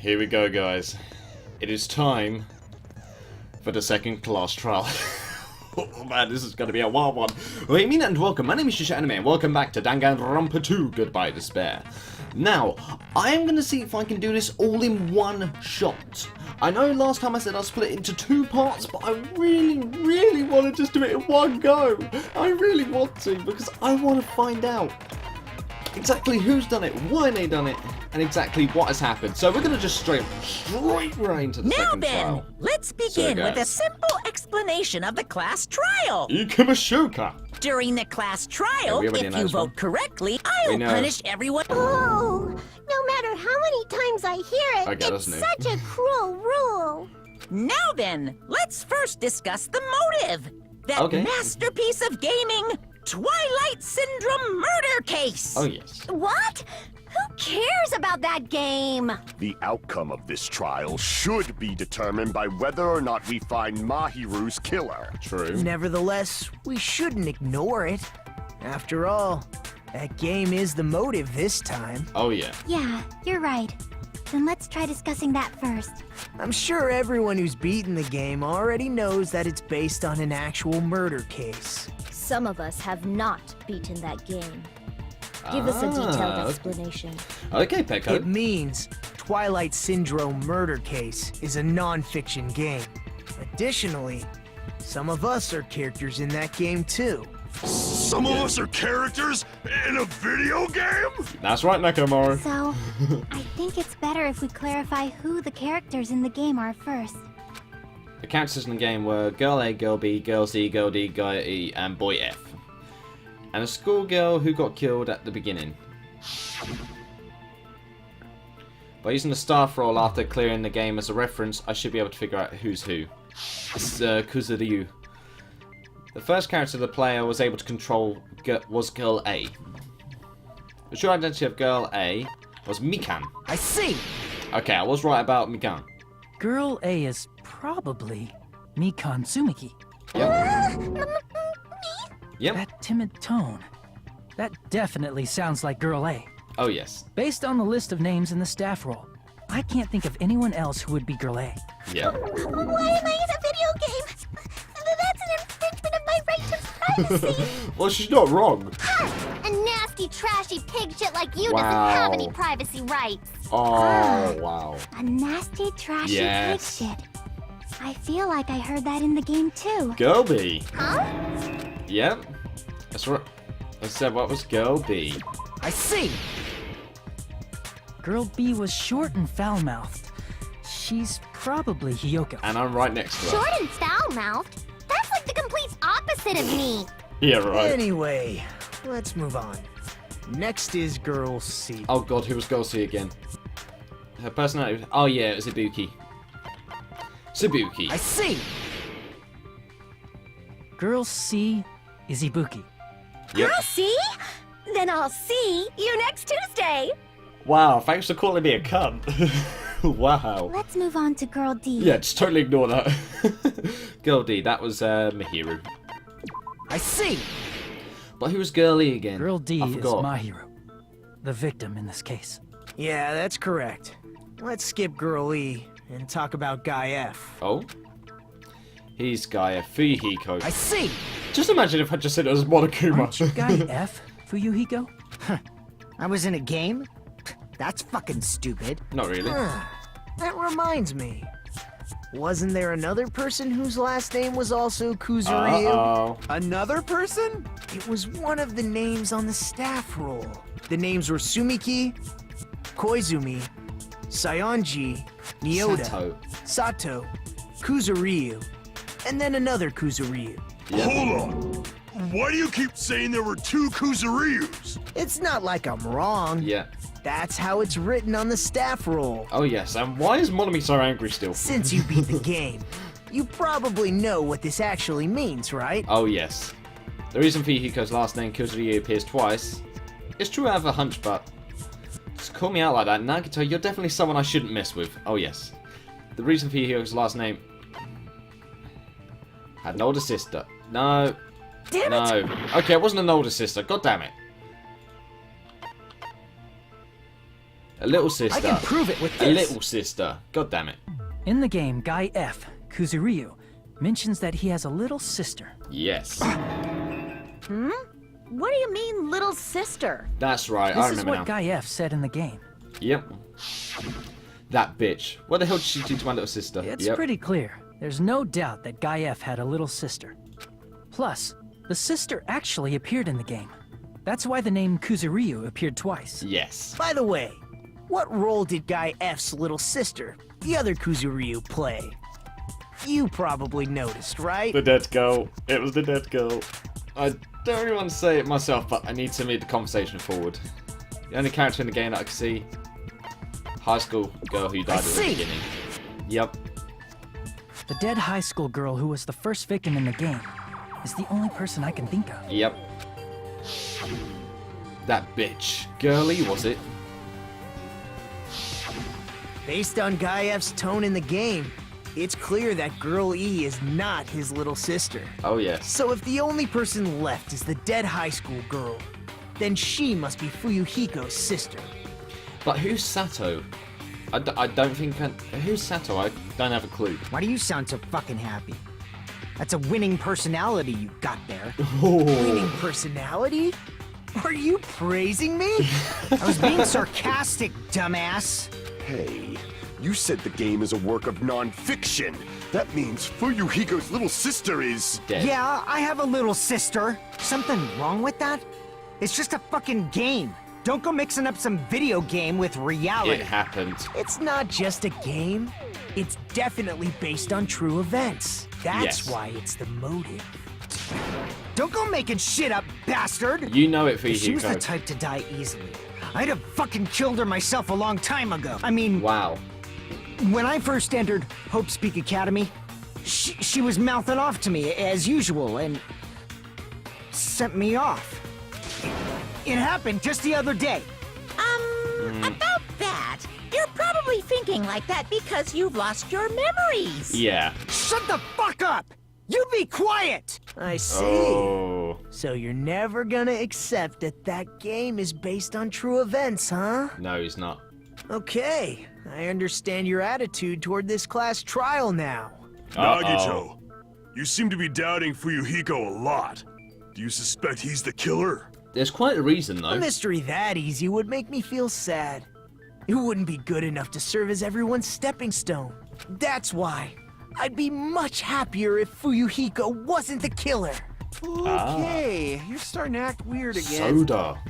Here we go, guys. It is time for the second class trial. Oh man, this is going to be a wild one. Well, mean and welcome. My name is Yuusha and welcome back to DanganRonpa 2 Goodbye Despair. Now, I am going to see if I can do this all in one shot. I know last time I said I'll split it into two parts, but I really want to just do it in one go. I really want to, because I want to find out exactly who's done it, why they done it, and exactly what has happened. So we're going to just straight right into the second trial. Now then, let's begin with a simple explanation of the class trial. Ikamashuka. During the class trial, if you vote correctly, I'll punish everyone. Oh, no matter how many times I hear it, it's such a cruel rule. Now then, let's first discuss the motive. That masterpiece of gaming, Twilight Syndrome murder case. Oh, yes. What? Who cares about that game? The outcome of this trial should be determined by whether or not we find Mahiru's killer. True. Nevertheless, we shouldn't ignore it. After all, that game is the motive this time. Oh, yeah. Yeah, you're right. Then let's try discussing that first. I'm sure everyone who's beaten the game already knows that it's based on an actual murder case. Some of us have not beaten that game. Give us a detailed explanation. Okay, Pecco. It means Twilight Syndrome Murder Case is a non-fiction game. Additionally, some of us are characters in that game too. Some of us are characters in a video game? That's right, Nakamura. So, I think it's better if we clarify who the characters in the game are first. The characters in the game were Girl A, Girl B, Girl C, Girl D, Guy E, and Boy F. And a schoolgirl who got killed at the beginning. By using the staff roll after clearing the game as a reference, I should be able to figure out who's who. It's Kuzuryu. The first character the player was able to control was Girl A. The true identity of Girl A was Mikan. I see! Okay, I was right about Mikan. Girl A is probably Mikan Tsumiki. Yep. Yep. That timid tone. That definitely sounds like Girl A. Oh, yes. Based on the list of names in the staff roll, I can't think of anyone else who would be Girl A. Yeah. Why am I in a video game? That's an infringement of my right to privacy. Well, she's not wrong. A nasty, trashy pig shit like you doesn't have any privacy rights. Oh, wow. A nasty, trashy pig shit. I feel like I heard that in the game too. Girl B. Huh? Yep. That's right. I said what was Girl B. I see! Girl B was short and foul-mouthed. She's probably Hiyoko. And I'm right next to her. Short and foul-mouthed? That's like the complete opposite of me. Yeah, right. Anyway, let's move on. Next is Girl C. Oh god, who was Girl C again? Her personality was... Oh yeah, it was Ibuki. Tsubuki. I see! Girl C is Ibuki. Yep. Girl C? Then I'll see you next Tuesday. Wow, thanks for calling me a cunt. Wow. Let's move on to Girl D. Yeah, just totally ignore that. Girl D, that was Mahiru. I see! But who was Girl E again? Girl D I is forgot. Mahiru, the victim in this case. Yeah, that's correct. Let's skip Girl E and talk about Guy F. Oh? He's Guy F. Fuyuhiko. I see! Just imagine if I just said it was Monokuma. Aren't you Guy F, Fuyuhiko? I was in a game? That's fucking stupid. Not really. That reminds me. Wasn't there another person whose last name was also Kuzuryu? Uh-oh. Another person? It was one of the names on the staff roll. The names were Sumiki, Koizumi, Sayonji, Nyota, Sato, Kuzuryu, and then another Kuzuryu. Yep. Hold on. Why do you keep saying there were two Kuzuryus? It's not like I'm wrong. Yeah. That's how it's written on the staff roll. Oh yes, and why is Monomi so angry still? Since you beat the game, you probably know what this actually means, right? Oh yes. The reason Fuyuhiko's last name Kuzuryu appears twice. It's true I have a hunch, but just call me out like that, Nagito, you're definitely someone I shouldn't mess with. Oh yes. The reason Fuyuhiko's last name had an older sister. No. Damn it! No. Okay, it wasn't an older sister. God damn it. A little sister. I can prove it with this. A little sister. God damn it. In the game, Guy F, Kuzuryu, mentions that he has a little sister. Yes. What do you mean, little sister? That's right. I This is remember what now. Guy F said in the game. Yep. That bitch. What the hell did she do to my little sister? It's Yep. pretty clear. There's no doubt that Guy F had a little sister. Plus, the sister actually appeared in the game. That's why the name Kuzuryu appeared twice. Yes. By the way, what role did Guy F's little sister, the other Kuzuryu, play? You probably noticed, right? The dead girl. It was the dead girl. I don't really want to say it myself, but I need to move the conversation forward. The only character in the game that I can see, high school girl who died at the beginning. Yep. The dead high school girl who was the first victim in the game is the only person I can think of. Yep. That bitch. Girly, was it? Based on Guy F's tone in the game, it's clear that Girl E is not his little sister. Oh, yes. So if the only person left is the dead high school girl, then she must be Fuyuhiko's sister. But who's Sato? I don't think... Who's Sato? I don't have a clue. Why do you sound so fucking happy? That's a winning personality you got there. Winning personality? Are you praising me? I was being sarcastic, dumbass. Hey, you said the game is a work of non-fiction. That means Fuyuhiko's little sister is... Dead. Yeah, I have a little sister. Something wrong with that? It's just a fucking game. Don't go mixing up some video game with reality. It happened. It's not just a game. It's definitely based on true events. That's Yes. why it's the motive. Don't go making shit up, bastard! You know it, If she was the Fuyuhiko. type to die easily, I'd have fucking killed her myself a long time ago. I mean, Wow. when I first entered Hope Speak Academy, she was mouthing off to me as usual and sent me off. It happened just the other day. About that, you're probably thinking like that because you've lost your memories. Yeah. Shut the fuck up! You be quiet! I see. Oh. So you're never gonna accept that that game is based on true events, huh? No, he's not. Okay, I understand your attitude toward this class trial now. Nagito, you seem to be doubting Fuyuhiko a lot. Do you suspect he's the killer? There's quite a reason, A though. mystery that easy would make me feel sad. It wouldn't be good enough to serve as everyone's stepping stone. That's why I'd be much happier if Fuyuhiko wasn't the killer. Okay, you're starting to act weird again. Soda.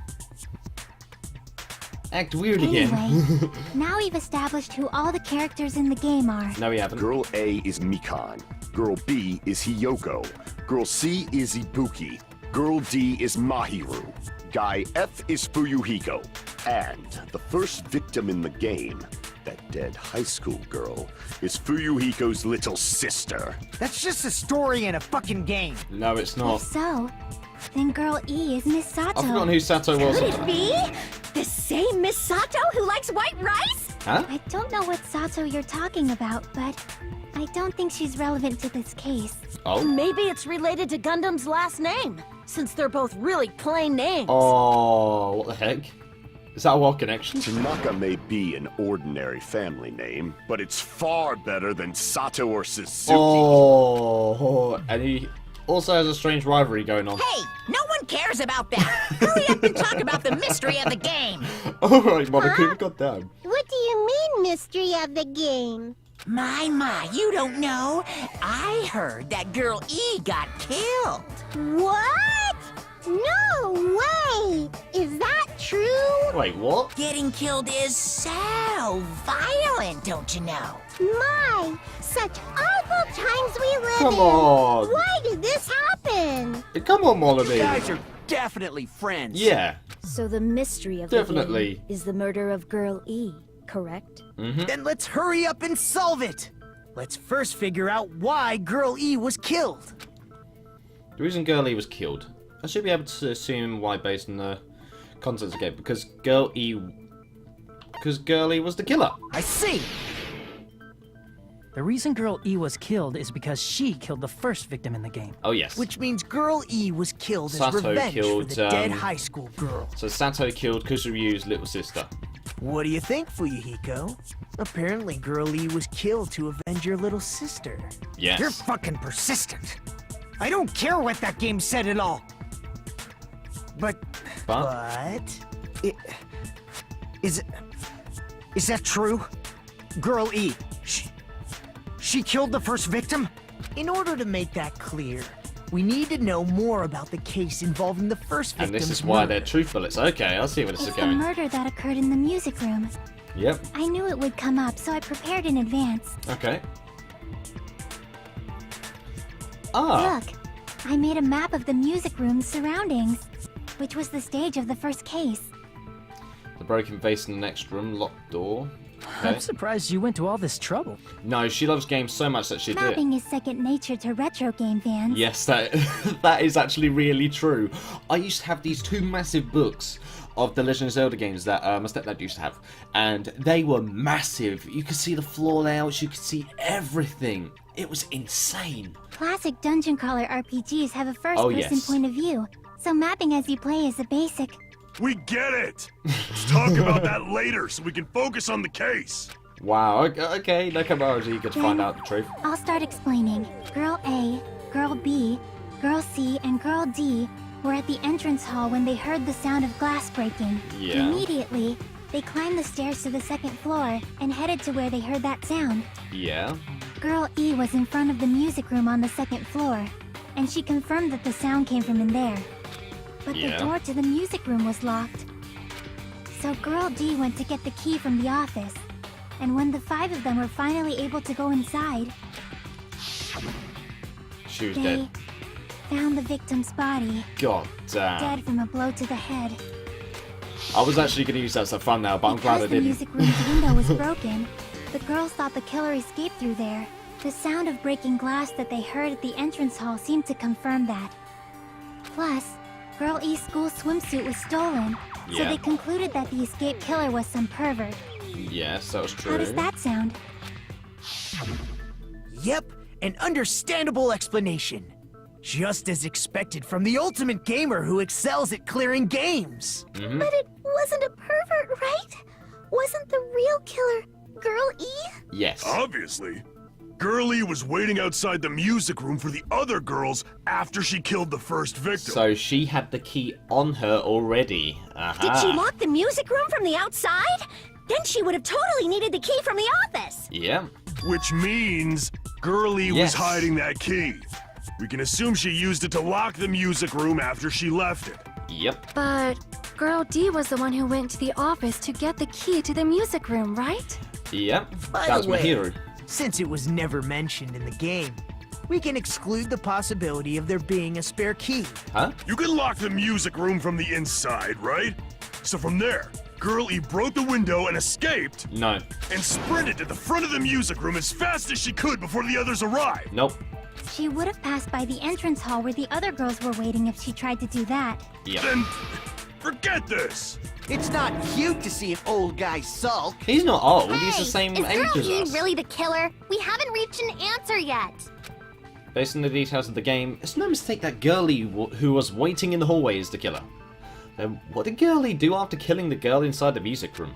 Act weird again. Anyway, now we've established who all the characters in the game are. No, we haven't. Girl A is Mikan. Girl B is Hiyoko. Girl C is Ibuki. Girl D is Mahiru. Guy F is Fuyuhiko. And the first victim in the game, that dead high school girl, is Fuyuhiko's little sister. That's just a story in a fucking game. No, it's If not. so, then Girl E is Miss Sato. I've forgotten who Sato was. Could it be the same Miss Sato who likes white rice? Huh? I don't know what Sato you're talking about, but I don't think she's relevant to this case. Oh. Maybe it's related to Gundam's last name, since they're both really plain names. Oh, what the heck? Is that a wild connection? Tanaka may be an ordinary family name, but it's far better than Sato or Suzuki. Oh, and he also has a strange rivalry going on. Hey, no one cares about that. Hurry up and talk about the mystery of the game. Alright, Monaco, goddamn. What do you mean, mystery of the game? My, you don't know. I heard that Girl E got killed. What? No way! Is that true? Wait, what? Getting killed is so violent, don't you know? My, such awful times we live Come in. on. Why did this happen? Come on, You Molly. guys are definitely friends. Yeah. So the mystery of Definitely. the game is the murder of Girl E, correct? Then let's hurry up and solve it. Let's first figure out why Girl E was killed. The reason Girlie was killed, I should be able to assume why based on the contents of the game, because Girlie was the killer. I see. The reason Girl E was killed is because she killed the first victim in the game. Oh, yes. Which means Girl E was killed as Sato revenge killed, for the dead um, high school girl. So Sato killed Kusuryu's little sister. What do you think, Fuyuhiko? Apparently Girl E was killed to avenge your little sister. Yes. You're fucking persistent. I don't care what that game said at all. But is that true? Girl E, she killed the first victim? In order to make that clear, we need to know more about the case involving the first victim's And this is why murder. they're truth bullets. Okay, I'll see where this It's is the going. murder that occurred in the music room. Yep. I knew it would come up, so I prepared in advance. Okay. Ah. Look, I made a map of the music room's surroundings, which was the stage of the first case. The broken vase in the next room, locked door. Okay. I'm surprised you went to all this trouble. No, she loves games so much that she did it. Mapping is second nature to retro game fans. Yes, that that is actually really true. I used to have these 2 massive books of the Legend of Zelda games that my stepdad used to have, and they were massive. You could see the floor layouts, you could see everything. It was insane. Classic dungeon crawler RPGs have a first-person yes. point of view, so mapping as you play is a basic. We get it! Let's talk about that later so we can focus on the case. Wow, okay, no Camara's eager to find out the truth. I'll start explaining. Girl A, Girl B, Girl C, and Girl D were at the entrance hall when they heard the sound of glass breaking. Yeah. Immediately, they climbed the stairs to the second floor and headed to where they heard that sound. Yeah. Girl E was in front of the music room on the second floor, and she confirmed that the sound came from in there. But Yeah. the door to the music room was locked. So Girl D went to get the key from the office, and when the 5 of them were finally able to go inside, She was they dead. found the victim's body, God damn. dead from a blow to the head. I was actually going to use that as a thumbnail, but I'm glad I Because the didn't. music room's window was broken, the girls thought the killer escaped through there. The sound of breaking glass that they heard at the entrance hall seemed to confirm that. Plus, Girl E's school swimsuit was stolen, so Yeah. they concluded that the escaped killer was some pervert. Yes, that was true. How does that sound? Yep, an understandable explanation. Just as expected from the ultimate gamer who excels at clearing games. Mhm. But it wasn't a pervert, right? Wasn't the real killer Girl E? Yes. Obviously. Girlie was waiting outside the music room for the other girls after she killed the first victim. So she had the key on her already. Aha. Did she lock the music room from the outside? Then she would have totally needed the key from the office. Yeah. Which means Girlie Yes. was hiding that key. We can assume she used it to lock the music room after she left it. Yep. But Girl D was the one who went to the office to get the key to the music room, right? Yep. By That was the my way, hero. since it was never mentioned in the game, we can exclude the possibility of there being a spare key. Huh? You can lock the music room from the inside, right? So from there, Girlie broke the window and escaped, No. and sprinted to the front of the music room as fast as she could before the others arrived. Nope. She would have passed by the entrance hall where the other girls were waiting if she tried to do that. Yep. Then, forget this! It's not cute to see an old guy sulk. He's not old. He's the same is age Girl as E us. really the killer? We haven't reached an answer yet. Based on the details of the game, it's no mistake that Girlie who was waiting in the hallway is the killer. Then what did Girlie do after killing the girl inside the music room?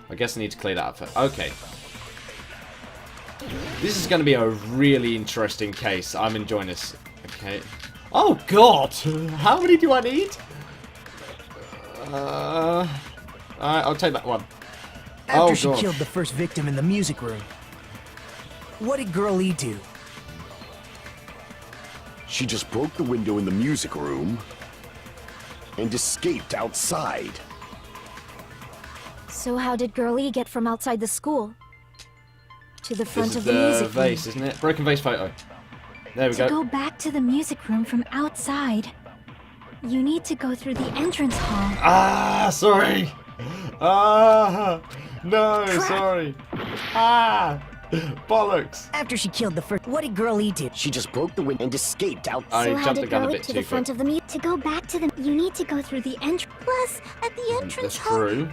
I guess I need to clear that up first. Okay. This is going to be a really interesting case. I'm enjoying this. Okay. Oh god! How many do I need? Alright, I'll take that one. After she God. killed the first victim in the music room, what did Girl E do? She just broke the window in the music room and escaped outside. So how did Girl E get from outside the school to the front This of is the the music room? vase, isn't it? Broken vase photo. There we To go. go back to the music room from outside, you need to go through the entrance hall. Ah, sorry. Ah, no, Crap. sorry. Ah, bollocks. After she killed the first, what did Girl E do? She just broke the window and escaped out. I So how jumped the did gun a Girl bit to too the quick. front of the To go back to the, you need to go through the entrance. Plus, at the entrance That's hall, true.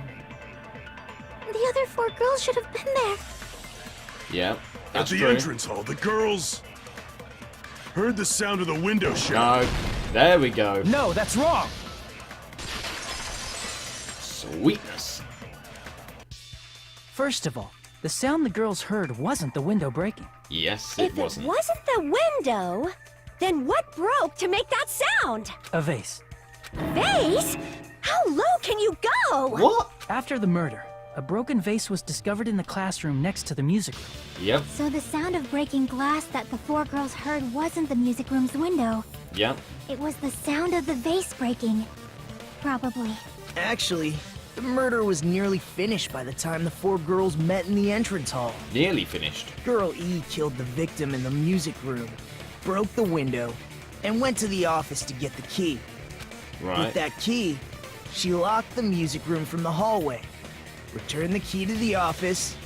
the other 4 girls should have been there. Yeah, At that's the true. entrance hall, the girls heard the sound of the window shut. No, there we go. No, that's wrong. Sweetness. First of all, the sound the girls heard wasn't the window breaking. Yes, it wasn't. If it wasn't the window, then what broke to make that sound? A vase. Vase? How low can you go? What? After the murder, a broken vase was discovered in the classroom next to the music room. Yep. So the sound of breaking glass that the 4 girls heard wasn't the music room's window. Yep. It was the sound of the vase breaking. Probably. Actually, the murder was nearly finished by the time the 4 girls met in the entrance hall. Nearly finished. Girl E killed the victim in the music room, broke the window, and went to the office to get the key. Right. With that key, she locked the music room from the hallway, returned the key to the office,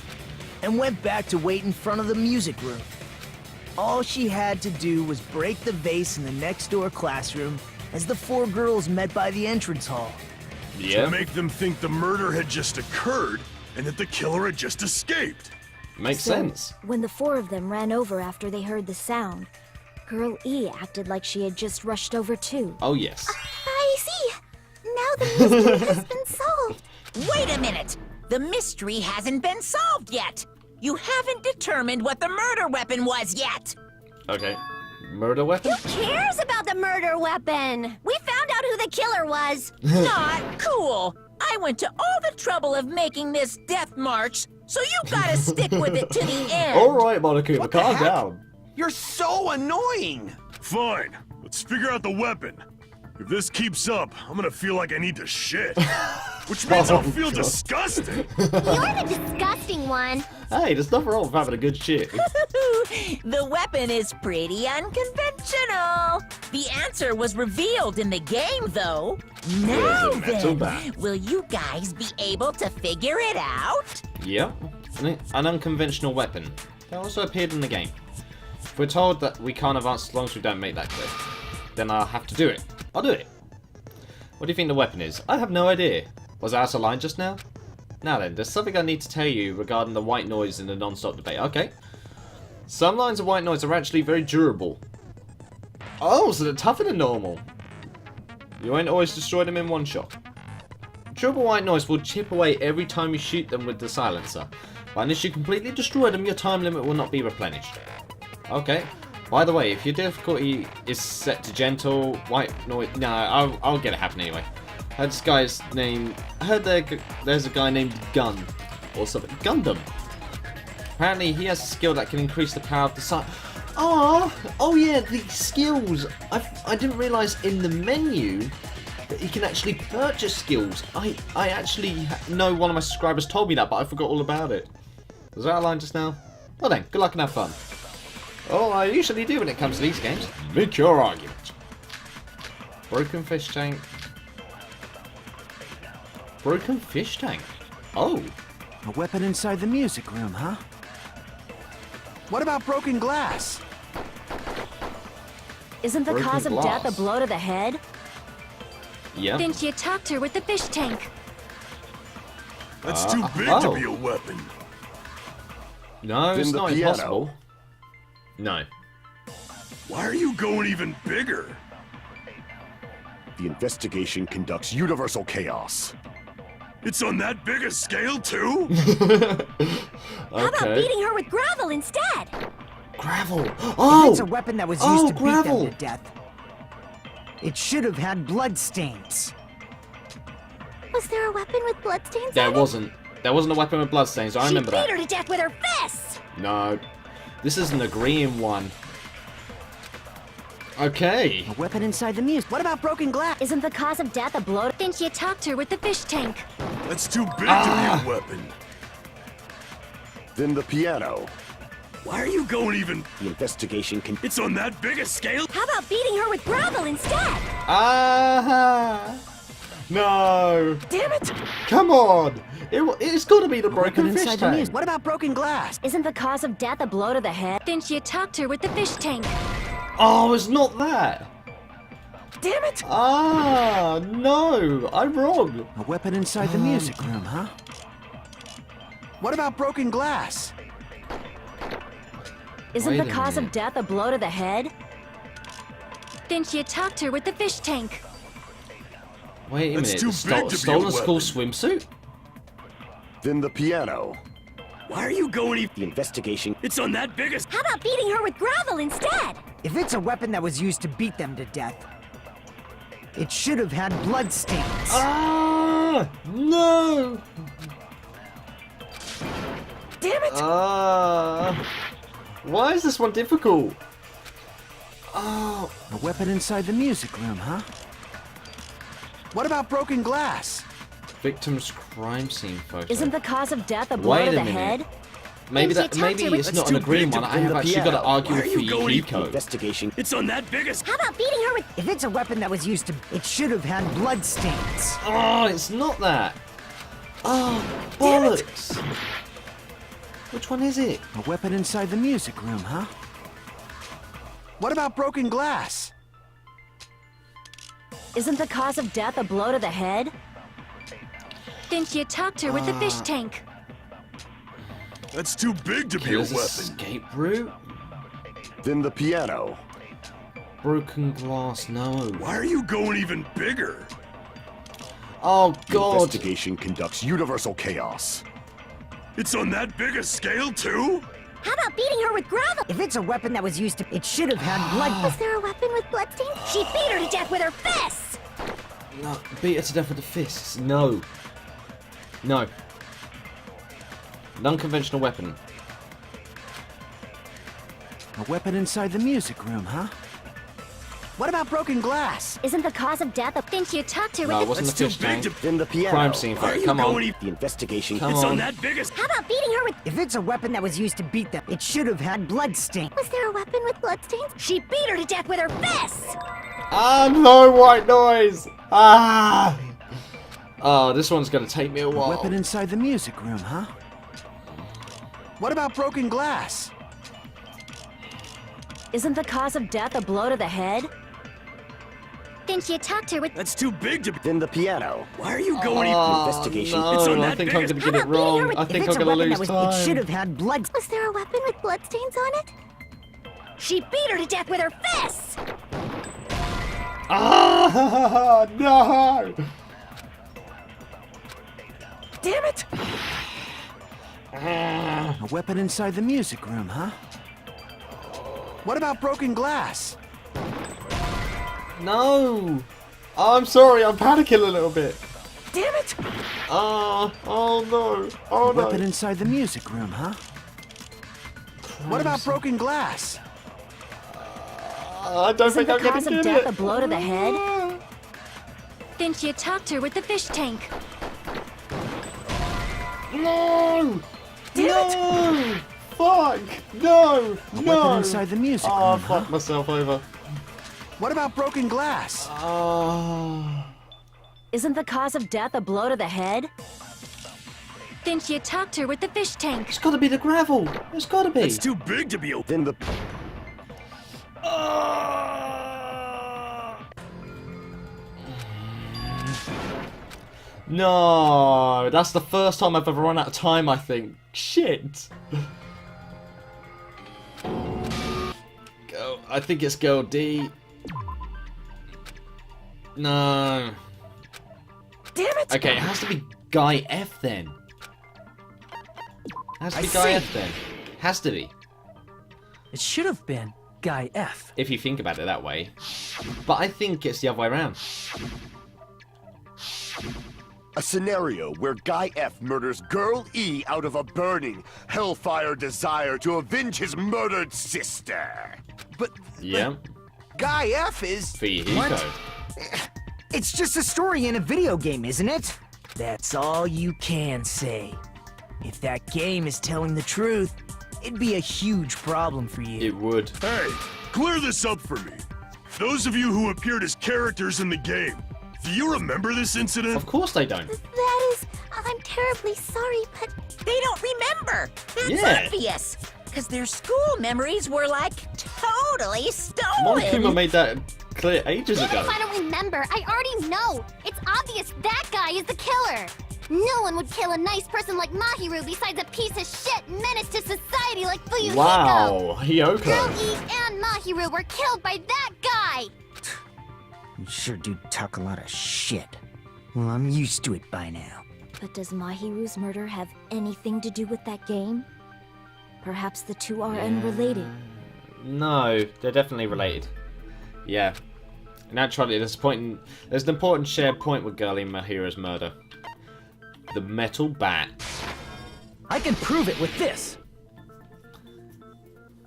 and went back to wait in front of the music room. All she had to do was break the vase in the next door classroom as the 4 girls met by the entrance hall. Yeah. To make them think the murder had just occurred and that the killer had just escaped. Makes So, sense. when the 4 of them ran over after they heard the sound, Girl E acted like she had just rushed over too. Oh, yes. I see. Now the mystery has been solved. Wait a minute! The mystery hasn't been solved yet! You haven't determined what the murder weapon was yet! Okay. Murder weapon? Who cares about the murder weapon? We found out who the killer was. Not cool! I went to all the trouble of making this death march, so you gotta stick with it to the end! Alright, Monokuma, What the calm heck? down. You're so annoying! Fine, let's figure out the weapon. If this keeps up, I'm gonna feel like I need to shit. Which means I'll feel God. disgusting. You're the disgusting one. Hey, there's nothing wrong with having a good shit. The weapon is pretty unconventional. The answer was revealed in the game, though. Now Isn't that too then, bad? will you guys be able to figure it out? Yep. An unconventional weapon. That also appeared in the game. If we're told that we can't advance as long as we don't make that clear, then I'll have to do it. I'll do it. What do you think the weapon is? I have no idea. Was I out of line just now? Now then, there's something I need to tell you regarding the white noise in the non-stop debate. Okay. Some lines of white noise are actually very durable. Oh, so they're tougher than normal. You won't always destroy them in one shot. Durable white noise will chip away every time you shoot them with the silencer. But unless you completely destroy them, your time limit will not be replenished. Okay. By the way, if your difficulty is set to gentle, white noise... No, I'll get it happen anyway. I heard this guy's name... I heard there's a guy named Gun. Or something. Gundam. Apparently, he has a skill that can increase the power of the sight. Oh yeah, the skills. I didn't realise in the menu that you can actually purchase skills. I actually know one of my subscribers told me that, but I forgot all about it. Was that a line just now? Well then, good luck and have fun. Oh, I usually do when it comes to these games. Make your argument. Broken fish tank. Broken fish tank. Oh. A weapon inside the music room, huh? What about broken glass? Isn't the Broken cause of death a glass. blow to the head? Yeah. Then she attacked her with the fish tank. That's too big to oh. be a weapon. No, it's Then the not piano. impossible. No. Why are you going even bigger? The investigation conducts universal chaos. It's on that big a scale too? How about beating her with gravel instead? Gravel. If Oh. it's a weapon that was used to beat gravel. them to death, it should have had blood stains. Was there a weapon with bloodstains There on it? wasn't. There wasn't a weapon with bloodstains. I remember she beat that. her to death with her fists. No. This is an agreeing one. Okay. A weapon inside the music. What about broken glass? Isn't the cause of death a blow? Then she attacked her with the fish tank. That's too big to be a weapon. Then the piano. Why are you going even... The investigation can... It's on that big a scale? How about beating her with gravel instead? Ah. No. Damn it! Come on. It's got to be the A weapon broken fish inside the music. tank. What about broken glass? Isn't the cause of death a blow to the head? Then she attacked her with the fish tank. Oh, it's not that. Damn it! Ah, no. I'm wrong. A weapon inside the music room, huh? What about broken glass? Isn't Wait the a cause minute. of death a blow to the head? Then she attacked her with the fish tank. Wait a That's minute. too big to be a Stolen school weapon. swimsuit? Then the piano. Why are you going The investigation. It's on that biggest... How about beating her with gravel instead? If it's a weapon that was used to beat them to death, it should have had blood stains. Ah! No! Damn it! Why is this one difficult? Oh. A weapon inside the music room, huh? What about broken glass? Victim's crime scene photo. Isn't the cause of death a blow Wait to a the minute. head? Maybe Didn't you maybe talk to it's it? not an agreeing one. I have actually got to argue Why with are you going- Hiko. Investigation. It's on that biggest... How about beating her with... If it's a weapon that was used to, it should have had blood stains. Oh, it's not that. Oh, bollocks. Which one is it? A weapon inside the music room, huh? What about broken glass? Isn't the cause of death a blow to the head? Didn't you talk to her with the fish tank? That's too big to be a Killer's weapon. escape route? Then the piano. Broken glass, no. Why are you going even bigger? Oh, The God. investigation conducts universal chaos. It's on that big a scale, too? How about beating her with gravel? If it's a weapon that was used to, it should have had blood. Was there a weapon with bloodstains? She beat her to death with her fists! No, beat her to death with the fists. No. No. Non-conventional weapon. A weapon inside the music room, huh? What about broken glass? Isn't the cause of death a... Didn't you talk to her No, with it wasn't That's the too fish big tank. to... Then the piano. Crime scene Why photo. are you Come on. going... The investigation. Come It's on on. that biggest... How about beating her with... If it's a weapon that was used to beat them, it should have had blood stains. Was there a weapon with bloodstains? She beat her to death with her fists! Ah, no white noise! Ah! Oh, this one's gonna take me a A while. weapon inside the music room, huh? What about broken glass? Isn't the cause of death a blow to the head? Didn't you talk to her with... That's too big to... Then the piano. Why are you going... Investigation. No, It's on I that think I'm biggest- gonna get it wrong. I If think it's I'm a gonna weapon lose that was, it should time. have had blood. Was there a weapon with bloodstains on it? She beat her to death with her fists! Ah, no! Damn it! A weapon inside the music room, huh? What about broken glass? No! Oh, I'm sorry, I'm panicking a little bit. Damn it! Oh no. Oh A no. weapon inside the music room, huh? What about broken glass? I don't Isn't think the I'm gonna cause of get death it. a blow to the head? Didn't you talk to her with the fish tank? No! No! Fuck! No! A No! weapon inside the music Oh, room, fuck huh? myself over. What about broken glass? Oh. Isn't the cause of death a blow to the head? Didn't you talk to her with the fish tank? It's gotta be the gravel. It's gotta be. It's too big to be a... Then the... No, that's the first time I've ever run out of time, I think. Shit. Go. I think it's girl D. No. Damn it! Okay, it has to be guy F then. It has to be I guy see. F then. Has to be. It should have been Guy F. If you think about it that way. But I think it's the other way around. A scenario where Guy F murders Girl E out of a burning, hellfire desire to avenge his murdered sister. But Yeah. Guy F is... For Hiko. It's just a story in a video game, isn't it? That's all you can say. If that game is telling the truth, it'd be a huge problem for you. It would. Hey, clear this up for me. Those of you who appeared as characters in the game, do you remember this incident? Of course they don't. That is... I'm terribly sorry, but... They don't remember! That's Yeah. obvious! Because their school memories were, like, totally stolen! Monokuma made that clear ages Even ago. if I don't remember, I already know. It's obvious that guy is the killer. No one would kill a nice person like Mahiru besides a piece of shit menace to society like Fuyuhiko. Wow, Girl Hyoko. E and Mahiru were killed by that guy. You sure do talk a lot of shit. Well, I'm used to it by now. But does Mahiru's murder have anything to do with that game? Perhaps the two are unrelated. No, they're definitely related. Yeah. Naturally, there's an important shared point with Girlie Mahiru's murder. The metal bat. I can prove it with this!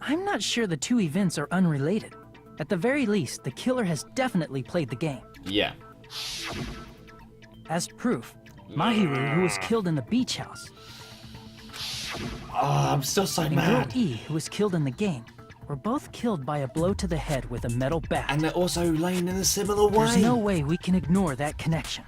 I'm not sure the two events are unrelated. At the very least, the killer has definitely played the game. Yeah. As proof, Mahiru, who was killed in the beach house, Oh, I'm still so and Girl mad. E, who was killed in the game, were both killed by a blow to the head with a metal bat. And they're also laying in a similar way. There's no way we can ignore that connection.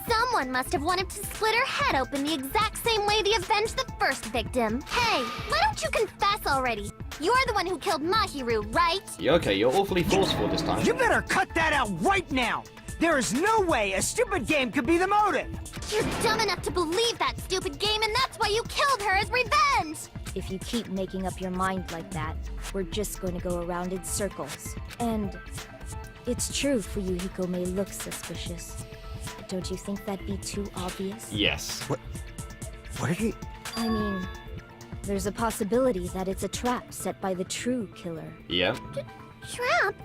Someone must have wanted to split her head open the exact same way they avenged the first victim. Hey, why don't you confess already? You're the one who killed Mahiru, right? Yeah, okay, you're awfully forceful this time. You better cut that out right now! There is no way a stupid game could be the motive! You're dumb enough to believe that stupid game, and that's why you killed her as revenge! If you keep making up your mind like that, we're just going to go around in circles. And it's true Fuyuhiko may look suspicious. But don't you think that'd be too obvious? Yes. What are you... I mean, there's a possibility that it's a trap set by the true killer. Yeah. Trap?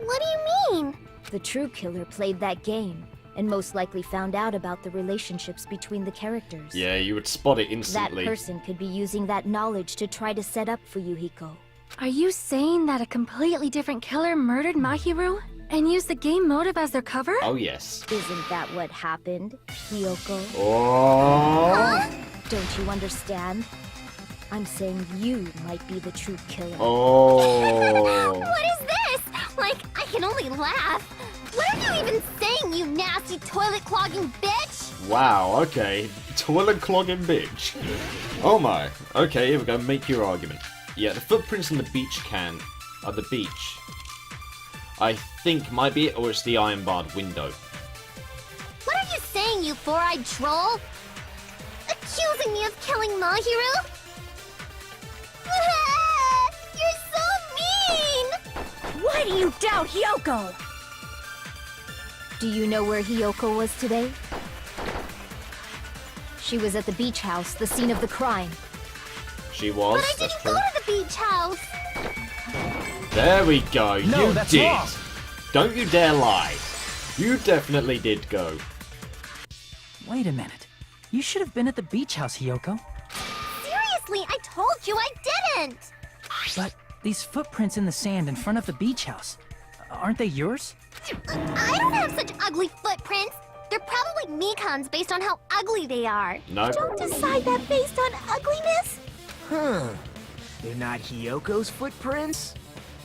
What do you mean? The true killer played that game, and most likely found out about the relationships between the characters. Yeah, you would spot it instantly. That person could be using that knowledge to try to set up Fuyuhiko. Are you saying that a completely different killer murdered Mahiru and used the game motive as their cover? Oh, yes. Isn't that what happened, Hiyoko? Oh. Don't you understand? I'm saying you might be the true killer. Oh. What is this? Like, I can only laugh. What are you even saying, you nasty toilet-clogging bitch? Wow, okay. Toilet clogging bitch. Oh my. Okay, here we go. Make your argument. Yeah, the footprints on the beach the beach. I think might be it, or it's the iron-barred window. What are you saying, you four-eyed troll? Accusing me of killing Mahiru? You're so mean! Why do you doubt Hiyoko? Do you know where Hiyoko was today? She was at the beach house, the scene of the crime. She was. But I That's didn't true. go to the beach house! There we go. No, you that's did. wrong. Don't you dare lie. You definitely did go. Wait a minute. You should have been at the beach house, Hiyoko. Seriously, I told you I didn't! But these footprints in the sand in front of the beach house, aren't they yours? I don't have such ugly footprints! They're probably Mikan's based on how ugly they are. No. Don't decide that based on ugliness! Huh. They're not Hiyoko's footprints?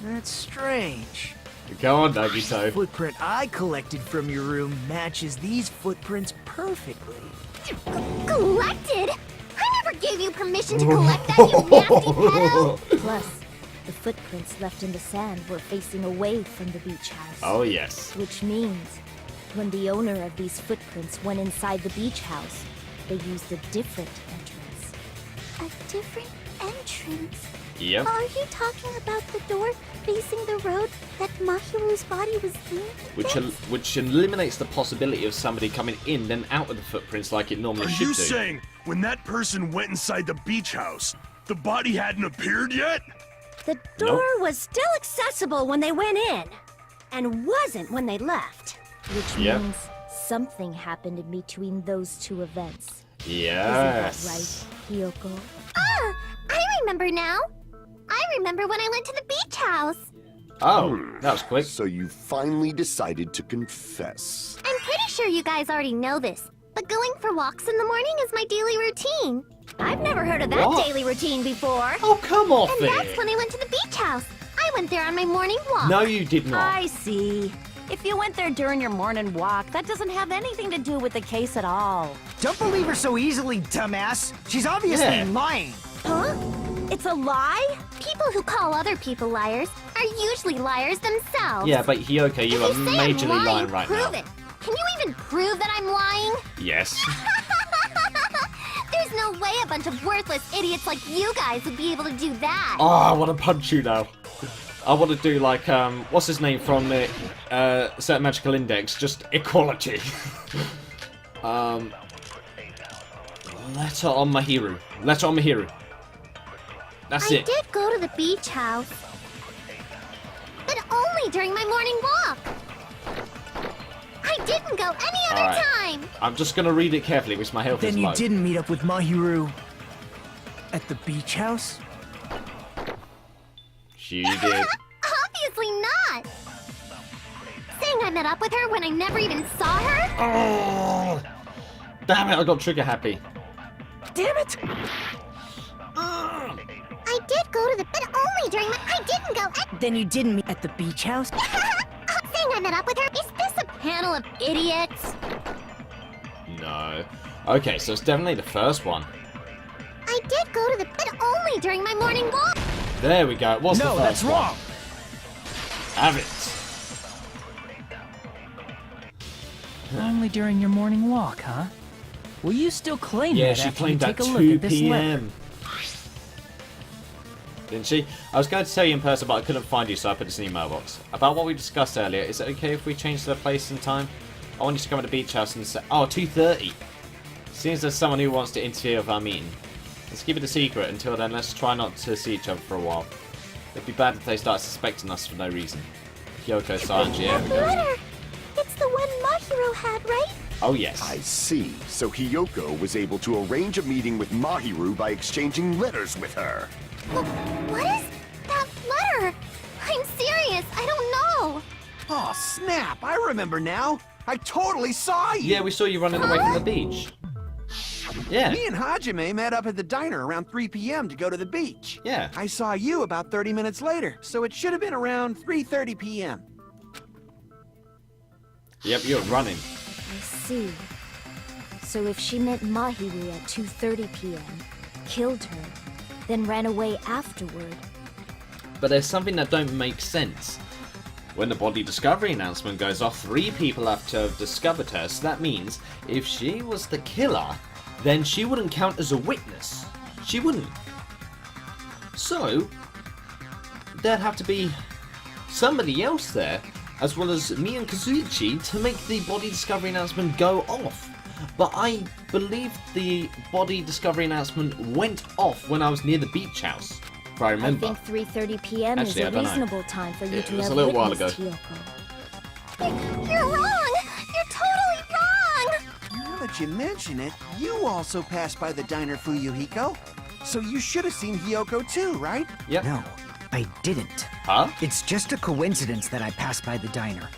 That's strange. Go on, The Nagito. footprint I collected from your room matches these footprints perfectly. Collected? I never gave you permission to collect that, you nasty pedo! Plus, the footprints left in the sand were facing away from the beach house. Oh, yes. Which means, when the owner of these footprints went inside the beach house, they used a different entrance. A different entrance? Yep. Are you talking about the door facing the road that Mahiru's body was in? Which eliminates the possibility of somebody coming in then out of the footprints like it normally Are should you do. saying when that person went inside the beach house, the body hadn't appeared yet? The Nope. door was still accessible when they went in, and wasn't when they left. Which Yep. means something happened in between those two events. Yes. Isn't that right, Hiyoko? Ah! I remember now! I remember when I went to the beach house! Oh, that was quick. So you finally decided to confess. I'm pretty sure you guys already know this, but going for walks in the morning is my daily routine. I've never heard of that What? daily routine before. Oh, come off And it. that's when I went to the beach house. I went there on my morning walk. No, you did not. I see. If you went there during your morning walk, that doesn't have anything to do with the case at all. Don't believe her so easily, dumbass. She's obviously Yeah. lying. Huh? It's a lie? People who call other people liars are usually liars themselves. Yeah, but Hiyoko, you are If you say majorly I'm lying right prove now. it. Can you even prove that I'm lying? Yes. There's no way a bunch of worthless idiots like you guys would be able to do that. Oh, I want to punch you now. I want to do like, what's his name from the Certain Magical Index? Just equality. Letter on Mahiru. Letter on Mahiru. That's it. I did go to the beach house. But only during my morning walk. I didn't go any other time. I'm just gonna read it carefully because my health is Then low. you didn't meet up with Mahiru at the beach house? She did. Obviously not. Saying I met up with her when I never even saw her? Oh, damn it! I got trigger happy. Damn it! I did go to the... But only during my... I didn't go... Then you didn't meet at the beach house? Saying I met up with her? Is this a panel of idiots? No. Okay, so it's definitely the first one. I did go to the... But only during my morning walk. There we go. What's the No, first that's one? wrong! Have it. Only during your morning walk, huh? Well, you still claim Yeah, that she after claimed you at take a 2 look at this letter. p.m. Didn't she? I was going to tell you in person, but I couldn't find you, so I put this in the email box. About what we discussed earlier, is it okay if we change the place and time? I want you to come to the beach house and say... Oh, 2:30. Seems there's someone who wants to interfere with our meeting. Let's keep it a secret. Until then, let's try not to see each other for a while. It'd be bad if they start suspecting us for no reason. Kyoko Sanji, yeah, we go. Letter. It's the one Mahiro had, right? Oh, yes. I see. So Hiyoko was able to arrange a meeting with Mahiru by exchanging letters with her. What is that letter? I'm serious. I don't know. Oh, snap! I remember now. I totally saw you. Yeah, we saw you running away from the beach. Yeah. Me and Hajime met up at the diner around 3 p.m. to go to the beach. Yeah. I saw you about 30 minutes later, so it should have been around 3:30 p.m. Yep, you're running. I see. So if she met Mahiru at 2:30 p.m., killed her, then ran away afterward. But there's something that don't make sense. When the body discovery announcement goes off, 3 people have to have discovered her, so that means if she was the killer, then she wouldn't count as a witness. She wouldn't. So, there'd have to be somebody else there, as well as me and Kazuichi, to make the body discovery announcement go off. But I believe the body discovery announcement went off when I was near the beach house, if I remember. I think 3:30 p.m. Actually, I is a don't know. reasonable time for you Yeah, to it was have a little while witnessed ago. Hiyoko. You're wrong. You're totally wrong. Now that you mention it, you also passed by the diner, Fuyuhiko. So you should have seen Hiyoko too, right? Yep. No, I didn't. Huh? It's just a coincidence that I passed by the diner.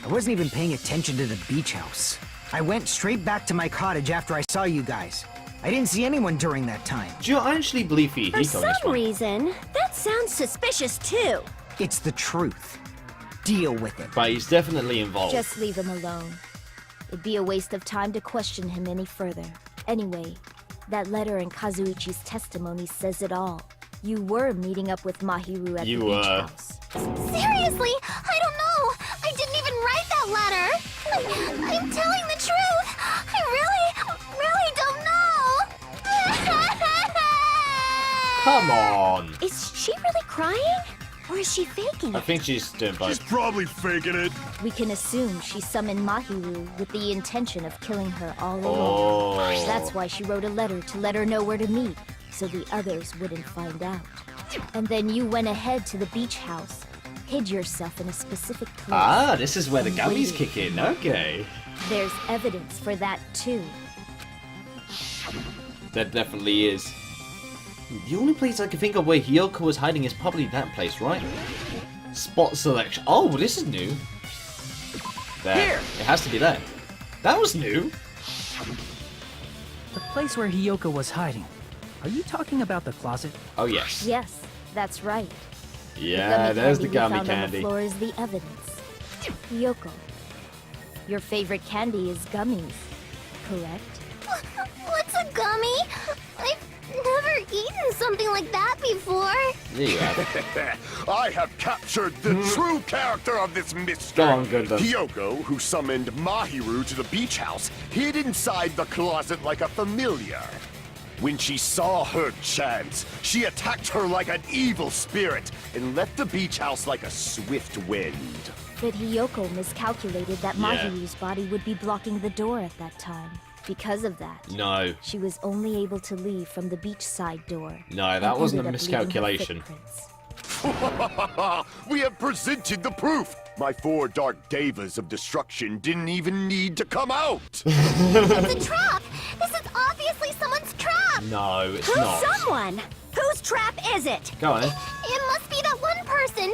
I wasn't even paying attention to the beach house. I went straight back to my cottage after I saw you guys. I didn't see anyone during that time. Do you actually believe Hiko For on this some one? reason, that sounds suspicious too. It's the truth. Deal with it. But he's definitely involved. Just leave him alone. It'd be a waste of time to question him any further. Anyway, that letter in Kazuichi's testimony says it all. You were meeting up with Mahiru at You the beach were. house. Seriously, I don't know. I didn't even write that letter. I'm telling the truth. I really don't know. Come on. Is she really crying? Or is she faking I it? think she's doing She's both. probably faking it. We can assume she summoned Mahiru with the intention of killing her all along. Oh. That's why she wrote a letter to let her know where to meet, so the others wouldn't find out. And then you went ahead to the beach house, hid yourself in a specific place. Ah, this is where the gummies Waited. kick in. Okay. There's evidence for that too. There definitely is. The only place I can think of where Hiyoko was hiding is probably that place, right? Spot selection. Oh, well, this is new. There. Here. It has to be there. That was new. The place where Hiyoko was hiding. Are you talking about the closet? Oh, yes. Yes, that's right. Yeah, there's the gummy we found on the candy. floor is the evidence. Yoko, your favorite candy is gummies, correct? What's a gummy? I've never eaten something like that before. There you have it. I have captured the true character of this mystery. Go on, Gundam. Hiyoko, who summoned Mahiru to the beach house, hid inside the closet like a familiar. When she saw her chance, she attacked her like an evil spirit and left the beach house like a swift wind. But Hiyoko miscalculated that Yeah. Mahiru's body would be blocking the door at that time. Because of that, No. she was only able to leave from the beachside door. No, that and wasn't a ended up leaving her miscalculation. footprints. We have presented the proof! My 4 dark devas of destruction didn't even need to come out! It's a trap! This is obviously someone's trap! No, it's Who's not. someone? Whose trap is it? Go on. It must be that one person.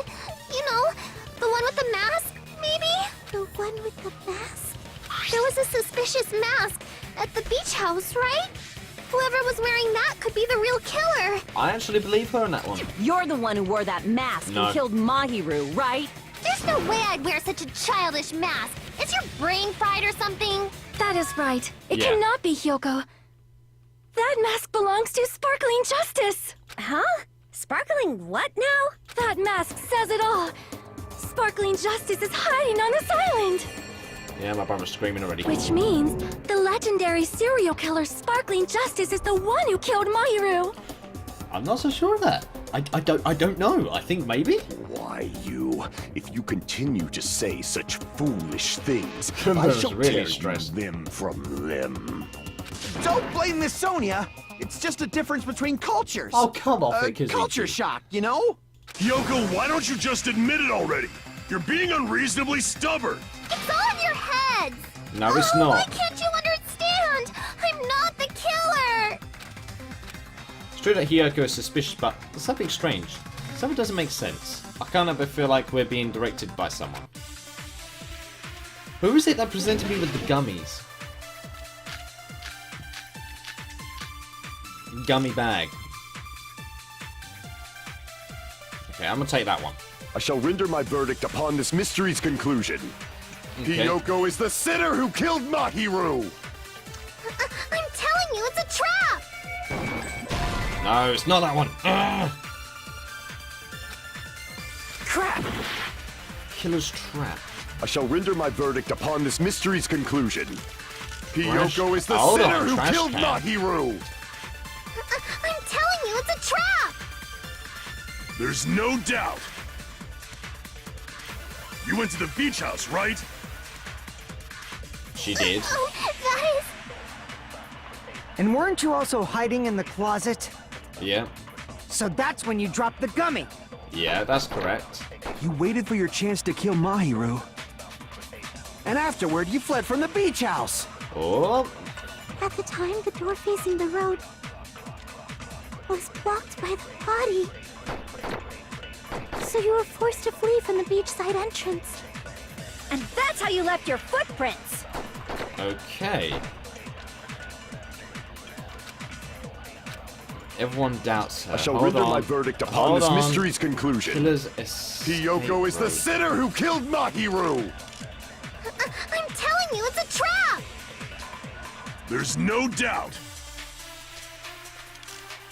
You know, the one with the mask, maybe? The one with the mask? There was a suspicious mask at the beach house, right? Whoever was wearing that could be the real killer. I actually believe her in that one. You're the one who wore that mask No. and killed Mahiru, right? There's no way I'd wear such a childish mask. Is your brain fried or something? That is right. It Yeah. cannot be Hyoko. That mask belongs to Sparkling Justice. Huh? Sparkling what now? That mask says it all. Sparkling Justice is hiding on this island. Yeah, my brother's screaming already. Which means the legendary serial killer Sparkling Justice is the one who killed Mahiru. I'm not so sure of that. I don't know. I think maybe. Why, you? If you continue to say such foolish things, I Kimber's shall really tear stressed. you limb from limb. Don't blame this Sonia. It's just a difference between cultures. Oh, come off it, Kizuki. Culture shock, you know? Hyoko, why don't you just admit it already? You're being unreasonably stubborn. It's all in your heads. No, it's Why not. can't you understand? I'm not the killer. It's true that Hyoko is suspicious, but there's something strange. Something doesn't make sense. I can't ever feel like we're being directed by someone. Who is it that presented me with the gummies? Gummy bag. Okay, I'm gonna take that one. I shall render my verdict upon this mystery's conclusion. Okay. Hyoko is the sinner who killed Mahiru! I'm telling you, it's a trap. No, it's not that one. Ugh. Crap! Killer's trap. I shall render my verdict upon this mystery's conclusion. Hyoko is the Hold sinner on, who trash killed can. Mahiru! I'm telling you, it's a trap. There's no doubt. You went to the beach house, right? She did. Oh, that is... And weren't you also hiding in the closet? Yeah. So that's when you dropped the gummy. Yeah, that's correct. You waited for your chance to kill Mahiru. And afterward, you fled from the beach house. Oh. At the time, the door facing the road was blocked by the body. So you were forced to flee from the beachside entrance. And that's how you left your footprints. Okay. Everyone doubts her. I shall Hold render on. my verdict upon Hold this on. mystery's conclusion. Killer's escape Hyoko is the road. sinner who killed Mahiru! I'm telling you, it's a trap. There's no doubt.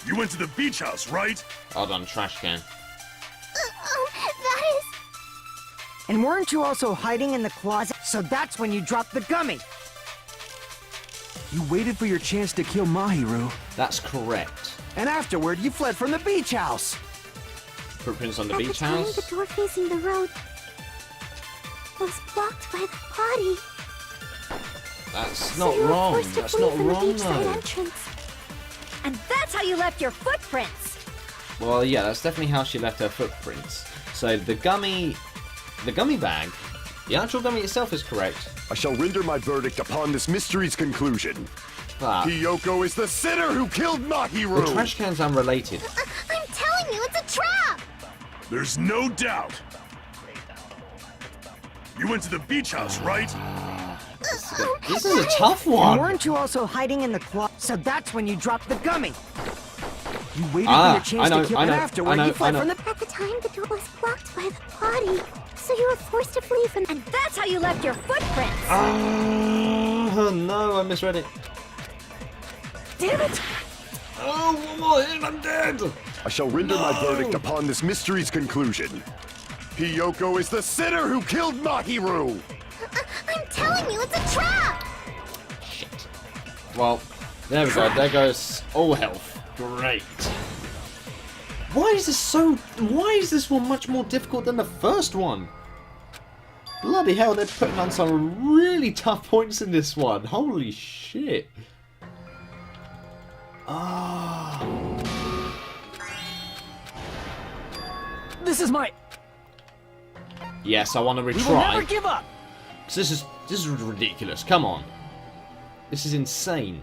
You went to the beach house, right? Hold on, trash can. That is... And weren't you also hiding in the closet? So that's when you dropped the gummy. You waited for your chance to kill Mahiru. That's correct. And afterward, you fled from the beach house. Footprints on the At the beach time, house. the door facing the road was blocked by the body. That's So not you were wrong. forced to That's flee not from wrong the beachside though. entrance. And that's how you left your footprints. Well, yeah, that's definitely how she left her footprints. So the gummy bag, the actual gummy itself is correct. I shall render my verdict upon this mystery's conclusion. But Hyoko is the sinner who killed the Mahiru! trash can's unrelated. I'm telling you, it's a trap. There's no doubt. You went to the beach house, right? This is a tough And one. weren't you also hiding in the closet? So that's when you dropped the gummy. You waited Ah, for your chance I know, to kill, I and know, afterward, I know, you fled I from know. the... At the time, the door was blocked by the body. So you were forced to flee from... And that's how you left your footprints. Oh no, I misread it. Damn it! Oh, one more hit, I'm dead. I shall render my verdict upon this mystery's conclusion. Hyoko is the sinner who killed Mahiru! I'm telling you, it's a trap. Shit. Well, there we go. There goes all health. Great. Why is this one much more difficult than the first one? Bloody hell, they're putting on some really tough points in this one. Holy shit. Ah. This is my... Yes, I want to retry. We will never give up! This is ridiculous. Come on. This is insane.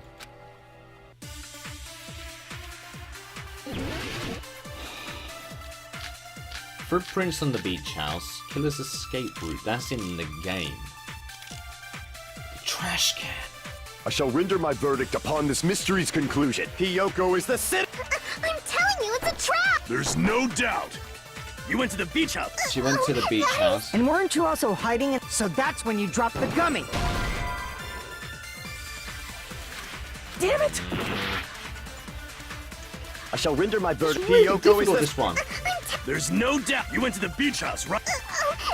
Footprints on the beach house. Killer's escape route. That's in the game. The trash can. I shall render my verdict upon this mystery's conclusion. Hiyoko is the sin. I'm telling you, it's a trap! There's no doubt. You went to the beach house. She went to the beach house. And weren't you also hiding it? So that's when you dropped the gummy. Damn it! I shall render my verdict. Really Hiyoko is difficult, the... this one. There's no doubt. You went to the beach house, right?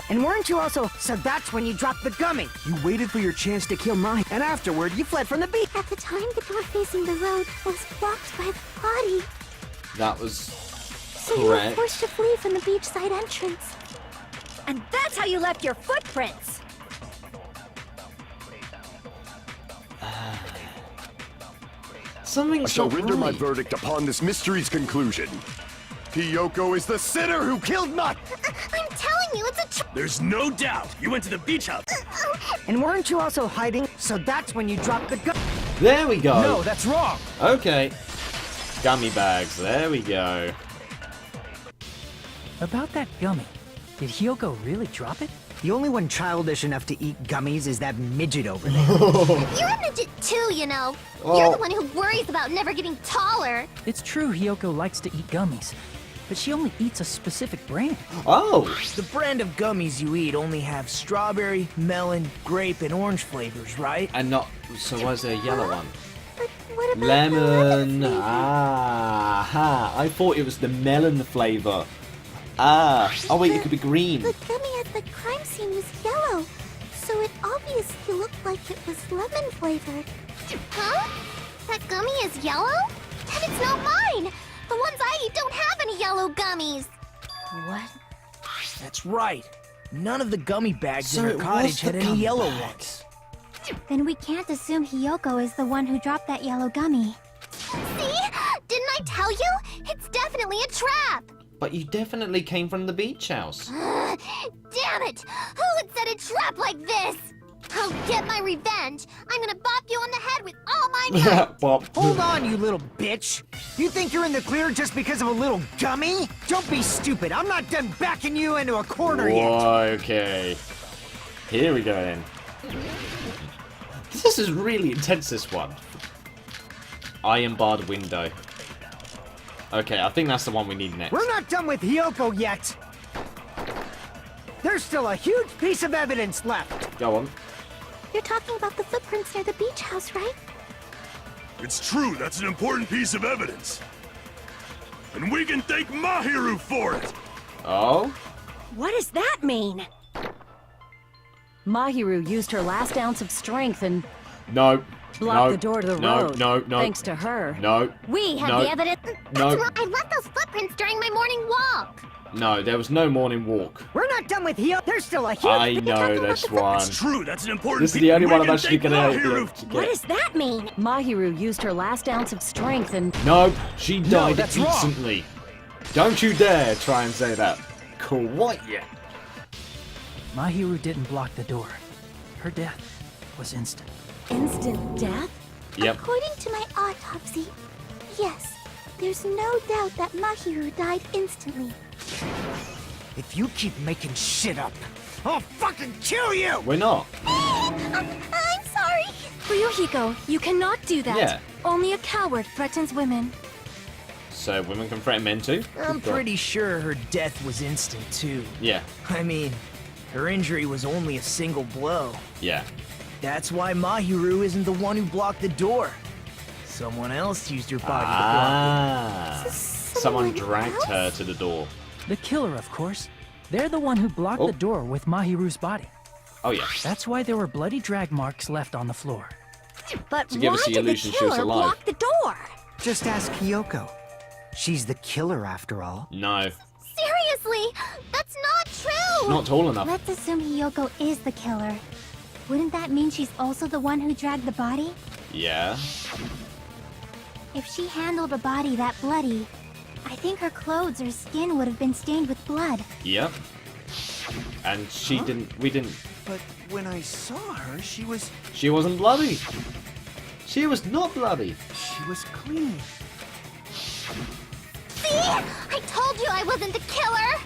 And weren't you also... So that's when you dropped the gummy. You waited for your chance to kill Mahi, and afterward, you fled from the beach. At the time, the door facing the road was blocked by the body. That was So you were correct. forced to flee from the beachside entrance. And that's how you left your footprints! Something's I shall not render my right. verdict upon this mystery's conclusion. Hiyoko is the sinner who killed Mahi. I'm telling you, it's a trap! There's no doubt. You went to the beach house. And weren't you also hiding? So that's when you dropped the gummy. There we go. No, that's wrong! Okay. Gummy bags. There we go. About that gummy, did Hiyoko really drop it? The only one childish enough to eat gummies is that midget over there. You're a midget too, you know. You're Oh. the one who worries about never getting taller. It's true Hiyoko likes to eat gummies, but she only eats a specific brand. Oh. The brand of gummies you eat only have strawberry, melon, grape, and orange flavors, right? And not. So why is there a yellow one? But what about Lemon. the flavor? Ah. I thought it was the melon flavor. Ah. Oh wait, it could be green. The gummy at the crime scene was yellow, so it obviously looked like it was lemon flavored. Huh? That gummy is yellow? Then it's not mine! The ones I eat don't have any yellow gummies! What? That's right. None of the gummy bags So in it her was cottage the had any gummy yellow bags. ones. Then we can't assume Hiyoko is the one who dropped that yellow gummy. See? Didn't I tell you? It's definitely a trap! But you definitely came from the beach house. Damn it! Who would set a trap like this? I'll get my revenge! I'm gonna bop you on the head with all my might! Bob. Hold on, you little bitch. You think you're in the clear just because of a little gummy? Don't be stupid. I'm not done backing you into a corner yet. Okay. Here we go then. This is really intense, this one. Iron barred window. Okay, I think that's the one we need next. We're not done with Hiyoko yet. There's still a huge piece of evidence left. Go on. You're talking about the footprints near the beach house, right? It's true. That's an important piece of evidence. And we can thank Mahiru for it. Oh? What does that mean? Mahiru used her last ounce of strength and No. blocked No. the door to the No, road. no, no. Thanks to her. No. We have No. the evidence. No. That's why I left those footprints during my morning walk. No, there was no morning walk. We're not done with Hiyoko. There's still a huge... I know this one. It's true. That's an important This is the only we one I'm can actually thank gonna Mahiru to What get. does that mean? Mahiru used her last ounce of strength and No, she died that's wrong. instantly. Don't you dare try and say that. Quite yet. Mahiru didn't block the door. Her death was instant. instant death? Yep. According to my autopsy, yes, there's no doubt that Mahiru died instantly. If you keep making shit up, I'll fucking kill you! We're not. I'm sorry. Fuyuhiko, you cannot do that. Yeah. Only a coward threatens women. So women can threaten men too? I'm Good God. pretty sure her death was instant, too. Yeah. I mean, her injury was only a single blow. Yeah. That's why Mahiru isn't the one who blocked the door. Someone else used her body to block Ah. Someone Someone dragged else? her to the door. The killer, of course. They're the one who blocked Oh. the door with Mahiru's body. Oh yeah. That's why there were bloody drag marks left on the floor. But To give why us the did the illusion she was killer alive. block the door? Just ask Hiyoko. She's the killer after all. No. Seriously, that's not true. She's not tall enough. Let's assume Hiyoko is the killer. Wouldn't that mean she's also the one who dragged the body? Yeah. If she handled a body that bloody, I think her clothes or skin would have been stained with blood. Yep. And she didn't. We didn't. But when I saw her, she wasn't bloody. She was not bloody. She was clean. See? I told you I wasn't the killer!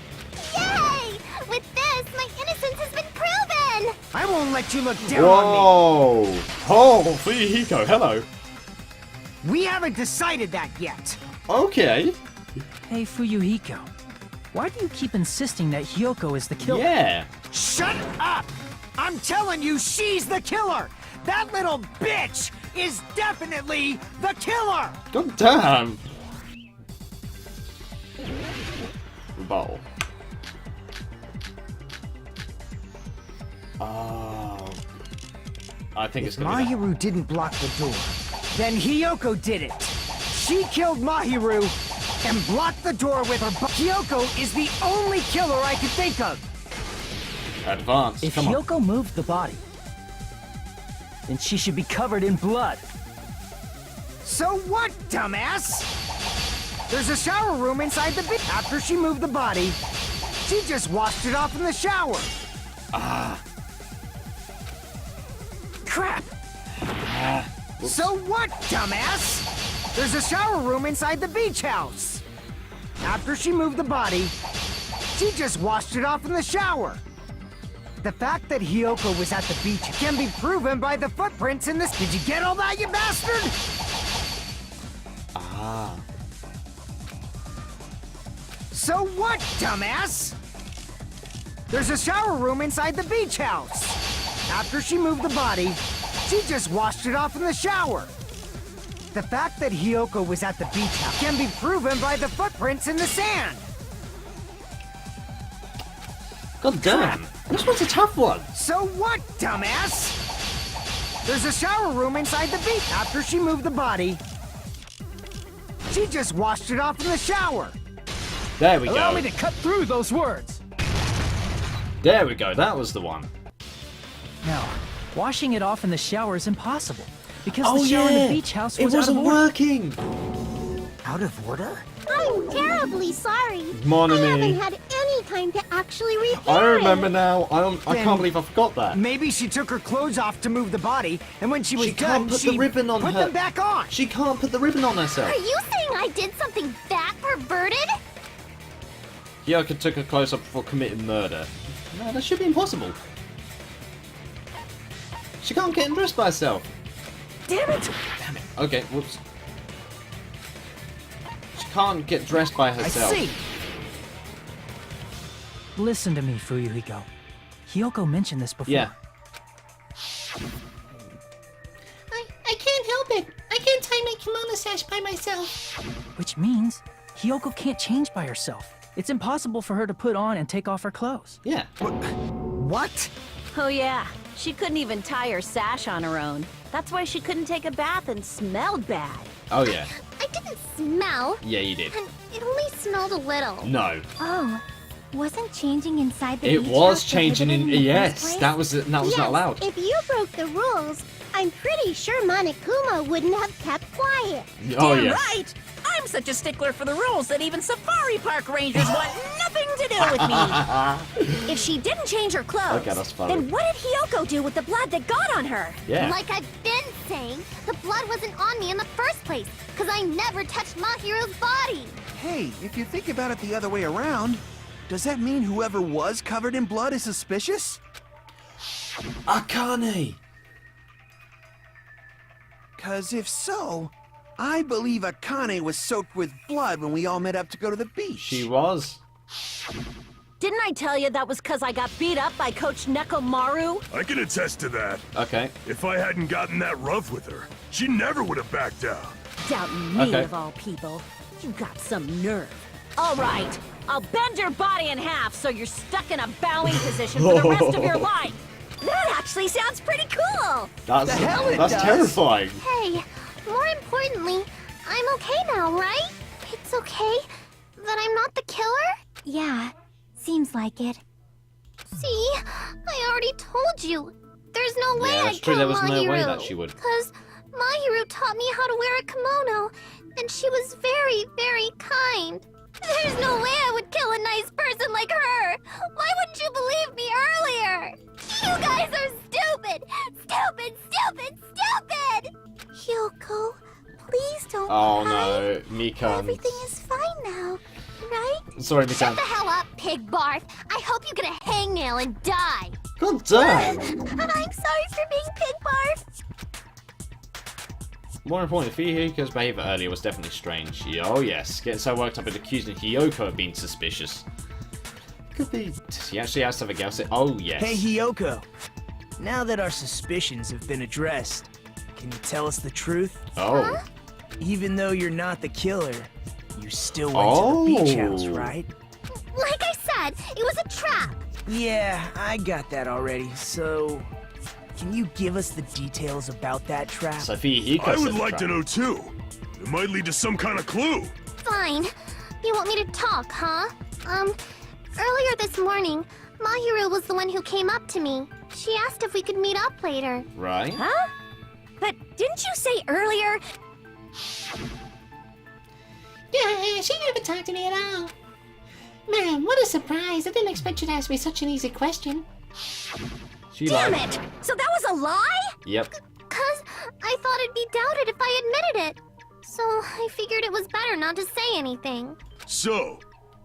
Yay! With this, my innocence has been proven! I won't let you look down on Whoa! Oh, Hiko, hello. me. We haven't decided that yet. Okay. Hey, Fuyuhiko. Why do you keep insisting that Hiyoko is the killer? Yeah. Shut up! I'm telling you, she's the killer! That little bitch is definitely the killer! God damn. Bowl. Oh. I think it's If gonna be Mahiru didn't block the door, then Hiyoko did it. She killed Mahiru and blocked the door with her Hiyoko is the only killer I can think of. advanced. If Come on. Hiyoko moved the body, then she should be covered in blood. So what, dumbass? There's a shower room inside the bed. After she moved the body, she just washed it off in the shower. Crap! So what, dumbass? There's a shower room inside the beach house. After she moved the body, she just washed it off in the shower. The fact that Hiyoko was at the beach can be proven by the footprints in this. Did you get all that, you bastard? Ah. So what, dumbass? There's a shower room inside the beach house. After she moved the body, she just washed it off in the shower. The fact that Hiyoko was at the beach house can be proven by the footprints in the sand. God damn. This one's a tough one. So what, dumbass? There's a shower room inside the beach. After she moved the body, she just washed it off in the shower. There we Allow go. me to cut through those words. There we go. That was the one. No, washing it off in the shower is impossible because Oh the shower in yeah. the beach house It was out wasn't of order. working. Out of order? I'm terribly sorry. Mon I ami. haven't had any time to actually repair I remember it. now. I Then- can't believe I forgot that. Maybe she took her clothes off to move the body, and when she was She done, can't put the she ribbon on put her. them back on. She can't put the ribbon on herself. Are you saying I did something that perverted? Hiyoko took her clothes off before committing murder. No, that should be impossible. She can't get undressed by herself. Damn it! Damn it. Okay, whoops. She can't get dressed by I herself. see. Listen to me, Fuyuhiko. Hiyoko mentioned this before. Yeah. I can't help it. I can't tie my kimono sash by myself. Which means Hiyoko can't change by herself. It's impossible for her to put on and take off her clothes. Yeah. What? Oh yeah, she couldn't even tie her sash on her own. That's why she couldn't take a bath and smelled bad. Oh yeah. I didn't smell, Yeah, you did. and it only smelled a little. No. Oh, wasn't changing inside the It beach was house changing in. prohibited the Yes, first place? that was Yes, not allowed. if you broke the rules, I'm pretty sure Monokuma wouldn't have kept quiet. Oh Damn yeah. right! I'm such a stickler for the rules that even safari park rangers want nothing to do with me. If she didn't change her clothes, Okay, that's funny. then what did Hiyoko do with the blood that got on her? Yeah. Like I've been saying, the blood wasn't on me in the first place, because I never touched Mahiru's body. Hey, if you think about it the other way around, does that mean whoever was covered in blood is suspicious? Akane. Cause if so, I believe Akane was soaked with blood when we all met up to go to the beach. She was. Didn't I tell you that was because I got beat up by Coach Nekomaru? I can attest to that. Okay. If I hadn't gotten that rough with her, she never would have backed down. Doubting me Okay. of all people. You got some nerve. All right, I'll bend your body in half so you're stuck in a bowing position for the rest of your life. That actually sounds pretty cool. That's The hell it that's does. terrifying. Hey, more importantly, I'm okay now, right? It's okay that I'm not the killer? Yeah, seems like it. See? I already told you. There's no way Yeah, I'd that's true. kill There was Mahiru. no way that she would. Because Mahiru taught me how to wear a kimono, and she was very, very kind. There's no way I would kill a nice person like her. Why wouldn't you believe me earlier? You guys are stupid! Stupid, stupid, stupid! Hyoko, please don't Oh cry. no, Mika. Everything is fine now, right? Sorry, Shut Mika. the hell up, pig barf. I hope you get a hangnail and die. God damn. I'm sorry for being pig barf. More importantly, Hiko's behavior earlier was definitely strange. Oh yes, getting so worked up and accusing Hyoko of being suspicious. Could be she actually has something else. Oh yes. Hey, Hyoko. Now that our suspicions have been addressed, can you tell us the truth? Oh. Even though you're not the killer, you still went to the beach house, right? Like I said, it was a trap. Yeah, I got that already, so... Can you give us the details about that trap? Sophie, I would like to know too. It might lead to some kind of clue. Fine. You want me to talk, huh? Earlier this morning, Mahiru was the one who came up to me. She asked if we could meet up later. Right. Huh? But didn't you say earlier? Yeah, she never talked to me at all. Man, what a surprise. I didn't expect you to ask me such an easy question. She Damn lied. it! So that was a lie? Yep. 'Cause I thought it'd be doubted if I admitted it. So I figured it was better not to say anything. So,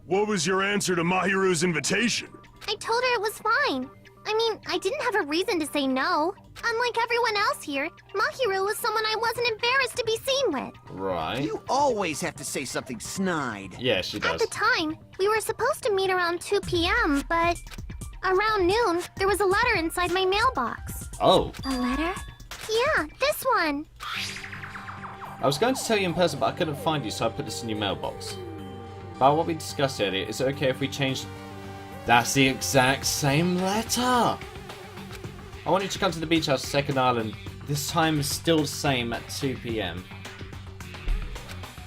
what was your answer to Mahiru's invitation? I told her it was fine. I mean, I didn't have a reason to say no. Unlike everyone else here, Mahiru was someone I wasn't embarrassed to be seen with. Right. You always have to say something snide. Yeah, she At does. the time, we were supposed to meet around 2 p.m., but around noon, there was a letter inside my mailbox. Oh. A letter? Yeah, this one. I was going to tell you in person, but I couldn't find you, so I put this in your mailbox. About what we discussed earlier, is it okay if we change... That's the exact same letter! I want you to come to the beach house, Second Island. This time is still the same at 2 p.m.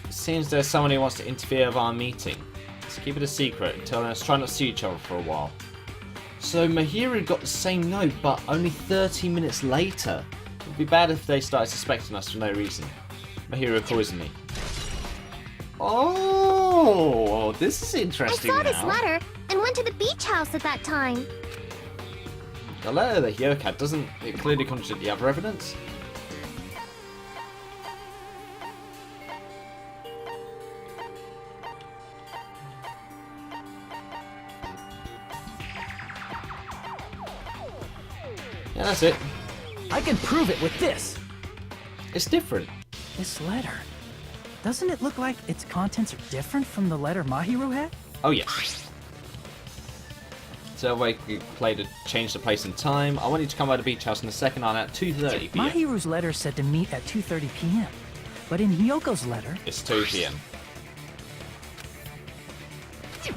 It seems there's someone who wants to interfere with our meeting. Let's keep it a secret until let's try not to see each other for a while. So Mahiru got the same note, but only 30 minutes later. It would be bad if they started suspecting us for no reason. Mahiru poisoned me. Oh, this is I interesting saw now. this letter and went to the beach house at that time. The letter that Hyoko had, doesn't it clearly contradict the other evidence? Yeah, that's it. I can prove it with this. It's different. This letter. Doesn't it look like its contents are different from the letter Mahiru had? Oh, yes. So we could play to change the place and time. I want you to come by the beach house in the second island at 2:30 p.m. Mahiru's letter said to meet at 2:30 p.m. But in Hyoko's letter... It's 2 p.m.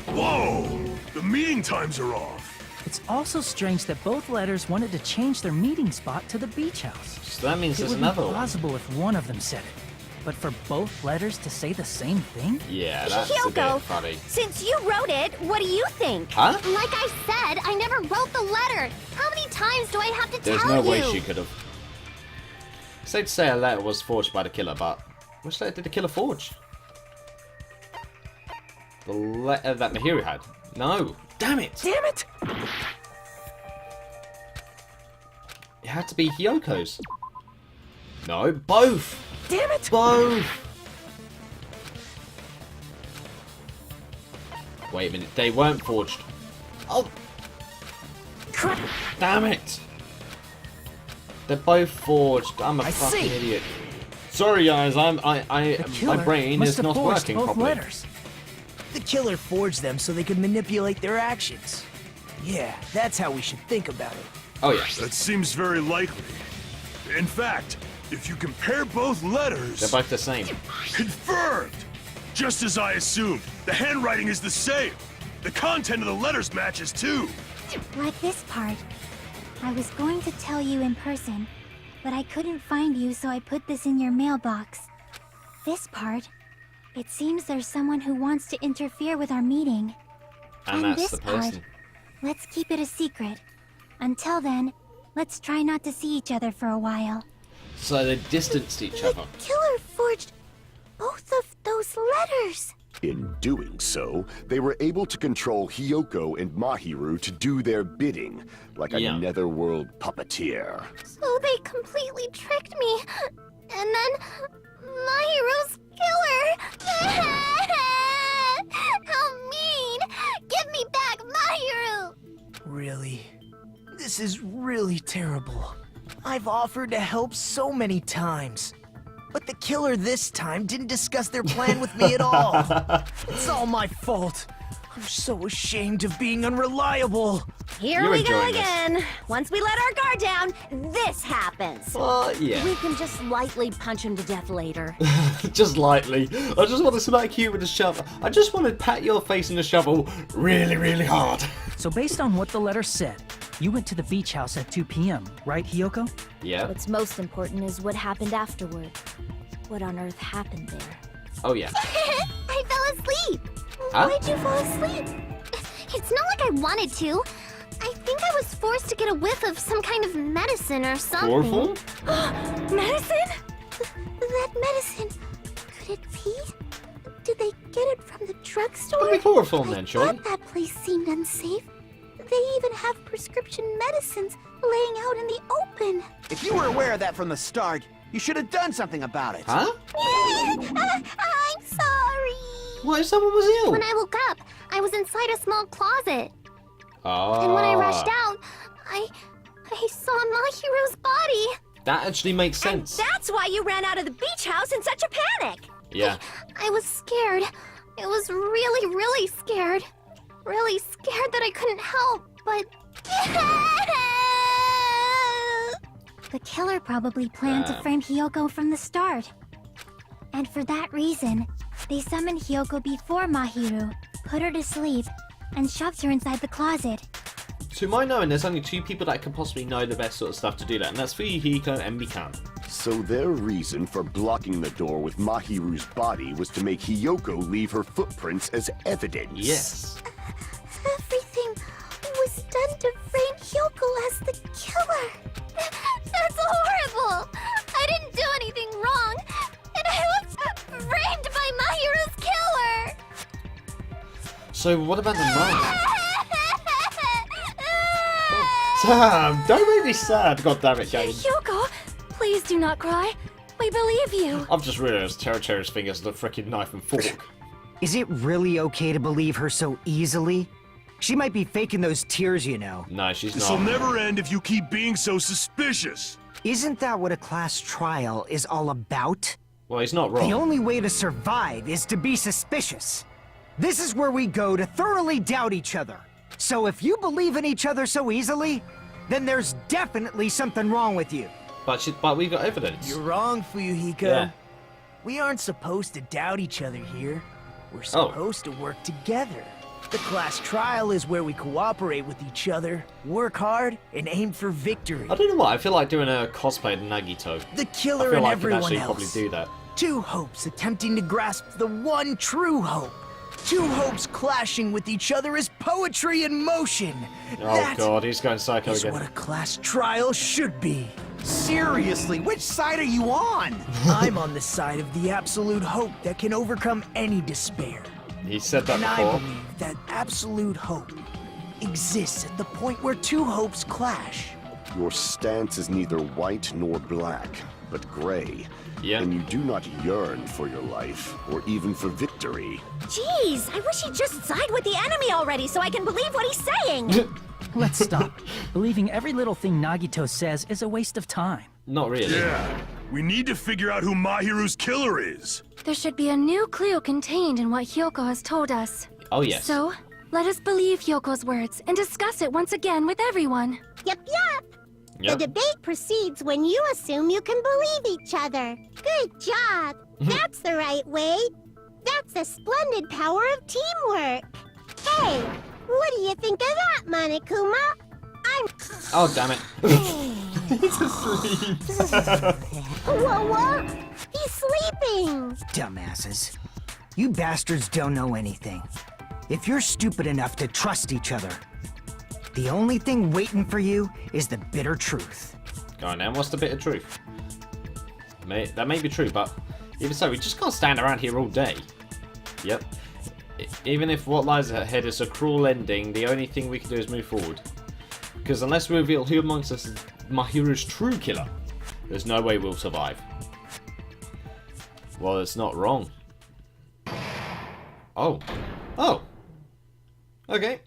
Whoa! The meeting times are off. It's also strange that both letters wanted to change their meeting spot to the beach house. So that means It there's would another be one. plausible if one of them said it. But for both letters to say the same thing? Yeah, that's a Hyoko, bit funny. since you wrote it, what do you think? Huh? Like I said, I never wrote the letter. How many times do I have to There's tell no way you? she could have. It's safe to say a letter was forged by the killer, but which letter did the killer forge? The letter that Mahiru had. No. Damn it! Damn it! It had to be Hyoko's. No, both! Damn it! Both! Wait a minute, they weren't forged. Oh! Crap! Damn it! They're both forged. I'm a I fucking see. idiot. Sorry guys, The my killer brain must is have not forged working both properly. letters. The killer forged them so they could manipulate their actions. Yeah, that's how we should think about it. Oh yes, That seems very likely. In fact, if you compare both letters... they're both the same. Confirmed! Just as I assumed, the handwriting is the same. The content of the letters matches too. Like this part. I was going to tell you in person, but I couldn't find you, so I put this in your mailbox. This part. It seems there's someone who wants to interfere with our meeting. And that's this the part. person. let's keep it a secret. Until then, let's try not to see each other for a while. So they distanced each other. The killer forged both of those letters. In doing so, they were able to control Hiyoko and Mahiru to do their bidding, like a netherworld puppeteer. So they completely tricked me. And then Mahiru's killer. How mean! Give me back Mahiru! Really? This is really terrible. I've offered to help so many times. But the killer this time didn't discuss their plan with me at all. It's all my fault. I'm so ashamed of being unreliable. Here we go again. Once we let our guard down, this happens. Yeah. We can just lightly punch him to death later. Just lightly. I just want to smack you with a shovel. I just want to pat your face in the shovel really, really hard. So based on what the letter said, you went to the beach house at 2 p.m., right, Hiyoko? Yeah. What's most important is what happened afterward. What on earth happened there? Oh, yeah. I fell asleep. Huh? Why'd you fall asleep? It's not like I wanted to. I think I was forced to get a whiff of some kind of medicine or something. Chloroform? Medicine? That medicine. Could it be? Did they get it from the drugstore? Could be chloroform then, I surely. thought that place seemed unsafe. They even have prescription medicines laying out in the open. If you were aware of that from the start, you should have done something about it. Huh? I'm sorry. What, if someone was ill? When I woke up, I was inside a small closet. Oh. And when I rushed out, I saw Mahiru's body. That actually makes sense. And that's why you ran out of the beach house in such a panic. Yeah. I was scared. I was really, really scared. Really scared that I couldn't help, but... The killer probably planned to frame Hiyoko from the start. And for that reason, they summoned Hiyoko before Mahiru, put her to sleep, and shoved her inside the closet. To my knowing, there's only 2 people that can possibly know the best sort of stuff to do that, and that's Fuyuhiko and Mikan. So their reason for blocking the door with Mahiru's body was to make Hiyoko leave her footprints as evidence. Yes. Everything was done to frame Hiyoko as the killer. That's horrible. I didn't do anything wrong, and I was framed by Mahiru's killer. So what about the mum? Sam, don't make me sad. God damn it, Jane. Hiyoko, please do not cry. We believe you. I've just realised Terra's fingers are the freaking knife and fork. Is it really okay to believe her so easily? She might be faking those tears, you know. No, she's not. This'll never end if you keep being so suspicious. Isn't that what a class trial is all about? Well, he's not wrong. The only way to survive is to be suspicious. This is where we go to thoroughly doubt each other. So if you believe in each other so easily, then there's definitely something wrong with you. But we've got evidence. You're wrong, Fuyuhiko. Yeah. We aren't supposed to doubt each other here. We're supposed to work together. The class trial is where we cooperate with each other, work hard, and aim for victory. I don't know why, I feel like doing a cosplay of Nagito. The killer I feel and like everyone I could actually else. probably do that. 2 hopes attempting to grasp the one true hope. 2 hopes clashing with each other is poetry in motion. Oh That god, he's going psycho is again. what a class trial should be. Seriously, which side are you on? I'm on the side of the absolute hope that can overcome any despair. He said that And I before. believe that absolute hope exists at the point where 2 hopes clash. Your stance is neither white nor black, but gray. Yeah. And you do not yearn for your life, or even for victory. Jeez, I wish he'd just side with the enemy already so I can believe what he's saying. Let's stop. Believing every little thing Nagito says is a waste of time. Not really. Yeah, we need to figure out who Mahiru's killer is. There should be a new clue contained in what Hiyoko has told us. Oh yes. So, let us believe Hyoko's words and discuss it once again with everyone. Yep. Yep. The debate proceeds when you assume you can believe each other. Good job. That's the right way. That's the splendid power of teamwork. Hey, what do you think of that, Monokuma? Oh damn it. He's asleep. What? He's sleeping. Dumbasses. You bastards don't know anything. If you're stupid enough to trust each other, The only thing waiting for you is the bitter truth. Go on then, what's the bit of truth? That may be true, but even so, we just can't stand around here all day. Yep. Even if what lies ahead is a cruel ending, the only thing we can do is move forward. Because unless we reveal who amongst us is Mahiru's true killer, there's no way we'll survive. Well, it's not wrong. Oh. Oh. Okay.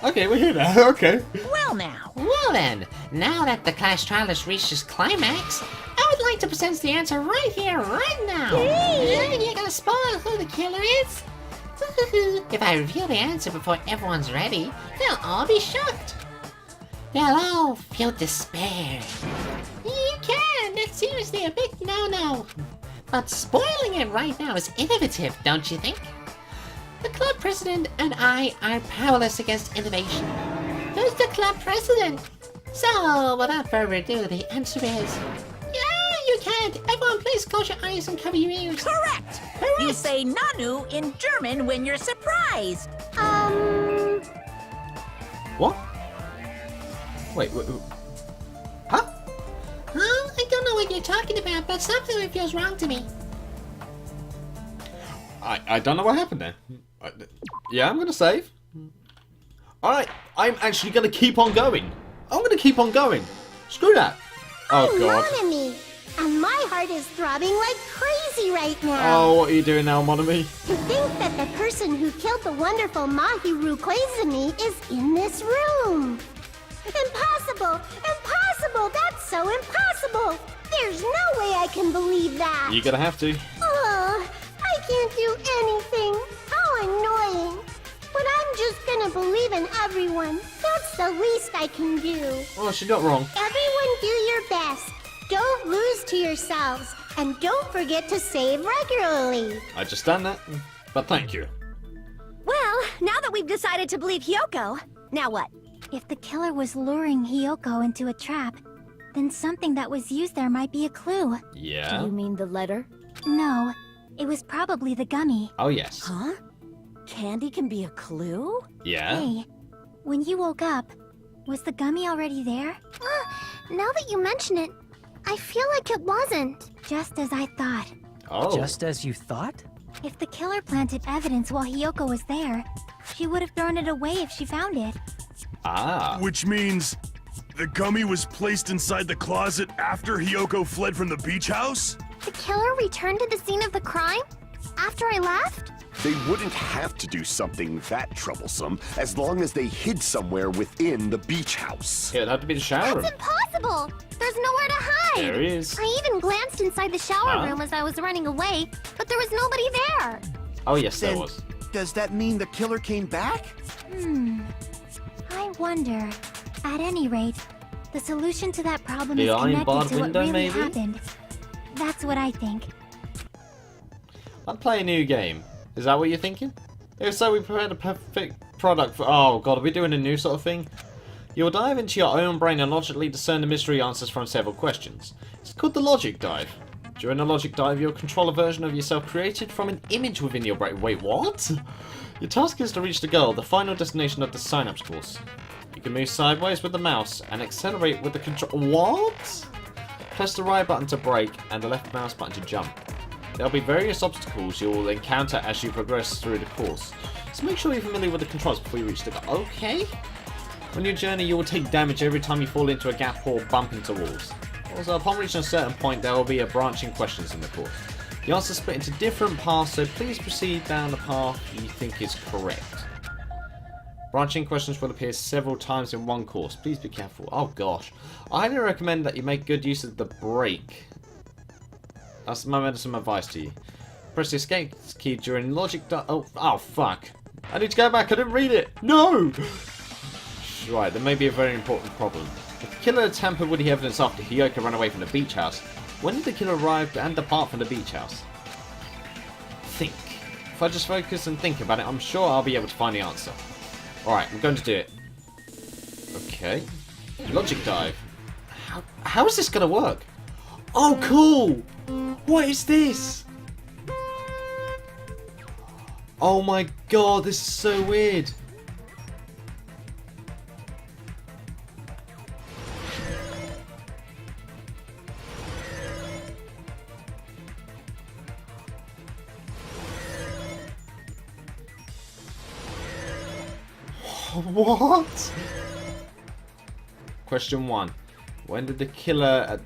Okay, we're here now. Okay. Well now. Well then, now that the class trial has reached its climax, I would like to present the answer right here, right now. Yeah, you're gonna spoil who the killer is? If I reveal the answer before everyone's ready, they'll all be shocked. They'll all feel despair. You can, that's seriously a big no-no. But spoiling it right now is innovative, don't you think? The club president and I are powerless against innovation. Who's the club president? So, without further ado, the answer is... Yeah, you can't! Everyone please close your eyes and cover your ears. Correct! You say Nanu in German when you're surprised. What? Wait, huh? Huh? I don't know what you're talking about, but something feels wrong to me. I don't know what happened there. Yeah, I'm gonna save. Alright, I'm actually gonna keep on going. I'm gonna keep on going. Screw that. Oh god. Mon ami, and my heart is throbbing like crazy right now. Oh, what are you doing now, mon ami? To think that the person who killed the wonderful Mahiru Koizumi is in this room. Impossible! Impossible! That's so impossible! There's no way I can believe that! You're gonna have to. Oh, I can't do anything. How annoying. But I'm just gonna believe in everyone. That's the least I can do. Oh, she's not wrong. Everyone do your best. Don't lose to yourselves. And don't forget to save regularly. I just done that, but thank you. Well, now that we've decided to believe Hyoko, now what? If the killer was luring Hyoko into a trap, then something that was used there might be a clue. Yeah? Do you mean the letter? No, it was probably the gummy. Oh, yes. Huh? Candy can be a clue? Yeah? Hey, when you woke up, was the gummy already there? Now that you mention it, I feel like it wasn't. Just as I thought. Oh. Just as you thought? If the killer planted evidence while Hyoko was there, she would have thrown it away if she found it. Ah. Which means the gummy was placed inside the closet after Hyoko fled from the beach house? The killer returned to the scene of the crime? After I left? They wouldn't have to do something that troublesome as long as they hid somewhere within the beach house. Yeah, it'd have to be the shower room. That's impossible! There's nowhere to hide! There he is. I even glanced inside the shower room as I was running away, but there was nobody there! Oh, yes, there Then, was. does that mean the killer came back? I wonder. At any rate, the solution to that problem The is iron connected barred to what window, really maybe? happened. That's what I think. I'd play a new game. Is that what you're thinking? If so, we prepared a perfect product for... Oh, God, are we doing a new sort of thing? You'll dive into your own brain and logically discern the mystery answers from several questions. It's called the Logic Dive. During the Logic Dive, you'll control a version of yourself created from an image within your brain. Wait, what? Your task is to reach the goal, the final destination of the Synapse course. You can move sideways with the mouse and accelerate with the control... What? Press the right button to brake and the left mouse button to jump. There'll be various obstacles you will encounter as you progress through the course, so make sure you're familiar with the controls before you reach the goal. Okay? On your journey, you will take damage every time you fall into a gap or bump into walls. Also, upon reaching a certain point, there will be a branching questions in the course. The answers split into different paths, so please proceed down the path you think is correct. Branching questions will appear several times in one course. Please be careful. Oh gosh. I highly recommend that you make good use of the brake. That's some advice to you. Press the escape key during logic dive. Oh fuck. I need to go back. I didn't read it. No! Right, there may be a very important problem. If the killer tampered with the evidence after Hyoko ran away from the beach house, when did the killer arrive and depart from the beach house? Think. If I just focus and think about it, I'm sure I'll be able to find the answer. Alright, we're going to do it. Okay. Logic dive. How is this going to work? Oh, cool! What is this? Oh my god, this is so weird. What? Question 1. When did the killer...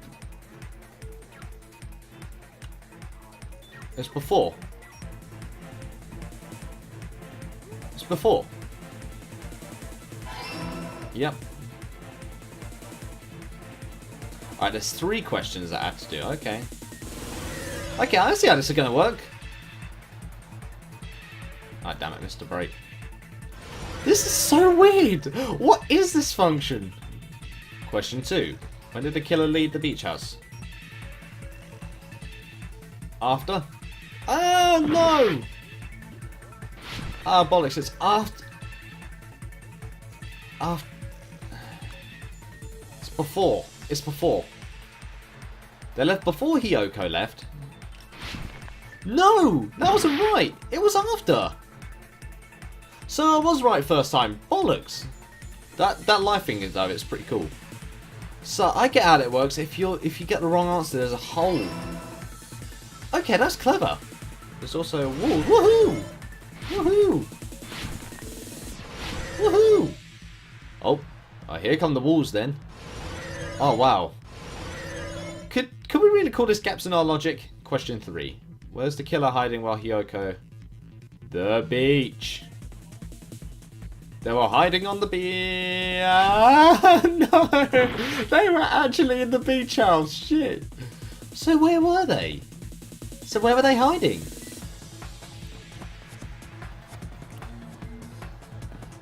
It's before. It's before. Yep. Alright, there's 3 questions that I have to do. Okay. Okay, I see how this is going to work. Ah, damn it, Mr. Break. This is so weird! What is this function? Question 2. When did the killer leave the beach house? After? Oh, no! Ah, bollocks, it's after... After... It's before. It's before. They left before Hiyoko left. No! That wasn't right! It was after! So I was right first time. Bollocks! That life thing is though, it's pretty cool. So I get how it works. If you get the wrong answer, there's a hole. Okay, that's clever. There's also a wall. Woohoo! Woohoo! Woohoo! Oh, here come the walls then. Oh wow. Could we really call this gaps in our logic? Question 3. Where's the killer hiding while Hiyoko? The beach. They were hiding on the beach. Ah, no! They were actually in the beach house. Shit. So where were they? So where were they hiding?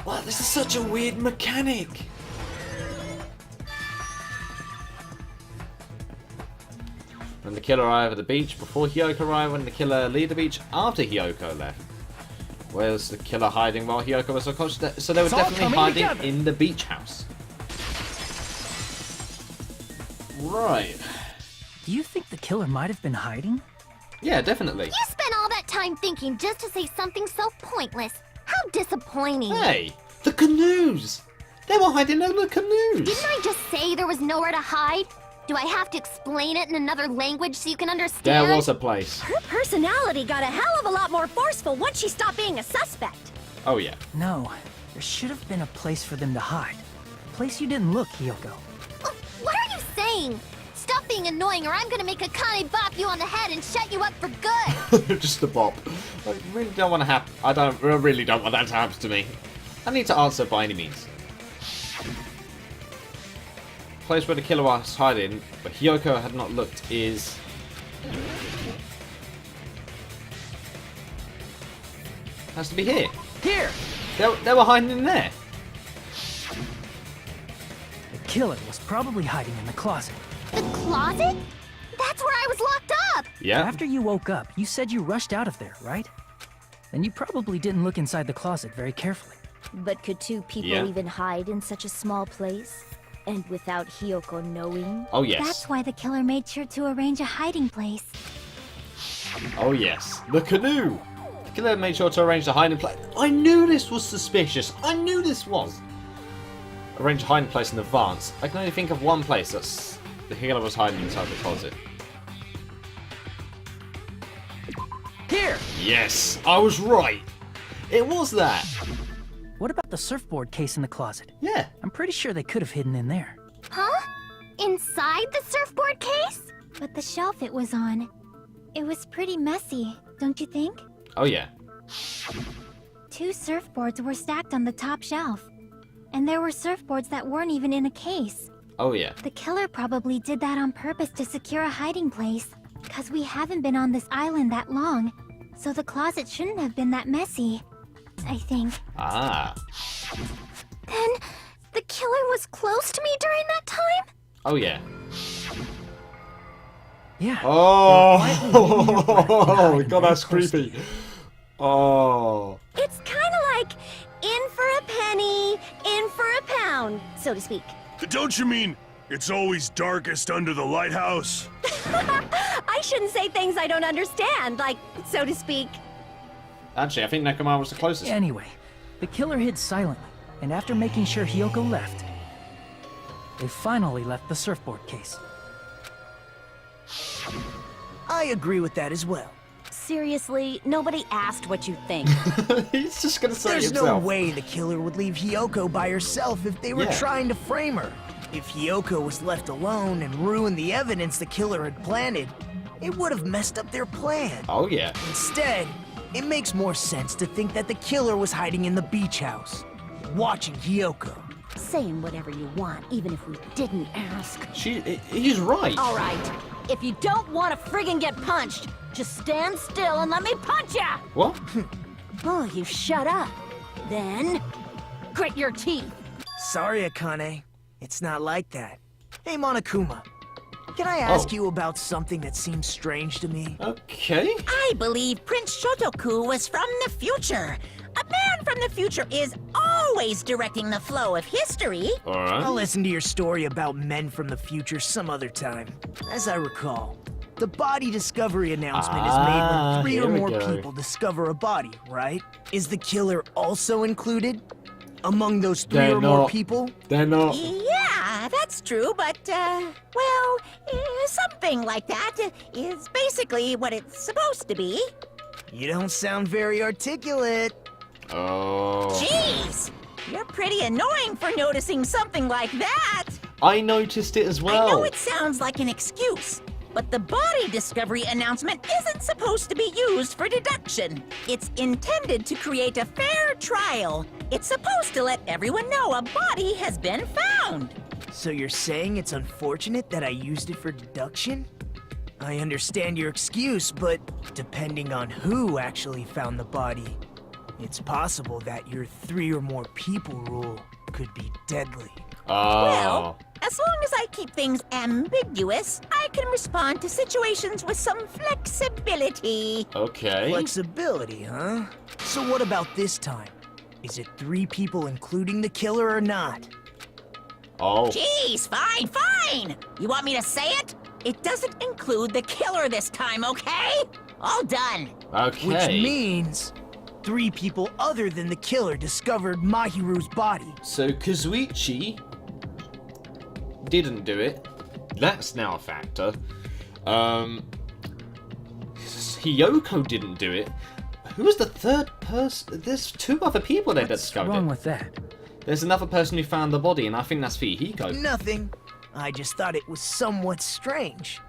Wow, this is such a weird mechanic. When the killer arrived at the beach before Hiyoko arrived, when the killer leave the beach after Hiyoko left. Where's the killer hiding while Hiyoko was unconscious? So they were definitely hiding in the beach house. Right. Do you think the killer might have been hiding? Yeah, definitely. You spent all that time thinking just to say something so pointless. How disappointing. Hey, the canoes! They were hiding in the canoes! Didn't I just say there was nowhere to hide? Do I have to explain it in another language so you can understand? There was a place. Her personality got a hell of a lot more forceful once she stopped being a suspect. Oh yeah. No, there should have been a place for them to hide. A place you didn't look, Hiyoko. What are you saying? Stop being annoying or I'm gonna make Akane bop you on the head and shut you up for good. Just a bop. I really don't want to happen. I really don't want that to happen to me. I need to answer by any means. Place where the killer was hiding, but Hiyoko had not looked, is... Has to be here. Here! They were hiding in there. The killer was probably hiding in the closet. The closet? That's where I was locked up! Yeah. After you woke up, you said you rushed out of there, right? Then you probably didn't look inside the closet very carefully. But could 2 people even hide in such a small place? And without Hiyoko knowing? Oh yes. That's why the killer made sure to arrange a hiding place. Oh yes. The canoe! The killer made sure to arrange the hiding place. I knew this was suspicious. I knew this was. Arrange a hiding place in advance. I can only think of one place that's... The killer was hiding inside the closet. Here! Yes! I was right! It was that! What about the surfboard case in the closet? Yeah. I'm pretty sure they could have hidden in there. Huh? Inside the surfboard case? But the shelf it was on, it was pretty messy, don't you think? Oh yeah. 2 surfboards were stacked on the top shelf. And there were surfboards that weren't even in a case. Oh yeah. The killer probably did that on purpose to secure a hiding place. 'Cause we haven't been on this island that long. So the closet shouldn't have been that messy, I think. Ah. Then, the killer was close to me during that time? Oh yeah. Yeah. Oh, God, that's creepy. Oh. It's kind of like in for a penny, in for a pound, so to speak. Don't you mean it's always darkest under the lighthouse? I shouldn't say things I don't understand, like, so to speak. Actually, I think Nekomar was the closest. Anyway, the killer hid silently, and after making sure Hiyoko left, they finally left the surfboard case. I agree with that as well. Seriously, nobody asked what you think. He's just gonna say There's himself. no way the killer would leave Hiyoko by herself if they were trying to frame her. If Hiyoko was left alone and ruined the evidence the killer had planted, it would have messed up their plan. Oh yeah. Instead, it makes more sense to think that the killer was hiding in the beach house, watching Hiyoko. Saying whatever you want, even if we didn't ask. He's right. All right. If you don't want to friggin' get punched, just stand still and let me punch ya! What? Oh, you shut up. Then, grit your teeth. Sorry, Akane. It's not like that. Hey, Monokuma. Can I ask you about something that seems strange to me? Okay. I believe Prince Shotoku was from the future. A man from the future is always directing the flow of history. Alright. I'll listen to your story about men from the future some other time. As I recall, the body discovery announcement is made when 3 or more people discover a body, right? Is the killer also included? Among those 3 or more people? They're not. Yeah, that's true, but, well, something like that is basically what it's supposed to be. You don't sound very articulate. Oh. Jeez! You're pretty annoying for noticing something like that! I noticed it as well. I know it sounds like an excuse, but the body discovery announcement isn't supposed to be used for deduction. It's intended to create a fair trial. It's supposed to let everyone know a body has been found. So you're saying it's unfortunate that I used it for deduction? I understand your excuse, but depending on who actually found the body, it's possible that your 3 or more people rule could be deadly. Well, as long as I keep things ambiguous, I can respond to situations with some flexibility. Okay. Flexibility, huh? So what about this time? Is it 3 people including the killer or not? Oh. Jeez, fine. You want me to say it? It doesn't include the killer this time, okay? All done. Okay. Which means 3 people other than the killer discovered Mahiru's body. So Kazuichi didn't do it. That's now a factor. Hiyoko didn't do it. Who was the third person? There's 2 other people that discovered it. What's wrong with that? There's another person who found the body, and I think that's Hiko. Nothing. I just thought it was somewhat strange.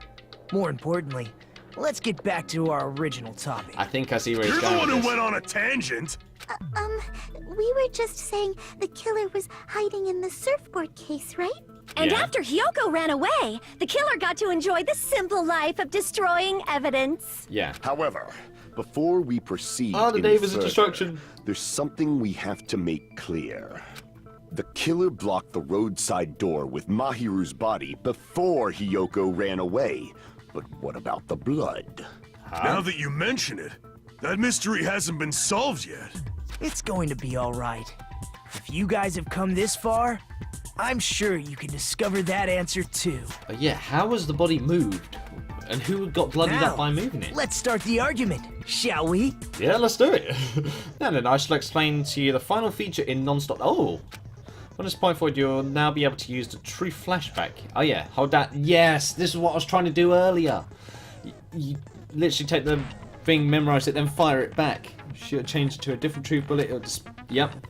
More importantly, let's get back to our original topic. I think I see where he's You're going. the one with who this. went on a tangent. We were just saying the killer was hiding in the surfboard case, right? And Yeah. after Hiyoko ran away, the killer got to enjoy the simple life of destroying evidence. Yeah. However, before we proceed Oh, the any day was a further, distraction. there's something we have to make clear. The killer blocked the roadside door with Mahiru's body before Hiyoko ran away. But what about the blood? Now that you mention it, that mystery hasn't been solved yet. It's going to be all right. If you guys have come this far, I'm sure you can discover that answer too. Yeah, how was the body moved? And who got bloodied Now, up by moving it? Let's start the argument, shall we? Yeah, let's do it. Now then, I shall explain to you the final feature in non-stop. Oh! From this point forward, you'll now be able to use the true flashback. Oh yeah, hold that. Yes, this is what I was trying to do earlier. You literally take the thing, memorize it, then fire it back. Should change it to a different truth bullet. It'll just... Yep.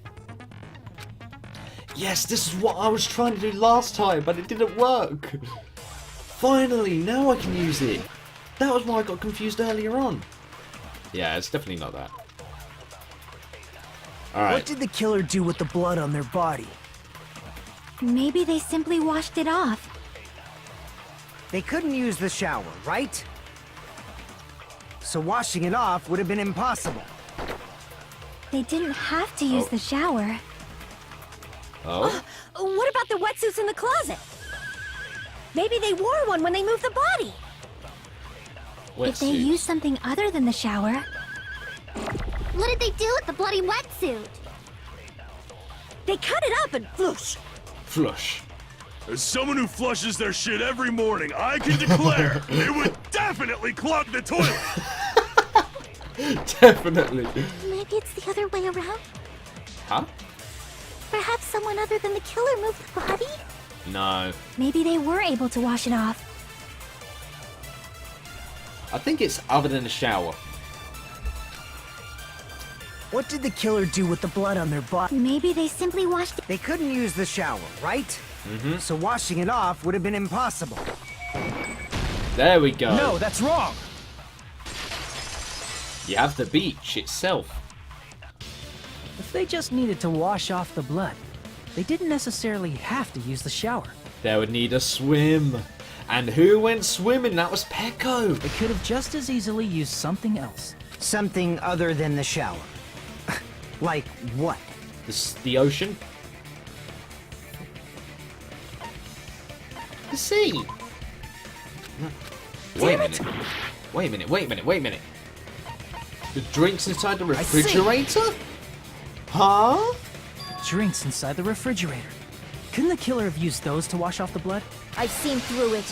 Yes, this is what I was trying to do last time, but it didn't work. Finally, now I can use it. That was why I got confused earlier on. Yeah, it's definitely not that. Alright. What did the killer do with the blood on their body? Maybe they simply washed it off. They couldn't use the shower, right? So washing it off would have been impossible. They didn't have to use the shower. Oh? What about the wetsuits in the closet? Maybe they wore one when they moved the body. If they used something other than the shower... What did they do with the bloody wetsuit? They cut it up and flush. Flush. As someone who flushes their shit every morning, I can declare it would definitely clog the toilet. Definitely. Maybe it's the other way around? Huh? Perhaps someone other than the killer moved the body? No. Maybe they were able to wash it off. I think it's other than the shower. What did the killer do with the blood on their body? Maybe they simply washed it. They couldn't use the shower, right? Mm-hmm. So washing it off would have been impossible. There we go. No, that's wrong. You have the beach itself. If they just needed to wash off the blood, they didn't necessarily have to use the shower. They would need a swim. And who went swimming? That was Pecco. They could have just as easily used something else. Something other than the shower. Like what? The ocean? The sea. Wait a minute. Wait a minute, wait a minute, wait a minute. The drinks inside the refrigerator? Huh? Drinks inside the refrigerator. Couldn't the killer have used those to wash off the blood? I've seen through it.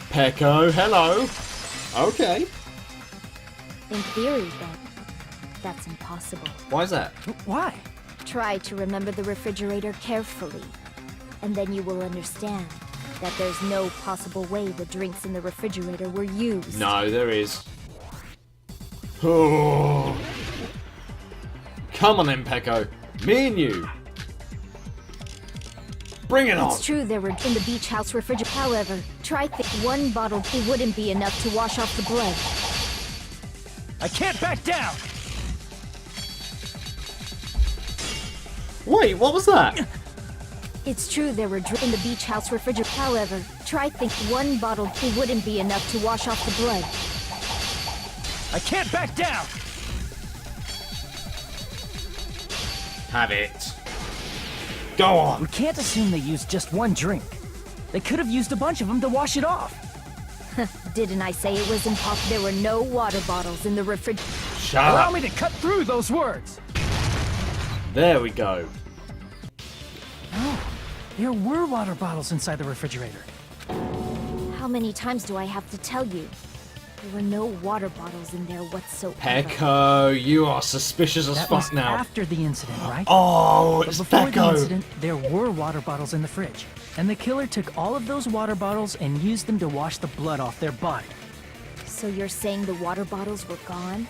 Pecco, hello. Okay. In theory, but that's impossible. Why is that? Why? Try to remember the refrigerator carefully, and then you will understand that there's no possible way the drinks in the refrigerator were used. No, there is. Oh. Come on then, Pecco. Me and you. Bring it on. It's true they were in the beach house refrigerator. However, try one bottle. It wouldn't be enough to wash off the blood. I can't back down! Wait, what was that? It's true there were in the beach house refrigerator. However, try one bottle. It wouldn't be enough to wash off the blood. I can't back down! Have it. Go on. We can't assume they used just one drink. They could have used a bunch of them to wash it off. Didn't I say it was impossible? There were no water bottles in the refrigerator. Shut Allow up. me to cut through those words. There we go. No, there were water bottles inside the refrigerator. How many times do I have to tell you? There were no water bottles in there whatsoever. Pecco, you are suspicious as That fuck was now. after the incident, right? Oh, But it's before the Pecco. incident, there were water bottles in the fridge. And the killer took all of those water bottles and used them to wash the blood off their body. So you're saying the water bottles were gone?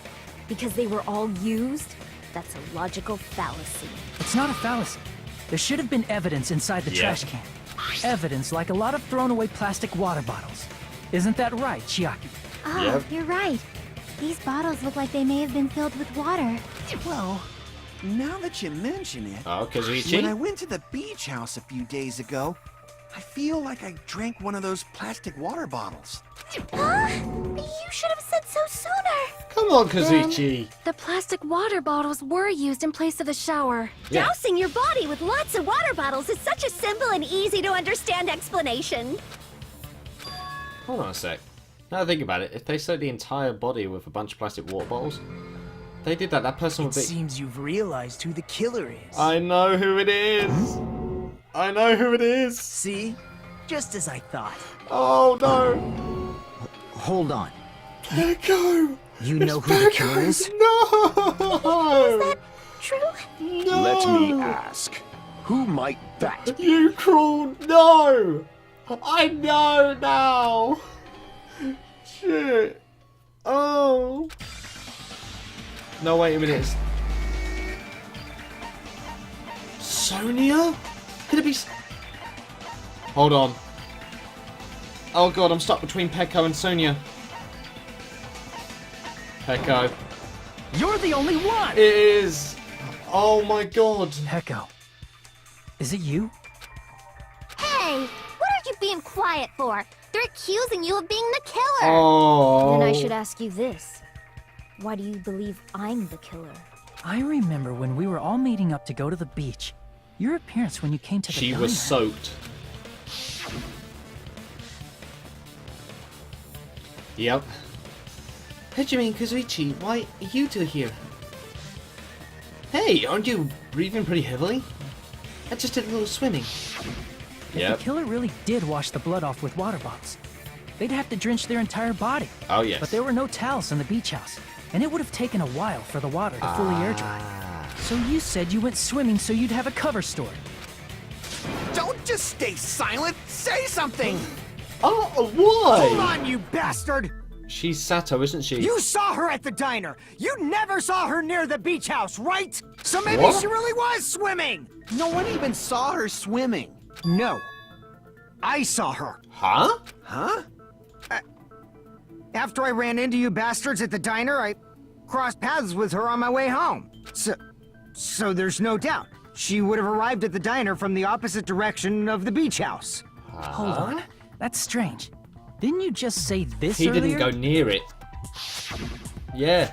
Because they were all used? That's a logical fallacy. It's not a fallacy. There should have been evidence inside the Yeah. trash can. Evidence like a lot of thrown away plastic water bottles. Isn't that right, Chiaki? Oh, Yep. you're right. These bottles look like they may have been filled with water. Well, now that you mention it, Oh, when I Kazuichi? went to the beach house a few days ago, I feel like I drank one of those plastic water bottles. Huh? You should have said so sooner. Come on, Kazuichi. The plastic water bottles were used in place of the shower. Yeah. Dousing your body with lots of water bottles is such a simple and easy to understand explanation. Hold on a sec. Now that I think about it, if they soaked the entire body with a bunch of plastic water bottles, they did that, that person would It be... seems you've realized who the killer is. I know who it is. I know who it is. See? Just as I thought. Oh no. Hold on. Pecco. You know who the killer is? No. True? No. Let me ask. Who might that be? You cruel. No. I know now. Shit. Oh. No, wait a minute. Sonia? Could it be... Hold on. Oh god, I'm stuck between Pecco and Sonia. Pecco. You're the only one! It is. Oh my god. Pecco. Is it you? Hey, what are you being quiet for? They're accusing you of being the killer. Oh. Then I should ask you this. Why do you believe I'm the killer? I remember when we were all meeting up to go to the beach. Your appearance when you came to the She diner. was soaked. Yep. What do you mean, Kazuichi? Why are you two here? Hey, aren't you breathing pretty heavily? I just did a little swimming. If Yep. the killer really did wash the blood off with water bottles, they'd have to drench their entire body. Oh, yes. But there were no towels in the beach house, and it would have taken a while for the water to fully air dry. So you said you went swimming so you'd have a cover story. Don't just stay silent. Say something. Oh, why? Hold on, you bastard! She's Sato, isn't she? You saw her at the diner! You never saw her near the beach house, right? So maybe What? she really was swimming! No one even saw her swimming. No. I saw her. Huh? Huh? After I ran into you bastards at the diner, I crossed paths with her on my way home. So there's no doubt. She would have arrived at the diner from the opposite direction of the beach house. Hold on. That's strange. Didn't you just say this He earlier? didn't go near it. Yeah.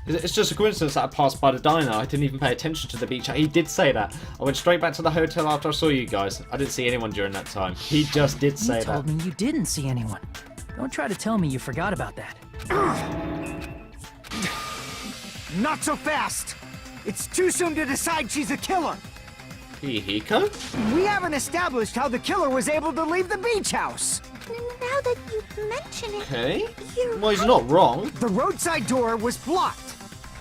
It's just a coincidence that I passed by the diner. I didn't even pay attention to the beach. He did say that. I went straight back to the hotel after I saw you guys. I didn't see anyone during that time. He just did say You that. told me you didn't see anyone. Don't try to tell me you forgot about that. Not so fast! It's too soon to decide she's a killer! Hiko? We haven't established how the killer was able to leave the beach house! Now that you mention it, Okay. you're Well, he's right. not wrong. The roadside door was blocked.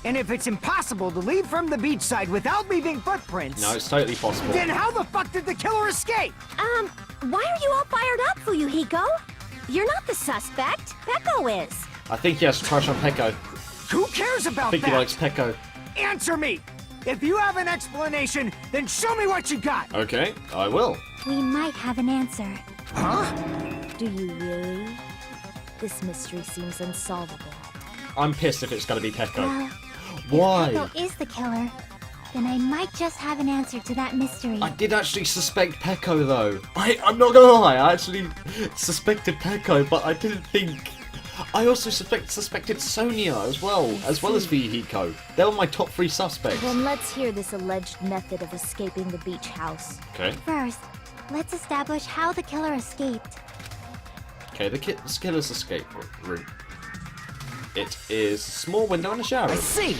And if it's impossible to leave from the beachside without leaving footprints... No, it's totally possible. Then how the fuck did the killer escape? Why are you all fired up, Fuyuhiko? You're not the suspect. Peko is. I think he has a crush on Peko. Who cares I about think that? he likes Peko. Answer me! If you have an explanation, then show me what you got! Okay, I will. We might have an answer. Huh? Do you really? This mystery seems unsolvable. I'm pissed if it's gonna be Peko. Well, Why? Peko is the killer. Then I might just have an answer to that mystery. I did actually suspect Peko though. I'm not gonna lie, I actually suspected Peko, but I didn't think... I also suspected Sonia as well as Fuyuhiko. They were my top 3 suspects. Then let's hear this alleged method of escaping the beach house. Okay. First, let's establish how the killer escaped. Okay, the killer's escape route. It is a small window and a shower I room. see!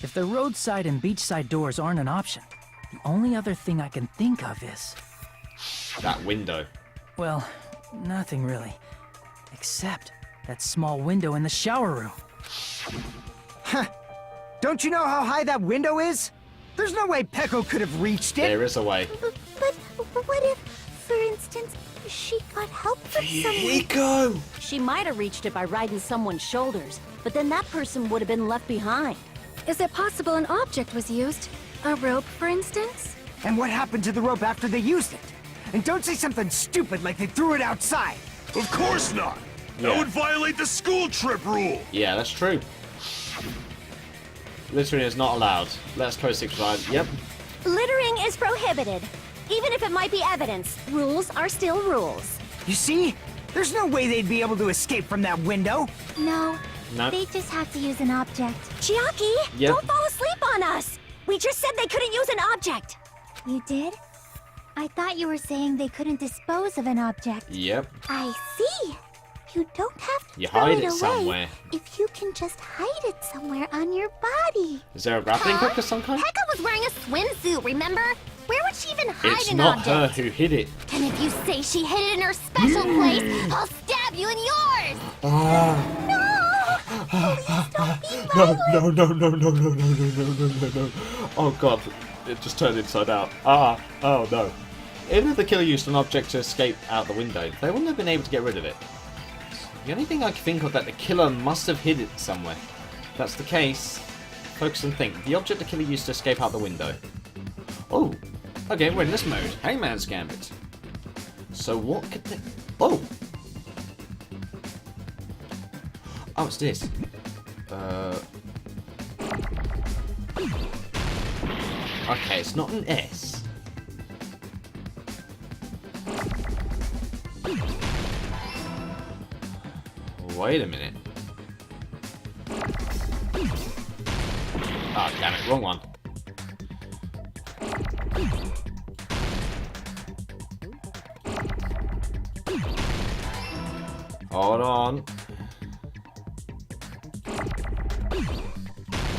If the roadside and beachside doors aren't an option, the only other thing I can think of is... That window. Well, nothing really. Except that small window in the shower room. Huh. Don't you know how high that window is? There's no way Peko could have reached it! There is a way. But what if, for instance, she got help from someone? Hiko! She might have reached it by riding someone's shoulders, but then that person would have been left behind. Is it possible an object was used? A rope, for instance? And what happened to the rope after they used it? And don't say something stupid like they threw it outside! Of course not! That would violate the school trip rule! Yeah, that's true. Littering is not allowed. Let's code 65. Yep. Littering is prohibited. Even if it might be evidence, rules are still rules. You see? There's no way they'd be able to escape from that window! No. No. They just have to use an object. Chiaki, Yep. don't fall asleep on us! We just said they couldn't use an object! You did? I thought you were saying they couldn't dispose of an object. Yep. I see. You don't have to You throw hide it it away somewhere. if you can just hide it somewhere on your body. Is there a grappling hook of some kind? Pekka was wearing a swimsuit, remember? Where would she even hide It's an not object? her who hid it. And if you say she hid it in her special place, I'll stab you in yours! No! Please don't be violent! No. Oh god, it just turned inside out. Oh no. Even if the killer used an object to escape out the window, they wouldn't have been able to get rid of it. The only thing I can think of that the killer must have hid it somewhere. If that's the case, focus and think. The object the killer used to escape out the window. Oh, okay, we're in this mode. Hangman's Gambit. So what could they... Oh! Oh, it's this. Okay, it's not an S. Wait a minute. Ah, damn it, wrong one. Hold on.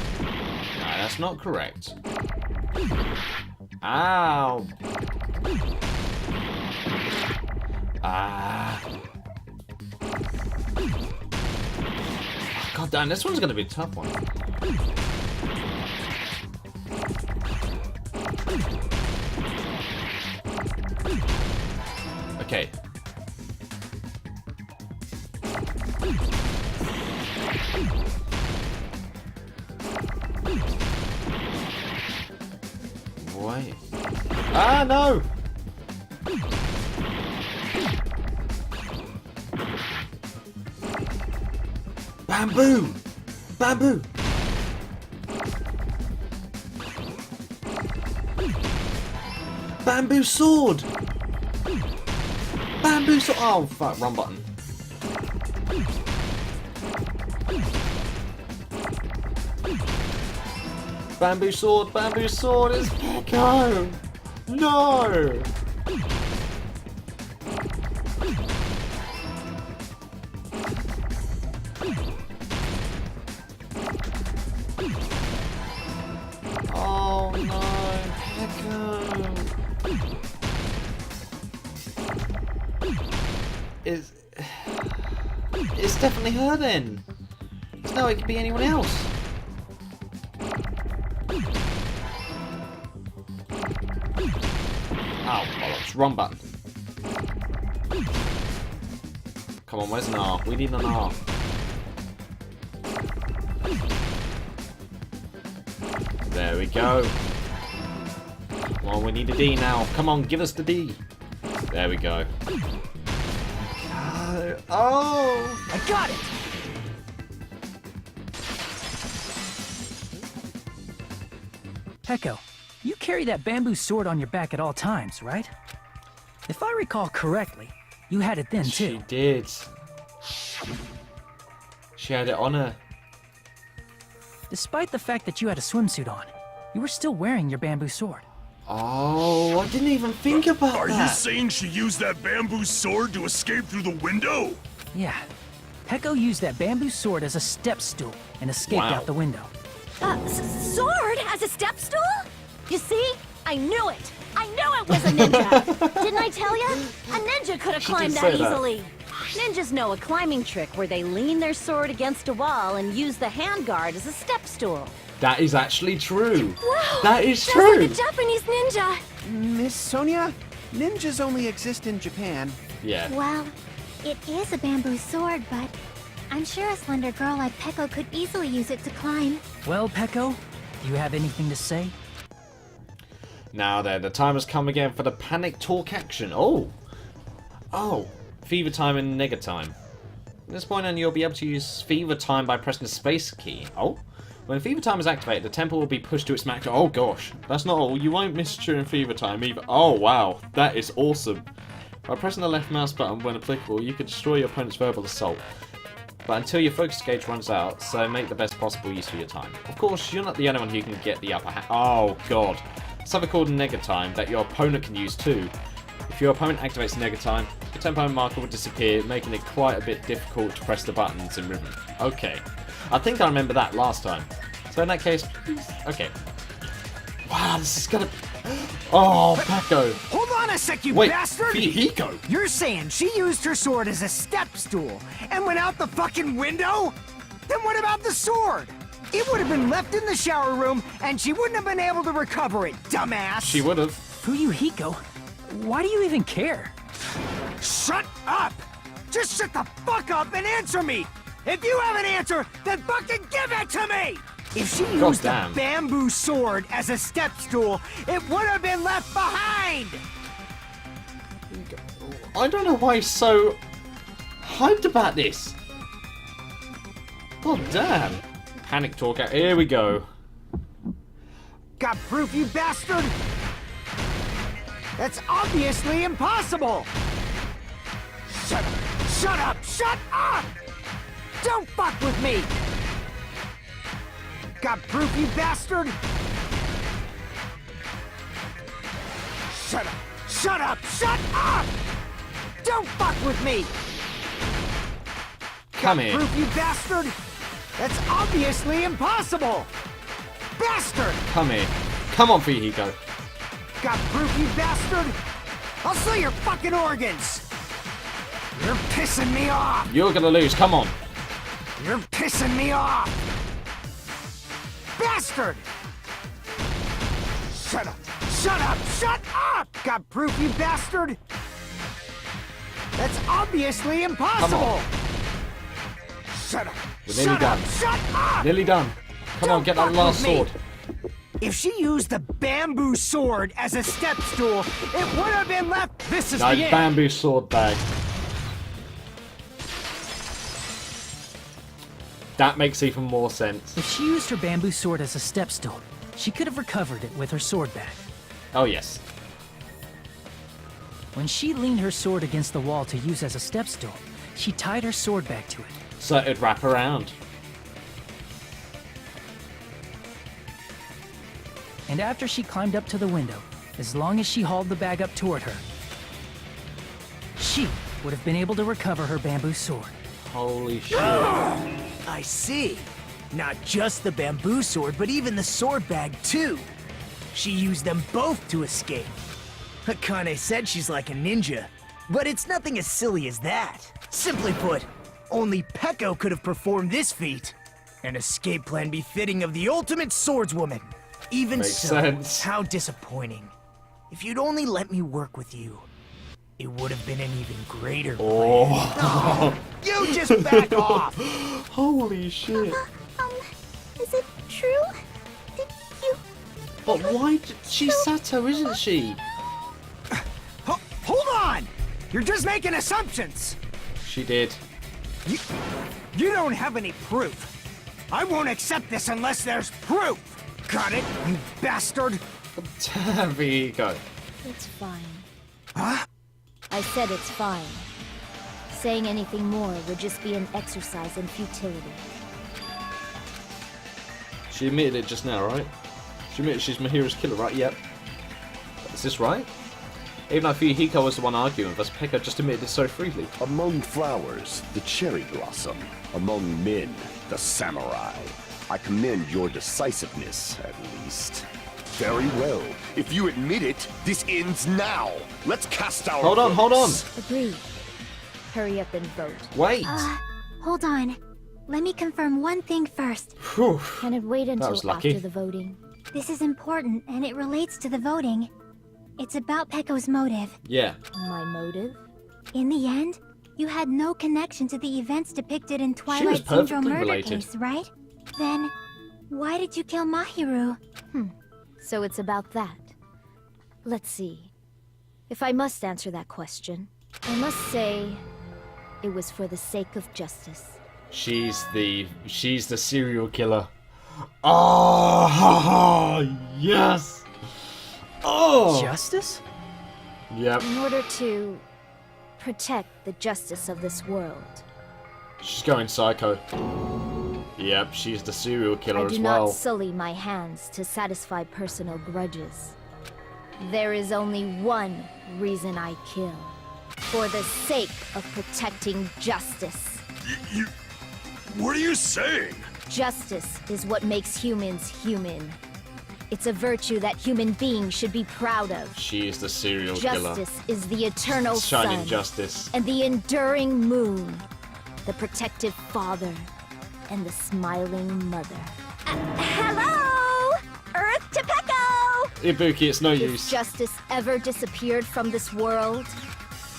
No, that's not correct. Ow. Ah. God damn, this one's gonna be a tough one. Okay. way. Ah, no! Bamboo! Bamboo! Bamboo sword! Bamboo sword! Oh, fuck, wrong button. Bamboo sword, it's Pekko! No! Oh no, Pekko! It's definitely her then. There's no way it could be anyone else. Oh, bollocks. Wrong button. Come on, where's an R? We need an R. There we go. Come on, we need a D now. Come on, give us the D. There we go. Oh! I got it! Pekko, you carry that bamboo sword on your back at all times, right? If I recall correctly, you had it then too. She did. She had it on her. Despite the fact that you had a swimsuit on, you were still wearing your bamboo sword. Oh, I didn't even think about that. Are you saying she used that bamboo sword to escape through the window? Yeah. Pekko used that bamboo sword as a step stool and escaped out the window. Sword as a step stool? You see? I knew it! I knew it was a ninja! Didn't I tell you? A ninja could have climbed that easily. Ninjas know a climbing trick where they lean their sword against a wall and use the handguard as a step stool. That is actually true. Wow! That is Just true. like a Japanese ninja! Miss Sonia, ninjas only exist in Japan. Yeah. Well, it is a bamboo sword, but I'm sure a slender girl like Pekko could easily use it to climb. Well, Pekko, do you have anything to say? Now then, the time has come again for the panic talk action. Oh! Oh! Fever time and nega time. At this point on, you'll be able to use fever time by pressing the space key. Oh? When fever time is activated, the temple will be pushed to its max. Oh gosh, that's not all. You won't miss during fever time either. Oh wow, that is awesome. By pressing the left mouse button when applicable, you can destroy your opponent's verbal assault. But until your focus gauge runs out, so make the best possible use of your time. Of course, you're not the only one who can get the upper hand. Oh god. Something called nega time that your opponent can use too. If your opponent activates nega time, the tempo marker will disappear, making it quite a bit difficult to press the buttons in rhythm. Okay. I think I remember that last time. So in that case, okay. Wow, this is gonna... Oh, Pekko. Hold on a sec, you Wait, bastard! Hiko. You're saying she used her sword as a step stool and went out the fucking window? Then what about the sword? It would have been left in the shower room and she wouldn't have been able to recover it, dumbass! She would have. Fuyuhiko, why do you even care? Shut up! Just shut the fuck up and answer me! If you have an answer, then fucking give it to me! If she used the bamboo sword as a step stool, it would have been left behind! I don't know why he's so hyped about this. God damn. Panic talk out. Here we go. Got proof, you bastard? That's obviously impossible! Shut up! Shut up! Shut up! Don't fuck with me! Got proof, you bastard? Shut up! Shut up! Shut up! Don't fuck with me! Come here. Proof, you bastard? That's obviously impossible! Bastard! Come here. Come on, Fuyuhiko. Got proof, you bastard? I'll sell your fucking organs! You're pissing me off! You're gonna lose. Come on. You're pissing me off! Bastard! Shut up! Shut up! Shut up! Got proof, you bastard? That's obviously impossible! Shut up! We're nearly Shut done. up! Shut up! Nearly done. Come on, get that last sword. If she used the bamboo sword as a step stool, it would have been left. This is Nice the end. bamboo sword bag. That makes even more sense. If she used her bamboo sword as a step stool, she could have recovered it with her sword bag. Oh, yes. When she leaned her sword against the wall to use as a step stool, she tied her sword bag to it. So it'd wrap around. And after she climbed up to the window, as long as she hauled the bag up toward her, she would have been able to recover her bamboo sword. Holy shit. I see. Not just the bamboo sword, but even the sword bag, too. She used them both to escape. Akane said she's like a ninja, but it's nothing as silly as that. Simply put, only Peko could have performed this feat. An escape plan befitting of the ultimate swordswoman. Even Makes so, sense. how disappointing. If you'd only let me work with you, it would have been an even greater plan. Oh. You just back off! Holy shit. Is it true? Did you... But why did... She's Sato, isn't she? Hold on! You're just making assumptions! She did. You don't have any proof. I won't accept this unless there's proof! Got it, you bastard? Damn, Hiko. It's fine. Huh? I said it's fine. Saying anything more would just be an exercise in futility. She admitted it just now, right? She admitted she's Mahiru's killer, right? Yep. Is this right? Even though Hiko was the one arguing with us, Peko just admitted it so freely. Among flowers, the cherry blossom. Among men, the samurai. I commend your decisiveness, at least. Very well. If you admit it, this ends now. Let's cast our Hold on, hold on. Agreed. Hurry up and vote. Wait. Hold on. Let me confirm one thing first. Whew. Can it wait was until lucky. after the voting? This is important, and it relates to the voting. It's about Peko's motive. Yeah. My motive? In the end, you had no connection to the events depicted in was Twilight Syndrome perfectly murder related. case, right? Then, why did you kill Mahiru? So it's about that. Let's see. If I must answer that question, I must say it was for the sake of justice. She's the serial killer. Oh, yes. Oh. Justice? Yep. In order to protect the justice of this world. She's going psycho. Yep, she's the serial killer I do as not well. sully my hands to satisfy personal grudges. There is only one reason I kill. For the sake of protecting justice. You... What are you saying? Justice is what makes humans human. It's a virtue that human beings should be proud of. She is the serial killer. Justice is the eternal Shining sun. justice. And the enduring moon. The protective father. And the smiling mother. Hello! Earth to Peko! Ibuki, it's no If use. justice ever disappeared from this world,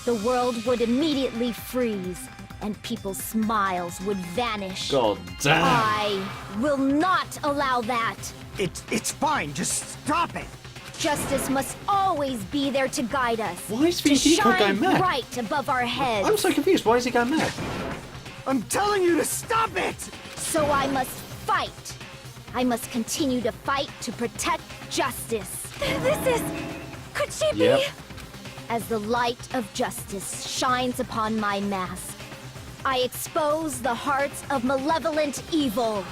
the world would immediately freeze, and people's smiles would vanish. God damn. I will not allow that. It's fine, just stop it! Justice must always be there to guide us. Why is to Hiko shine going mad? bright above our heads. I'm so confused. Why is he going mad? I'm telling you to stop it! So I must fight. I must continue to fight to protect justice. This is... Could she be... Yep. As the light of justice shines upon my mask, I expose the hearts of malevolent evil.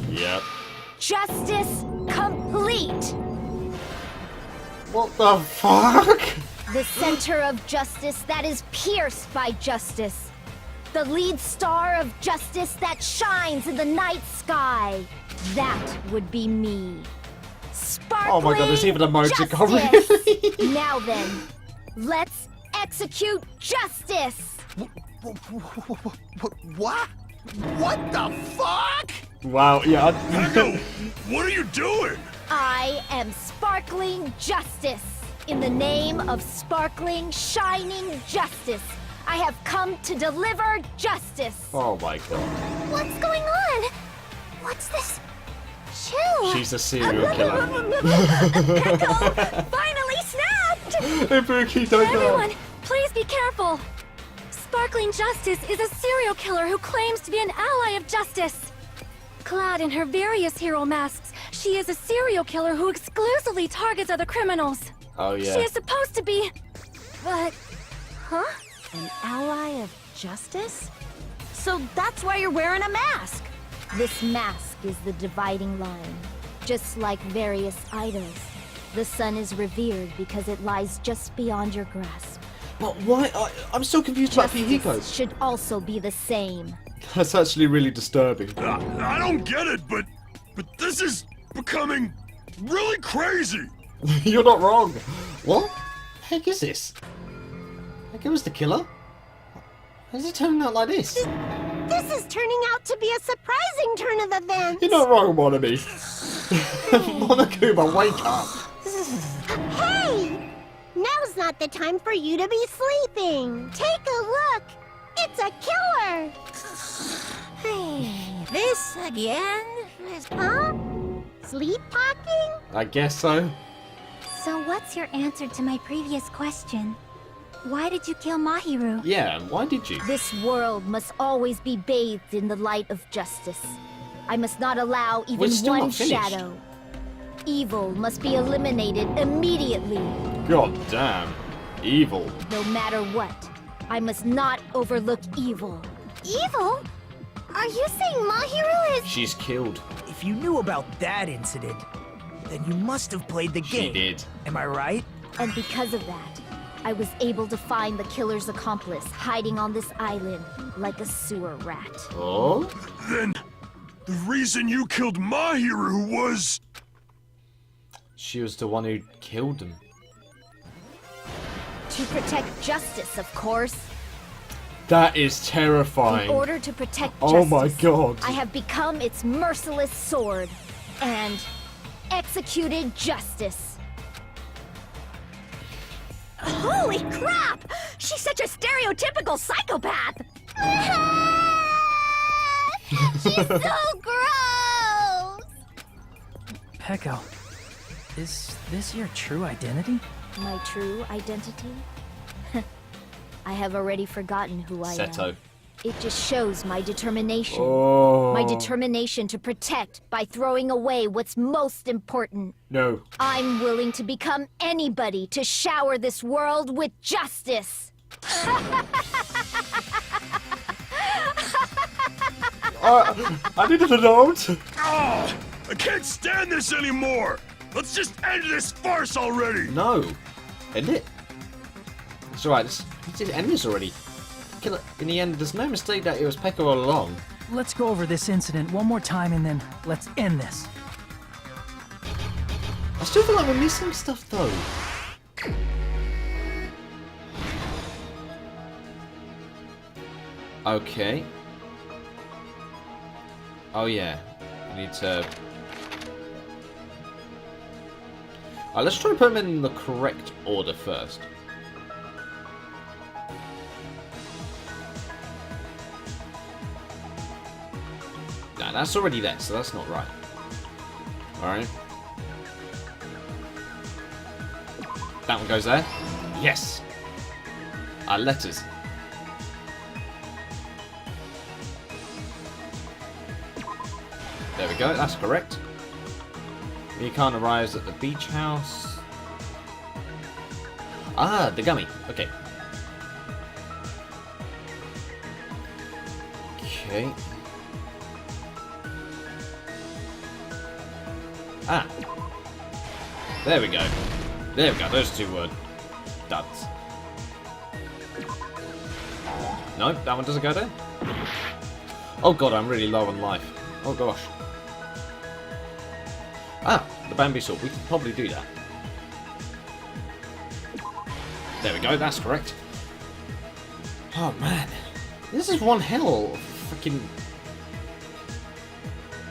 Yep. Justice complete! What the fuck? The center of justice that is pierced by justice. The lead star of justice that shines in the night sky. That would be me. Sparkling Oh my god, there's even a emoticon. justice. Now then, let's execute justice! What? What the fuck? Wow, yeah. Peko, what are you doing? I am sparkling justice. In the name of sparkling, shining justice, I have come to deliver justice. Oh my god. What's going on? What's this? Chill. she's a serial killer. Finally snapped! Ibuki, don't go. Everyone, please be careful. Sparkling Justice is a serial killer who claims to be an ally of justice. Clad in her various hero masks, she is a serial killer who exclusively targets other criminals. Oh, yeah. She is supposed to be... But... Huh? An ally of justice? So that's why you're wearing a mask. This mask is the dividing line. Just like various idols, the sun is revered because it lies just beyond your grasp. But why? I'm still confused about Justice Hiko's. should also be the same. That's actually really disturbing. I don't get it, but this is becoming really crazy. You're not wrong. What? The heck is this? Heikky was the killer? How is it turning out like this? This is turning out to be a surprising turn of events. You're not wrong, Monami. Monokuma, wake up. Hey! Now's not the time for you to be sleeping. Take a look. It's a killer. Hey, this again? Huh? Sleepwalking? I guess so. So what's your answer to my previous question? Why did you kill Mahiru? Yeah, why did you? This world must always be bathed in the light of justice. I must not allow We're even still one not finished. shadow. Evil must be eliminated immediately. God damn. Evil. No matter what, I must not overlook evil. Evil? Are you saying Mahiru is... She's killed. If you knew about that incident, then you must have played the She game. did. Am I right? And because of that, I was able to find the killer's accomplice hiding on this island like a sewer rat. Oh? Then the reason you killed Mahiru was... She was the one who killed him. To protect justice, of course. That is terrifying. In order to protect Oh justice, my god. I have become its merciless sword and executed justice. Holy crap! She's such a stereotypical psychopath! She's so gross! Peko, is this your true identity? My true identity? I have already forgotten who I Seto. am. It just shows my determination. Oh. My determination to protect by throwing away what's most important. No. I'm willing to become anybody to shower this world with justice. I didn't know. Oh, I can't stand this anymore. Let's just end this farce already. No. End it. It's alright, let's just end this already. Killer, in the end, there's no mistake that it was Peko all along. Let's go over this incident one more time and then let's end this. I still feel like we're missing stuff though. Okay. Oh yeah. We need to... let's try to put them in the correct order first. Nah, that's already there, so that's not right. Alright. That one goes there. Yes! Letters. There we go, that's correct. Mikan arrives at the beach house. Ah, the gummy. Okay. Okay. Ah. There we go. There we go. Those two were duds. No, that one doesn't go there. Oh god, I'm really low on life. Oh gosh. Ah, the bamboo sword. We can probably do that. There we go. That's correct. Oh man, this is one hell of freaking.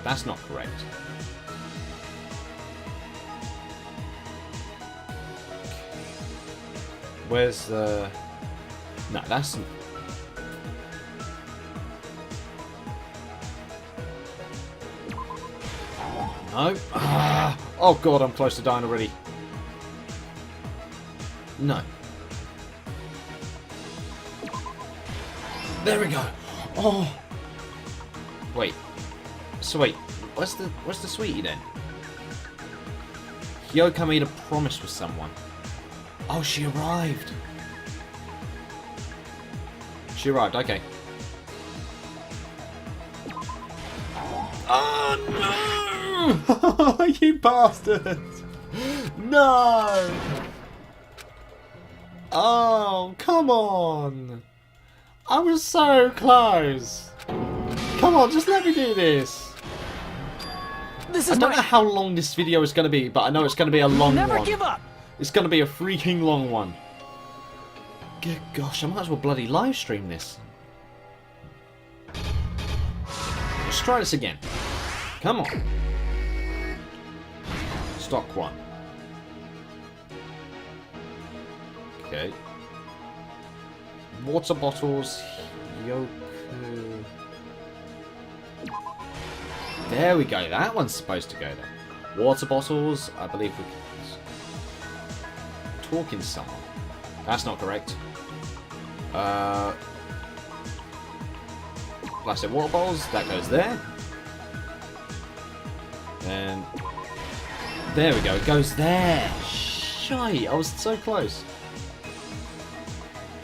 That's not correct. Where's the... No, that's... No. Ah. Oh god, I'm close to dying already. No. There we go. Oh. Wait. So wait, where's the sweetie then? Hiyoko made a promise with someone. Oh, she arrived. She arrived, okay. Oh no! You bastards! No! Oh, come on! I was so close! Come on, just let me do this! I don't know how long this video is going to be, but I know it's going to be a long one. Never give up! It's going to be a freaking long one. Good gosh, I might as well bloody live stream this. Let's try this again. Come on. Stock one. Okay. Water bottles. Yoku. There we go. That one's supposed to go there. Water bottles. I believe we can. Talking to someone. That's not correct. Plastic water bottles. That goes there. And there we go. It goes there. Shite. I was so close.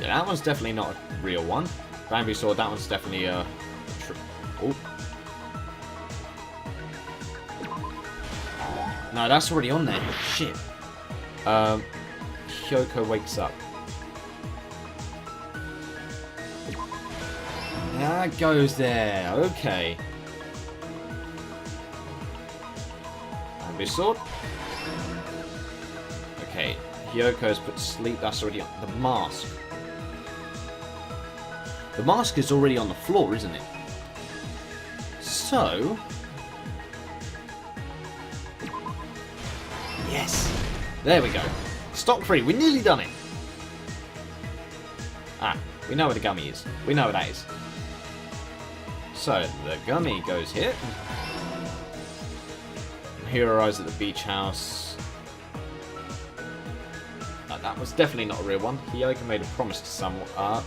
Yeah, that one's definitely not a real one. Bamboo sword. That one's definitely a. Oh. No, that's already on there. Shit. Hiyoko wakes up. That goes there. Okay. Bamboo sword. Okay. Hyoko's put to sleep. That's already on. The mask. The mask is already on the floor, isn't it? So... Yes! There we go. Stock 3. We're nearly done it. Ah, we know where the gummy is. We know where that is. So, the gummy goes here. Here arrives at the beach house. That was definitely not a real one. Hiyoko made a promise to someone. God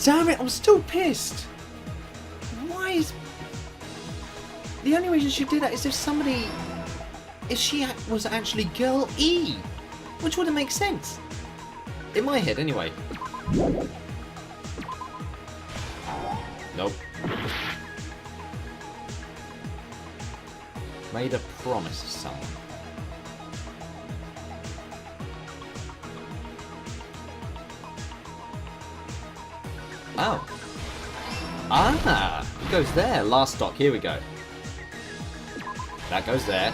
damn it, I'm still pissed. Why is... The only reason she did that is if somebody... If she was actually Girl E. Which wouldn't make sense. In my head, anyway. Nope. Made a promise to someone. Oh. Ah! It goes there. Last stock. Here we go. That goes there.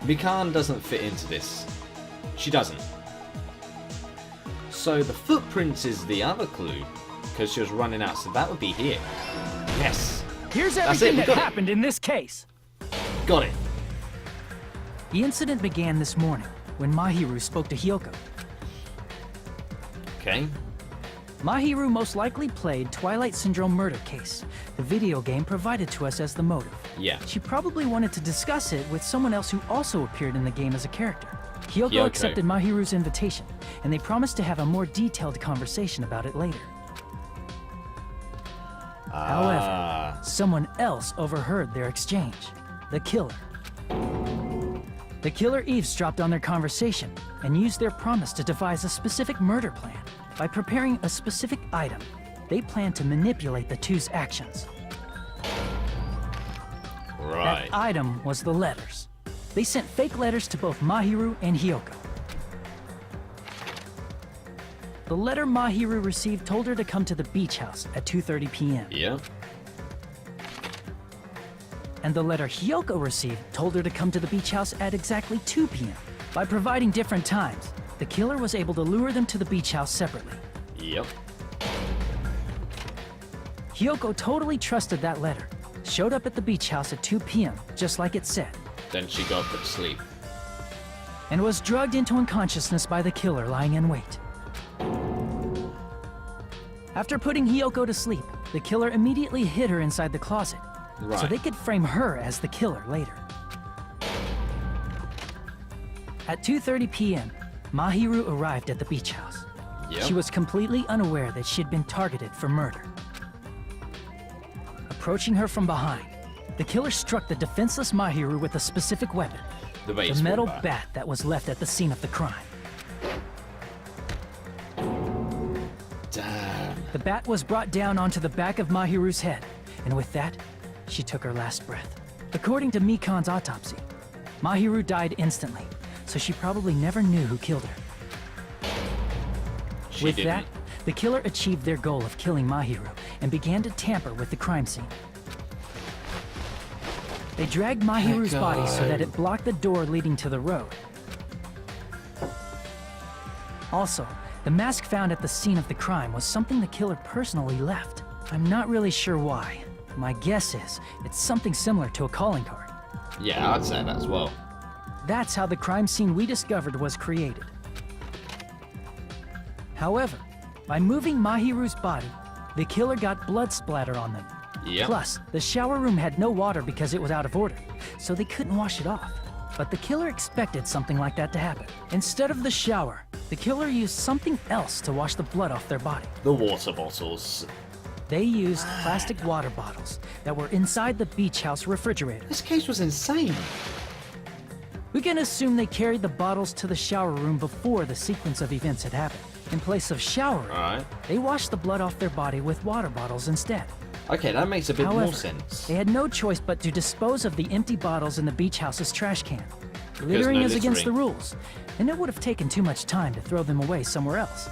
Mikan doesn't fit into this. She doesn't. So the footprints is the other clue. Because she was running out. So that would be here. Yes. Here's everything that happened in this case. Got it. The incident began this morning when Mahiru spoke to Hiyoko. Okay. Mahiru most likely played Twilight Syndrome Murder Case, the video game provided to us as the motive. Yeah. She probably wanted to discuss it with someone else who also appeared in the game as a character. Hiyoko accepted Mahiru's invitation, and they promised to have a more detailed conversation about it later. However, someone else overheard their exchange. The killer. The killer eavesdropped on their conversation and used their promise to devise a specific murder plan. By preparing a specific item, they planned to manipulate the two's actions. Right. That item was the letters. They sent fake letters to both Mahiru and Hiyoko. The letter Mahiru received told her to come to the beach house at 2:30 p.m. Yeah. And the letter Hiyoko received told her to come to the beach house at exactly 2 p.m. By providing different times, the killer was able to lure them to the beach house separately. Yep. Hiyoko totally trusted that letter, showed up at the beach house at 2 p.m., just like it said. Then she got put to sleep. And was drugged into unconsciousness by the killer lying in wait. After putting Hiyoko to sleep, the killer immediately hid her inside the closet, so they could frame her as the killer later. At 2:30 p.m., Mahiru arrived at the beach house. Yep. She was completely unaware that she'd been targeted for murder. Approaching her from behind, the killer struck the defenseless Mahiru with a specific weapon, the metal bat that was left at the scene of the crime. Damn. The bat was brought down onto the back of Mahiru's head, and with that, she took her last breath. According to Mikan's autopsy, Mahiru died instantly, so she probably never knew who killed her. With that, the killer achieved their goal of killing Mahiru and began to tamper with the crime scene. They dragged Mahiru's body so that it blocked the door leading to the road. Also, the mask found at the scene of the crime was something the killer personally left. I'm not really sure why. My guess is it's something similar to a calling card. Yeah, I'd say that as well. That's how the crime scene we discovered was created. However, by moving Mahiru's body, the killer got blood splatter on them. Yep. Plus, the shower room had no water because it was out of order, so they couldn't wash it off. But the killer expected something like that to happen. Instead of the shower, the killer used something else to wash the blood off their body. The water bottles. They used plastic water bottles that were inside the beach house refrigerator. This case was insane. We can assume they carried the bottles to the shower room before the sequence of events had happened. In place of showering, they washed the blood off their body with water bottles instead. Okay, that makes a bit However, more sense. They had no choice but to dispose of the empty bottles in the beach house's trash can. Littering is against the rules, and it would have taken too much time to throw them away somewhere else.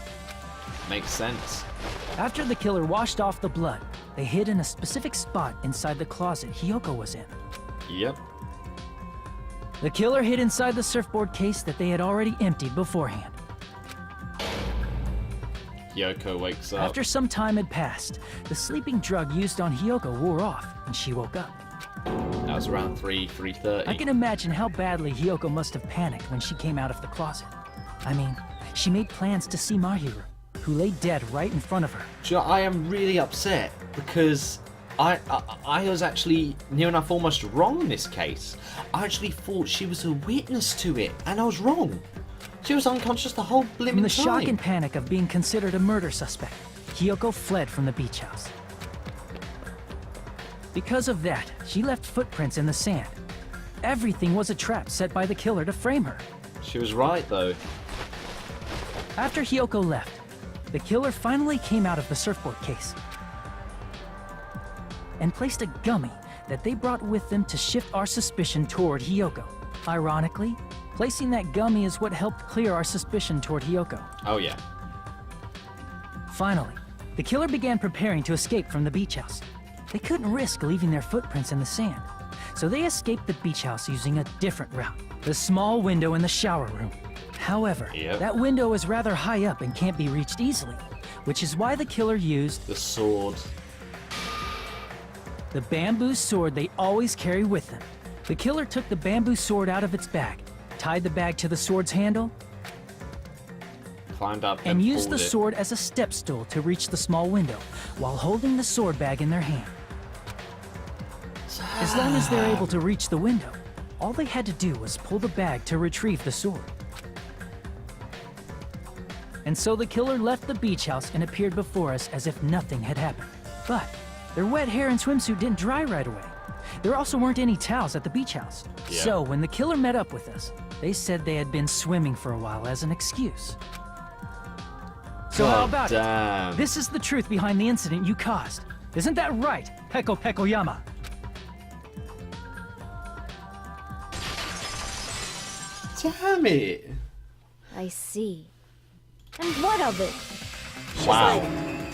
Makes sense. After the killer washed off the blood, they hid in a specific spot inside the closet Hiyoko was in. Yep. The killer hid inside the surfboard case that they had already emptied beforehand. Hiyoko wakes up. After some time had passed, the sleeping drug used on Hiyoko wore off, and she woke up. That was around 3:30. I can imagine how badly Hiyoko must have panicked when she came out of the closet. I mean, she made plans to see Mahiru, who lay dead right in front of her. I am really upset because I was actually near enough almost wrong in this case. I actually thought she was a witness to it, and I was wrong. She was unconscious the whole blimmin' time. In the shock and panic of being considered a murder suspect, Hiyoko fled from the beach house. Because of that, she left footprints in the sand. Everything was a trap set by the killer to frame her. She was right, though. After Hiyoko left, the killer finally came out of the surfboard case and placed a gummy that they brought with them to shift our suspicion toward Hiyoko. Ironically, placing that gummy is what helped clear our suspicion toward Hiyoko. Oh, yeah. Finally, the killer began preparing to escape from the beach house. They couldn't risk leaving their footprints in the sand, so they escaped the beach house using a different route, the small window in the shower room. However, that window is rather high up and can't be reached easily, which is why the killer used the sword. The bamboo sword they always carry with them. The killer took the bamboo sword out of its bag, tied the bag to the sword's handle, climbed up and used the sword as a step stool to reach the small window while holding the sword bag in their hand. As long as they're able to reach the window, all they had to do was pull the bag to retrieve the sword. And so the killer left the beach house and appeared before us as if nothing had happened. But their wet hair and swimsuit didn't dry right away. There also weren't any towels at the beach house. Yeah. So when the killer met up with us, they said they had been swimming for a while as an excuse. So how about it? This is the truth behind the incident you caused. Isn't that right, Peko Pekoyama? Damn it! I see. And what of it? She's like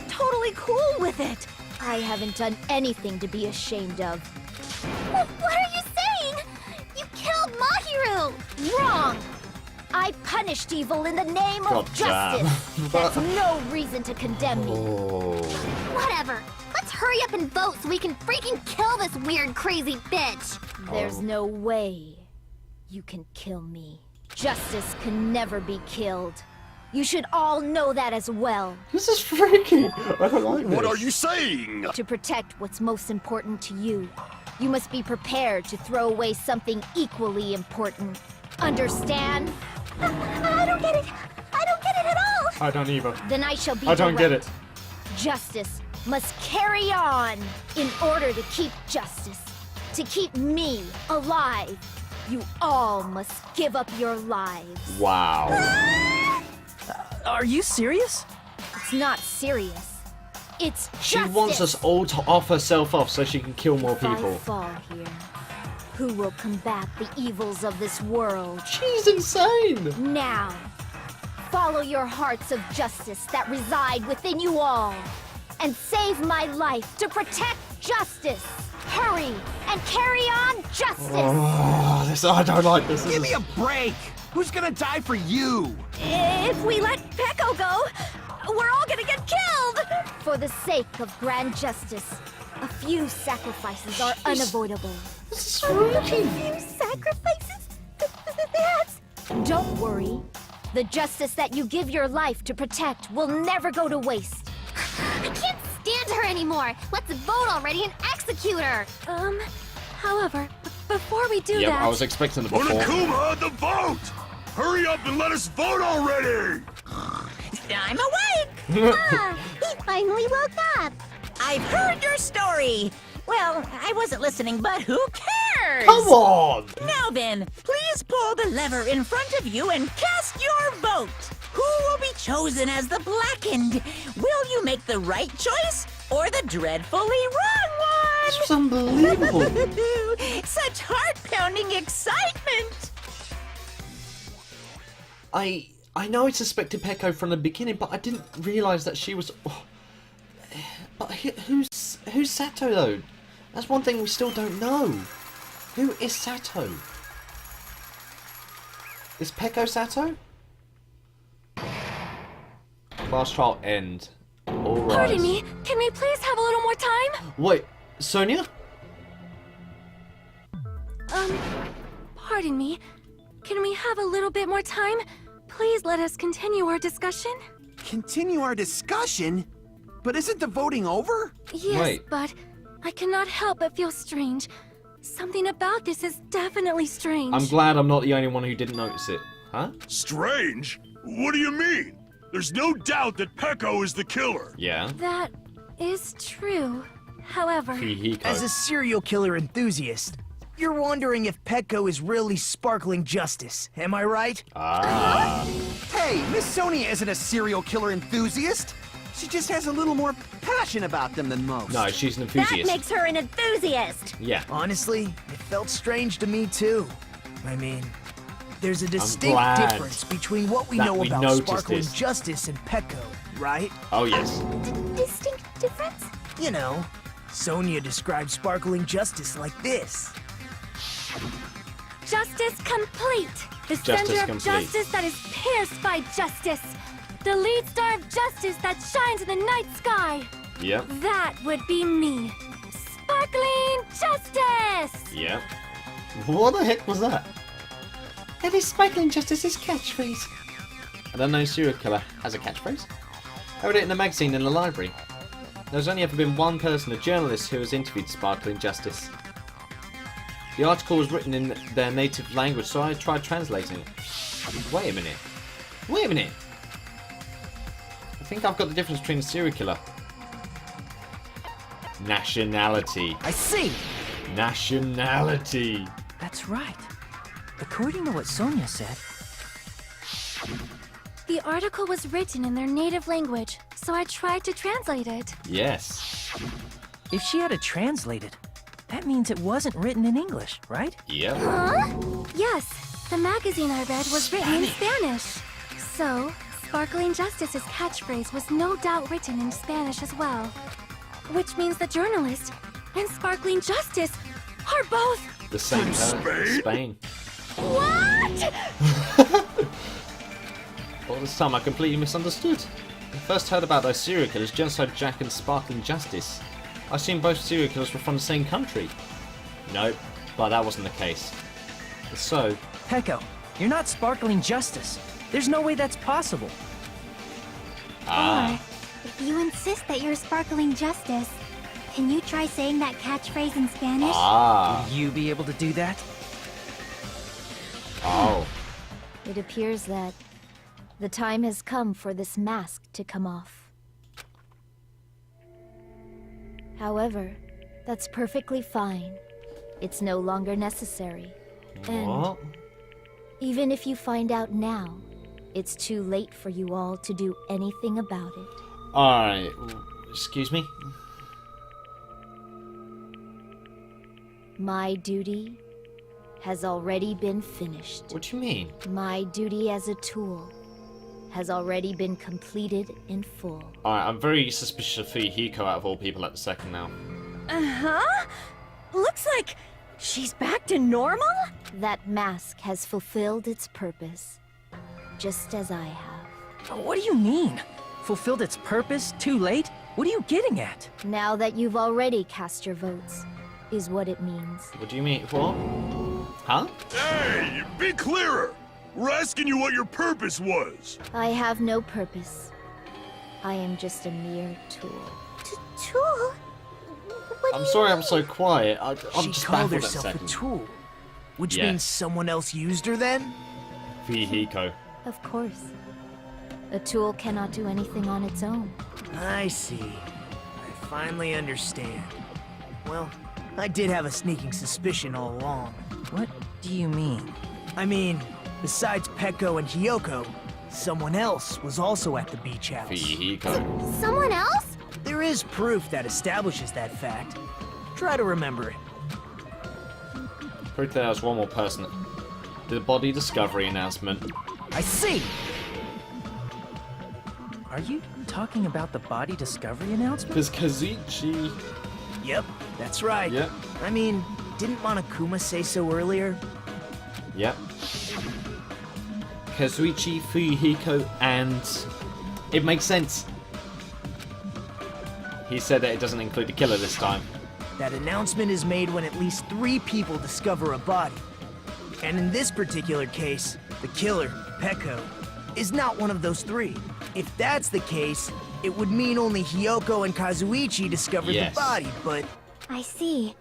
totally cool with it. I haven't done anything to be ashamed of. What are you saying? You killed Mahiru! Wrong! I punished evil in the name of justice. That's no reason to condemn me. Whatever. Let's hurry up and vote so we can freaking kill this weird, crazy bitch. There's no way you can kill me. Justice can never be killed. You should all know that as well. This is freaky. I don't like this. What are you saying? To protect what's most important to you, you must be prepared to throw away something equally important. Understand? I don't get it. I don't get it at all. I don't either. Then I shall be I don't get direct. it. Justice must carry on. In order to keep justice, to keep me alive, you all must give up your lives. Wow. Are you serious? It's not serious. It's She justice. wants us all to off herself off so she can kill more If I people. fall here, who will combat the evils of this world? She's insane. Now, follow your hearts of justice that reside within you all, and save my life to protect justice. Hurry and carry on justice. I don't like this. Give me a break! Who's gonna die for you? If we let Peko go, we're all gonna get killed! For the sake of grand justice, a few sacrifices are unavoidable. Few sacrifices? That's... Don't worry. The justice that you give your life to protect will never go to waste. I can't stand her anymore. Let's vote already and execute her. However, before we do Yep, that... I was expecting the before. Onokuma, the vote! Hurry up and let us vote already! I'm awake! He finally woke up. I've heard your story! Well, I wasn't listening, but who cares? Come on! Now then, please pull the lever in front of you and cast your vote! Who will be chosen as the Blackened? Will you make the right choice or the dreadfully wrong one? This was unbelievable. Such heart-pounding excitement! I know I suspected Peko from the beginning, but I didn't realise that she was... But who's Sato, though? That's one thing we still don't know. Who is Sato? Is Peko Sato? Class trial end. Alright. Pardon me, can we please have a little more time? Wait, Sonia? Pardon me. Can we have a little bit more time? Please let us continue our discussion. Continue our discussion? But isn't the voting over? Yes, Wait. but I cannot help but feel strange. Something about this is definitely strange. I'm glad I'm not the only one who didn't notice it. Huh? Strange? What do you mean? There's no doubt that Peko is the killer. Yeah. That is true. However, As a serial killer enthusiast, you're wondering if Peko is really sparkling justice, am I right? Ah. Hey, Miss Sonia isn't a serial killer enthusiast. She just has a little more passion about them than most. No, she's an that enthusiast. makes her an enthusiast. Yeah. Honestly, it felt strange to me too. I mean, there's a distinct glad difference between what we that know we about noticed sparkling this. justice and Peko, right? Oh, yes. Distinct difference? You know, Sonia described sparkling justice like this. Justice complete. The Justice center of complete. justice that is pierced by justice. The lead star of justice that shines in the night sky. Yep. That would be me. Sparkling justice! Yep. What the heck was that? That is Sparkling Justice's catchphrase. I don't know serial killer has a catchphrase. I read it in a magazine in the library. There's only ever been one person, a journalist, who has interviewed Sparkling Justice. The article was written in their native language, so I tried translating it. Wait a minute. Wait a minute. I think I've got the difference between a serial killer. Nationality. I see! Nationality. That's right. According to what Sonia said, The article was written in their native language, so I tried to translate it. Yes. if she had it translated, that means it wasn't written in English, right? Yep. Yes, the magazine I read was written in Spanish. So, Sparkling Justice's catchphrase was no doubt written in Spanish as well. Which means the journalist and Sparkling Justice are both... The same Spain? Spain. What? All this time I completely misunderstood. I first heard about those serial killers, Genocide Jack and Sparkling Justice. I assumed both serial killers were from the same country. Nope, but that wasn't the case. So... Peko, you're not Sparkling Justice. There's no way that's possible. Or, if you insist that you're sparkling justice, can you try saying that catchphrase in Spanish? Will you be able to do that? Oh. It appears that the time has come for this mask to come off. However, that's perfectly fine. It's no longer necessary. And What? even if you find out now, it's too late for you all to do anything about it. Alright. Excuse me? My duty has already been finished. What do you mean? My duty as a tool has already been completed in full. Alright, I'm very suspicious of Fuyuhiko out of all people at the second now. Uh-huh. Looks like she's back to normal? That mask has fulfilled its purpose, just as I have. What do you mean? Fulfilled its purpose? Too late? What are you getting at? Now that you've already cast your votes, is what it means. What do you mean? What? Huh? Hey, be clearer! We're asking you what your purpose was. I have no purpose. I am just a mere tool. Tool? I'm sorry I'm so quiet. I'm She just called baffled at herself a second. tool. Which Yes. means someone else used her then? Fuyuhiko. Of course. A tool cannot do anything on its own. I see. I finally understand. Well, I did have a sneaking suspicion all along. What do you mean? I mean, besides Peko and Hiyoko, someone else was also at the beach house. Fuyuhiko. Someone else? There is proof that establishes that fact. Try to remember it. Proof there was one more person. The body discovery announcement. I see! Are you talking about the body discovery announcement? Because Kazuchi... Yep, that's right. Yep. I mean, didn't Monokuma say so earlier? Yep. Kazuichi, Fuyuhiko, and... It makes sense. He said that it doesn't include the killer this time. That announcement is made when at least 3 people discover a body. And in this particular case, the killer, Peko, is not one of those 3. If that's the case, it would mean only Hiyoko and Kazuichi discovered Yes. the body, but... I see.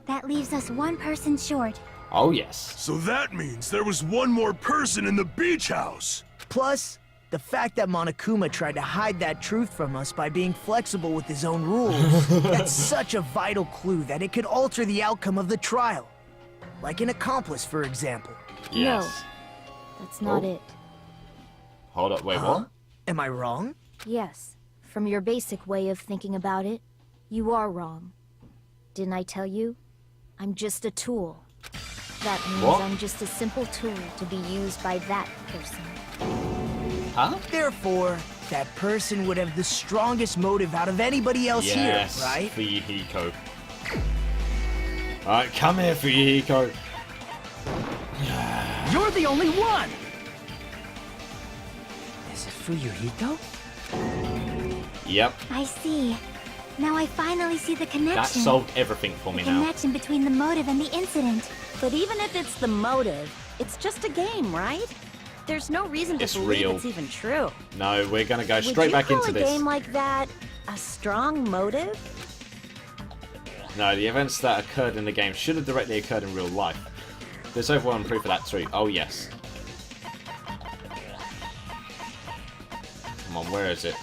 That leaves us one person short. Oh, yes. So that means there was one more person in the beach house. Plus, the fact that Monokuma tried to hide that truth from us by being flexible with his own rules, that's such a vital clue that it could alter the outcome of the trial. Like an accomplice, for example. Yes. That's not Oh. it. Hold up, wait, Huh? what? Am I wrong? Yes, from your basic way of thinking about it, you are wrong. Didn't I tell you? I'm just a tool. That means What? I'm just a simple tool to be used by that person. Huh? Therefore, that person would have the strongest motive out of anybody else Yes, here, right? Fuyuhiko. Alright, come here, Fuyuhiko. You're the only one! Is it Fuyuhiko? Yep, I see. Now I finally see the connection. that solved everything for me the now. connection between the motive and the incident. But even if it's the motive, it's just a game, right? There's no reason to It's believe real. it's even true. No, we're gonna go Would straight you back call into a this. game like that a strong motive? No, the events that occurred in the game should have directly occurred in real life. There's overwhelming proof of that too. Oh, yes. Come on, where is it?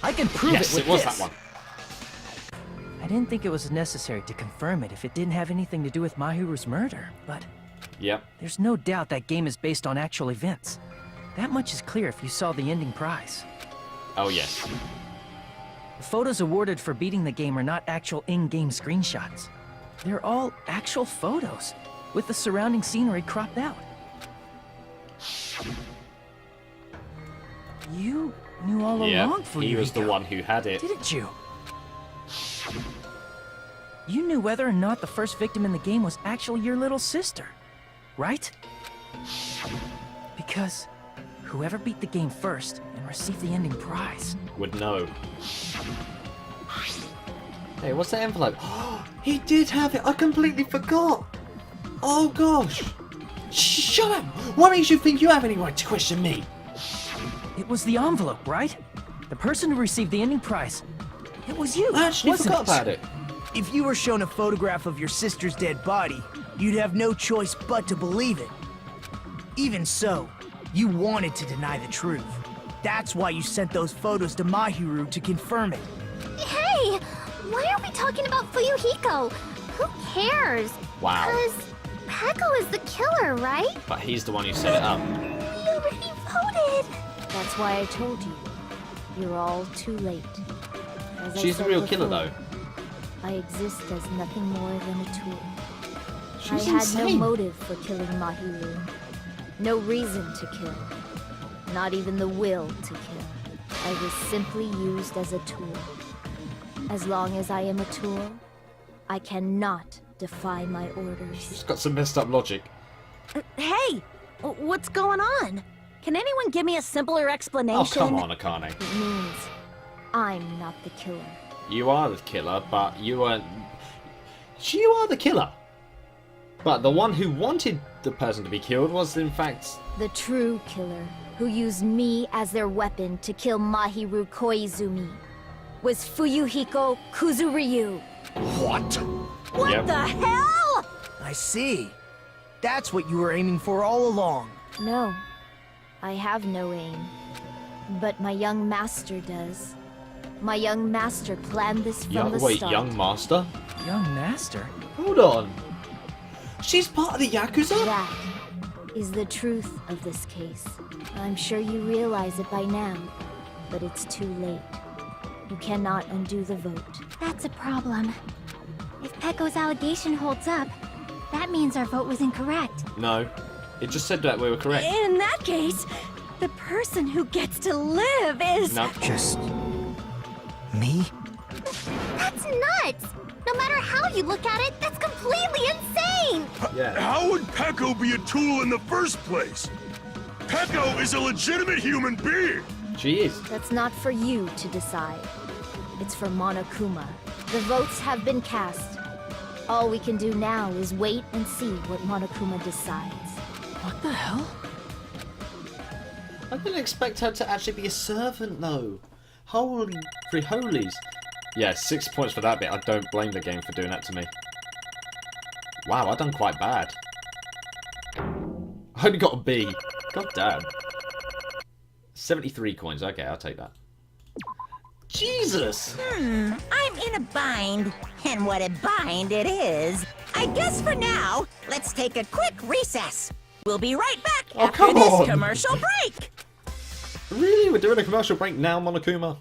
I can prove Yes, it with it was this. that one. I didn't think it was necessary to confirm it if it didn't have anything to do with Mahiru's murder, but Yep. there's no doubt that game is based on actual events. That much is clear if you saw the ending prize. Oh, yes. The photos awarded for beating the game are not actual in-game screenshots. They're all actual photos, with the surrounding scenery cropped out. You knew all along, Yep, he was the Fuyuhiko, one who had it. didn't you? You knew whether or not the first victim in the game was actually your little sister, right? Because whoever beat the game first and received the ending prize Would know. Hey, what's that envelope? He did have it! I completely forgot! Oh, gosh! Shut up! What makes you think you have any right to question me? It was the envelope, right? The person who received the ending prize. It was you. I actually wasn't forgot about it. If you were shown a photograph of your sister's dead body, you'd have no choice but to believe it. Even so, you wanted to deny the truth. That's why you sent those photos to Mahiru to confirm it. Hey, why are we talking about Fuyuhiko? Who cares? Wow. Because Peko is the killer, right? But he's the one who set it up. We already voted. That's why I told you. You're all too late. As I She's the said real killer, before, though. I exist as nothing more than a tool. She's I had insane. no motive for killing Mahiru. No reason to kill. Not even the will to kill. I was simply used as a tool. As long as I am a tool, I cannot defy my orders. She's got some messed up logic. Hey, what's going on? Can anyone give me a simpler explanation? Oh, come on, Akane. It means I'm not the killer. You are the killer, but you weren't... You are the killer. But the one who wanted the person to be killed was, in fact... The true killer, who used me as their weapon to kill Mahiru Koizumi, was Fuyuhiko Kuzuryu. What? What Yep. the hell? I see. That's what you were aiming for all along. No, I have no aim. But my young master does. My young master planned this from the start. young master? Young master? Hold on. She's part of the Yakuza? That is the truth of this case. I'm sure you realize it by now, but it's too late. You cannot undo the vote. That's a problem. If Peko's allegation holds up, that means our vote was incorrect. No. It just said that we were correct. In that case, the person who gets to live is... No. Just... me? That's nuts. No matter how you look at it, that's completely insane. Yeah. How would Peko be a tool in the first place? Peko is a legitimate human being. She is. That's not for you to decide. It's for Monokuma. The votes have been cast. All we can do now is wait and see what Monokuma decides. What the hell? I didn't expect her to actually be a servant, though. Holy free holies. Yeah, 6 points for that bit. I don't blame the game for doing that to me. Wow, I done quite bad. I only got a B. God damn. 73 coins. Okay, I'll take that. Jesus! I'm in a bind. And what a bind it is. I guess for now, let's take a quick recess. We'll be right back after come this on. commercial break. Really? We're doing a commercial break now, Monokuma?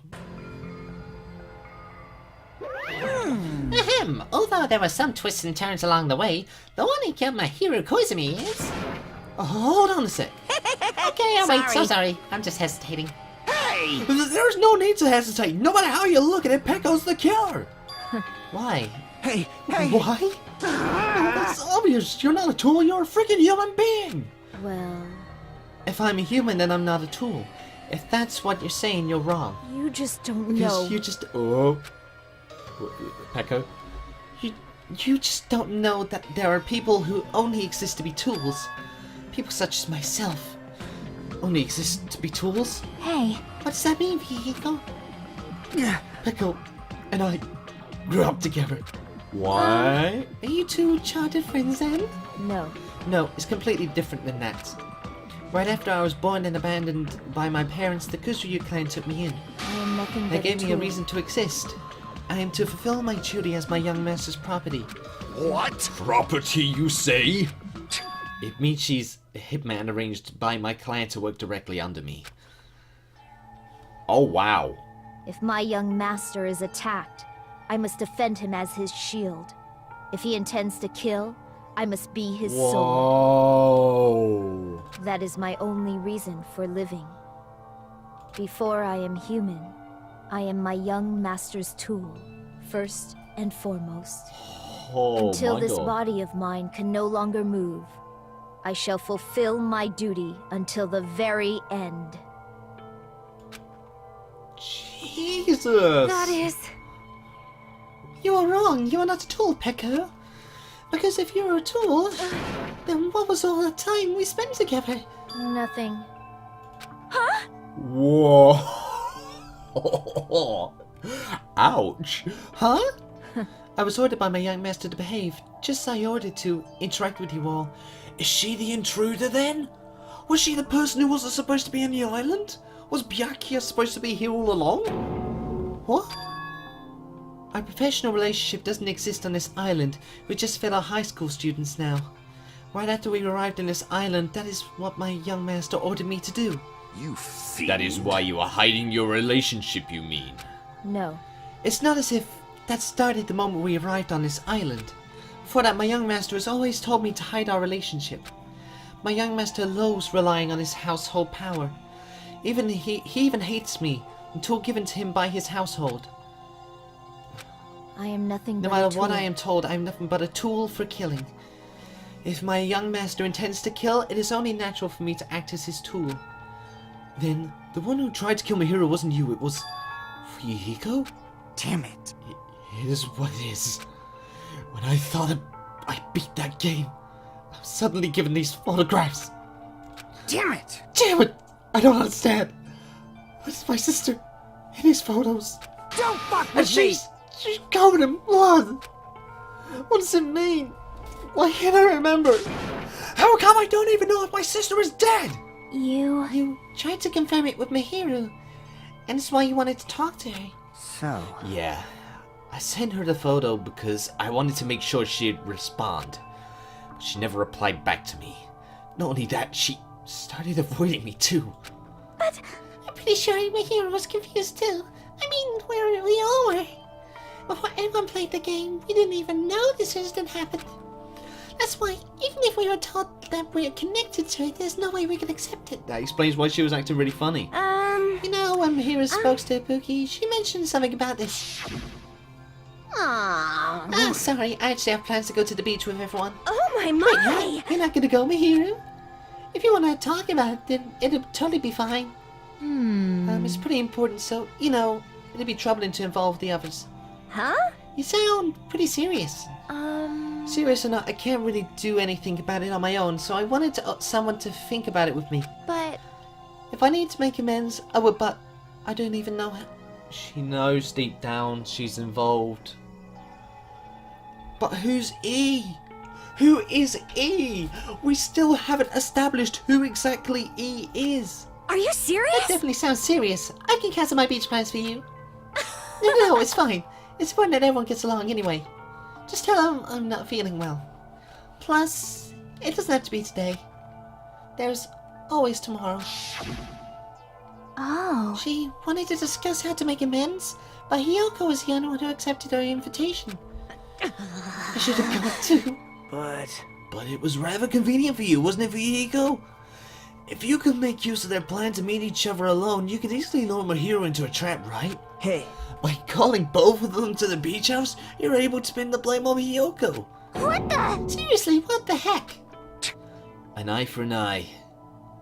Ahem. Although there were some twists and turns along the way, the one who killed Mahiru Koizumi is... Oh, hold on a sec. Okay, alright, so sorry. I'm just hesitating. Hey! There's no need to hesitate. No matter how you look at it, Peko's the killer. Why? Hey! Why? That's obvious. You're not a tool. You're a freaking human being. Well, If I'm a human, then I'm not a tool. If that's what you're saying, you're wrong. you just don't Because know. you just... Oh. Peko? You just don't know that there are people who only exist to be tools. People such as myself only exist to be tools. Hey, What does that mean, Hihiko? Yeah, Peko and I grew up together. Why? Are you two childhood friends then? No. No, it's completely different than that. Right after I was born and abandoned by my parents, the Kuzuryu clan took me in. I am nothing They but gave a me a tool. reason to exist. I am to fulfill my duty as my young master's property. What? Property, you say? It means she's a hitman arranged by my clan to work directly under me. Oh, wow. If my young master is attacked, I must defend him as his shield. If he intends to kill, I must be his sword. Whoa. That is my only reason for living. Before I am human, I am my young master's tool, first and foremost. Oh, Until my this God. body of mine can no longer move, I shall fulfill my duty until the very end. Jesus. That is... You are wrong. You are not a tool, Peko. Because if you were a tool, Then what was all the time we spent together? Nothing. Huh? Whoa. Ouch. Huh? I was ordered by my young master to behave, just as I ordered to interact with you all. Is she the intruder then? Was she the person who wasn't supposed to be on the island? Was Byakuya supposed to be here all along? What? Our professional relationship doesn't exist on this island. We're just fellow high school students now. Right after we arrived on this island, that is what my young master ordered me to do. You fiend. That is why you are hiding your relationship, you mean? No. It's not as if that started the moment we arrived on this island. Before that, my young master has always told me to hide our relationship. My young master loathes relying on his household power. He even hates me until given to him by his household. I am nothing but No matter a tool. what I am told, I am nothing but a tool for killing. If my young master intends to kill, it is only natural for me to act as his tool. Then, the one who tried to kill my hero wasn't you, it was... Fuyuhiko? Damn it. It is what it is. When I thought I beat that game, I was suddenly given these photographs. Damn it! Damn it! I don't understand. What is my sister in these photos? Don't fuck And with me! she's covered in blood. What does it mean? Why can't I remember? How come I don't even know if my sister is dead? You tried to confirm it with Mahiru, and that's why you wanted to talk to her. So... Yeah, I sent her the photo because I wanted to make sure she'd respond. But she never replied back to me. Not only that, she started avoiding me too. But I'm pretty sure Mahiru was confused too. I mean, we all were. Before anyone played the game, we didn't even know this incident happened. That's why, even if we were told that we're connected to it, there's no way we can accept it. That explains why she was acting really funny. You know, when Mahiru spoke to Ibuki, she mentioned something about this. Aww. Sorry, I actually have plans to go to the beach with everyone. Oh my! You're not gonna go, Mahiru? If you want to talk about it, then it'll totally be fine. It's pretty important, so, you know, it'd be troubling to involve the others. Huh? You sound pretty serious. Serious or not, I can't really do anything about it on my own, so I wanted someone to think about it with me. But... If I need to make amends, I would, but I don't even know how. She knows deep down she's involved. But who's E? Who is E? We still haven't established who exactly E is. Are you serious? That definitely sounds serious. I can cancel my beach plans for you. No, it's fine. It's important that everyone gets along anyway. Just tell them I'm not feeling well. Plus, it doesn't have to be today. There's always tomorrow. Oh. She wanted to discuss how to make amends, but Hiyoko was the only one who accepted her invitation. I should have gone too. But it was rather convenient for you, wasn't it, Fuyuhiko? If you could make use of their plan to meet each other alone, you could easily lure Mahiru into a trap, right? Hey. By calling both of them to the beach house, you're able to spin the blame on Hiyoko. What the? Seriously, what the heck? An eye for an eye.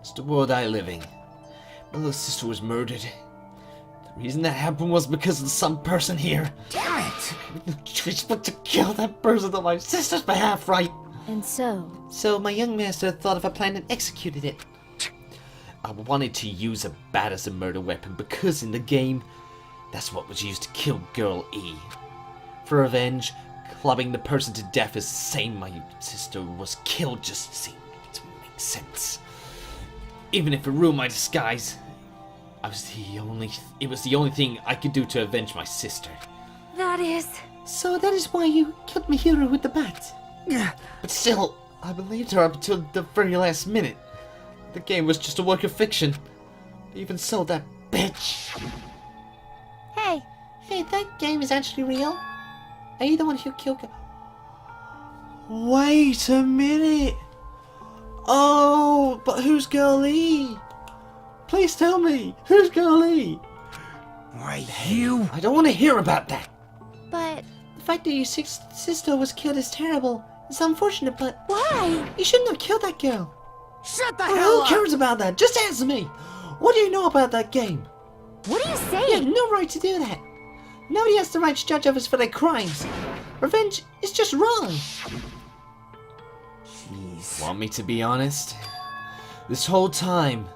It's the world I live in. My little sister was murdered. The reason that happened was because of some person here. Damn it! The choice was to kill that person on my sister's behalf, right? And so? So my young master thought of a plan and executed it. I wanted to use a bat as a murder weapon because in the game, that's what was used to kill Girl E. For revenge, clubbing the person to death is saying my sister was killed just seemed to make sense. Even if it ruined my disguise, it was the only thing I could do to avenge my sister. That is... So that is why you killed Mahiru with the bat? Yeah. But still, I believed her up until the very last minute. The game was just a work of fiction. Even so, that bitch. Hey, that game is actually real? Are you the one who killed... Wait a minute! Oh, but who's Girl E? Please tell me, who's Girl E? Right, you... I don't want to hear about that! But... The fact that your sister was killed is terrible. It's unfortunate, but... Why? You shouldn't have killed that girl. Shut the Well, hell who up! cares about that? Just answer me! What do you know about that game? What are you You saying? have no right to do that. Nobody has the right to judge others for their crimes. Revenge is just wrong. Jeez. Jeez. Want me to be honest? This whole time,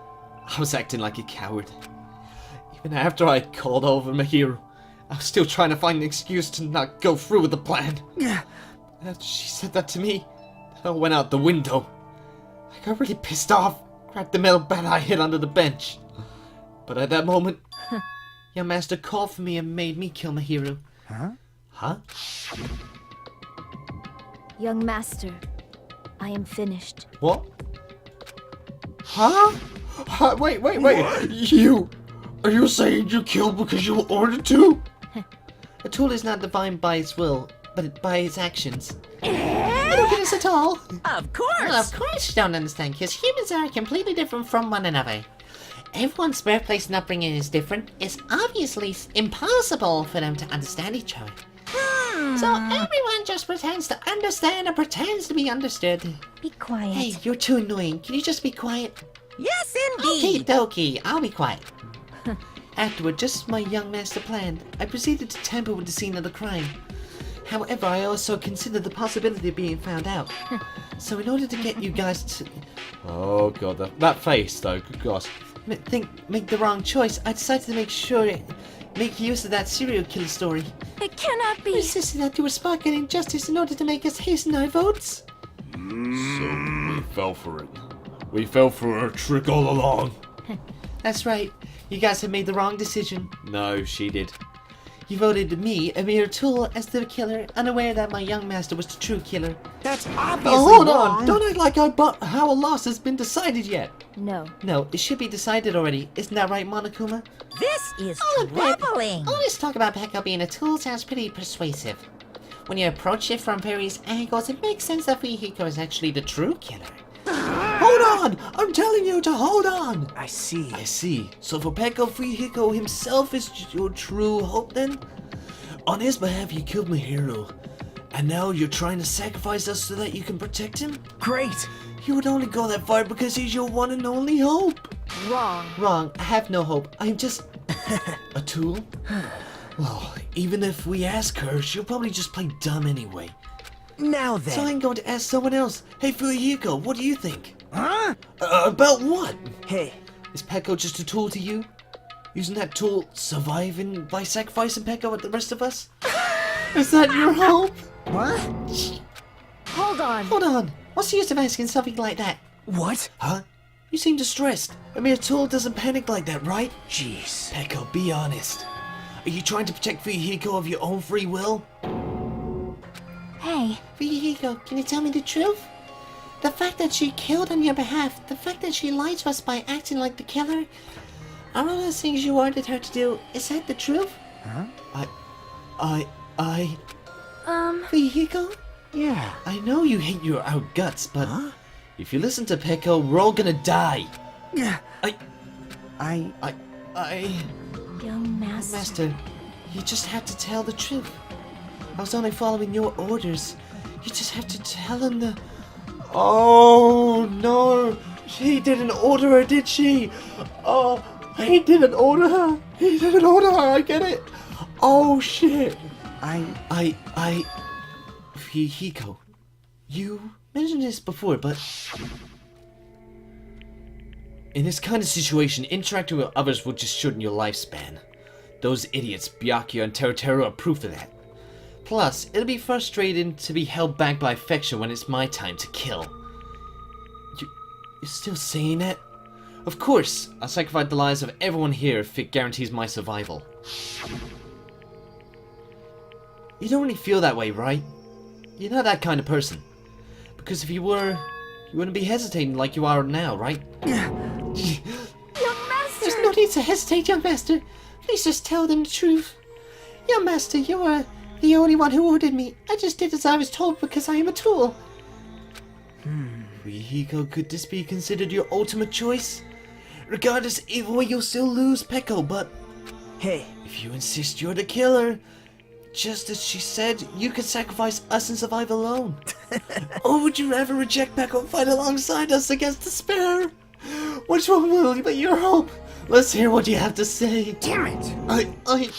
I was acting like a coward. Even after I called over my hero, I was still trying to find an excuse to not go through with the plan. She said that to me. I went out the window. I got really pissed off, grabbed the metal bat I hid under the bench. But at that moment, your master called for me and made me kill my hero. Huh? Huh? Young master, I am finished. What? Huh? Wait. Are you saying you killed because you were ordered to? A tool is not defined by its will, but by its actions. I don't get this at all. Of course! Well, of course you don't understand, because humans are completely different from one another. Everyone's birthplace and upbringing is different. It's obviously impossible for them to understand each other. So everyone just pretends to understand and pretends to be understood. Be quiet. Hey, you're too annoying. Can you just be quiet? Yes, Okay, indeed! dokie, I'll be quiet. Afterward, just as my young master planned, I proceeded to tamper with the scene of the crime. However, I also considered the possibility of being found out. So in order to get you guys to... Oh god, that face though, good gosh. make the wrong choice, I decided to make use of that serial killer story. It cannot be. I insisted that you were sparking injustice in order to make us hasten our votes. So we fell for it. We fell for her trick all along. That's right. You guys have made the wrong decision. No, she did. You voted me, a mere tool, as the killer, unaware that my young master was the true killer. That's obviously Oh, hold wrong. on! Don't act like how a loss has been decided yet. No. No, it should be decided already. Isn't that right, Monokuma? This is I'll admit, troubling! all this talk about Pekka being a tool sounds pretty persuasive. When you approach it from various angles, it makes sense that Fuyuhiko is actually the true killer. Hold on! I'm telling you to hold on! I see. I see. So for Pekka, Fuyuhiko himself is your true hope then? On his behalf, you killed my hero. And now you're trying to sacrifice us so that you can protect him? Great. You would only go that far because he's your one and only hope. Wrong. Wrong. I have no hope. I'm just... A tool? Well, even if we ask her, she'll probably just play dumb anyway. Now then. So I'm going to ask someone else. Hey, Fuyuhiko, what do you think? Huh? About what? Hey. Is Pekko just a tool to you? Using that tool surviving by sacrificing Pekko with the rest of us? Is that your hope? What? Hold on. Hold on. What's the use of asking something like that? What? Huh? You seem distressed. A mere tool doesn't panic like that, right? Jeez. Pekko, be honest. Are you trying to protect Fuyuhiko of your own free will? Hey, Fuyuhiko, can you tell me the truth? The fact that she killed on your behalf, the fact that she lied to us by acting like the killer, are all those things you ordered her to do, is that the truth? Huh? Fuyuhiko? Yeah. I know you hate your our guts, but if you listen to Pekko, we're all gonna die. Yeah. I... young master. Master, you just have to tell the truth. I was only following your orders. You just have to tell him the... Oh, no. She didn't order her, did she? Oh, he didn't order her. He didn't order her, I get it. Oh, shit. Fuyuhiko, you mentioned this before, but... in this kind of situation, interacting with others will just shorten your lifespan. Those idiots, Byakuya and Teruteru, are proof of that. Plus, it'll be frustrating to be held back by affection when it's my time to kill. You're still saying that? Of course, I'll sacrifice the lives of everyone here if it guarantees my survival. You don't really feel that way, right? You're not that kind of person. Because if you were, you wouldn't be hesitating like you are now, right? Young master! There's no need to hesitate, young master. Please just tell them the truth. Young master, you are the only one who ordered me. I just did as I was told because I am a tool. Fuyuhiko, could this be considered your ultimate choice? Regardless, either way you'll still lose, Pekko, but... hey, if you insist you're the killer, just as she said, you could sacrifice us and survive alone. Or would you rather reject Pekko and fight alongside us against despair? Which one will be your hope? Let's hear what you have to say. Damn it!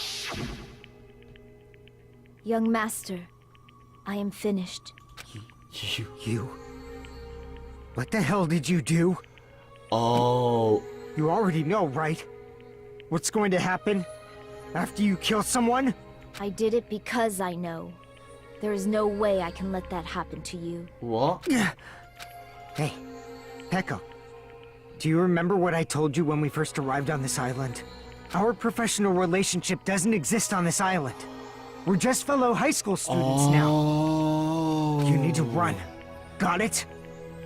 Young master, I am finished. You? What the hell did you do? Oh. You already know, right? What's going to happen after you kill someone? I did it because I know. There is no way I can let that happen to you. What? Hey, Peko. Do you remember what I told you when we first arrived on this island? Our professional relationship doesn't exist on this island. We're just fellow high school students now. You need to run. Got it?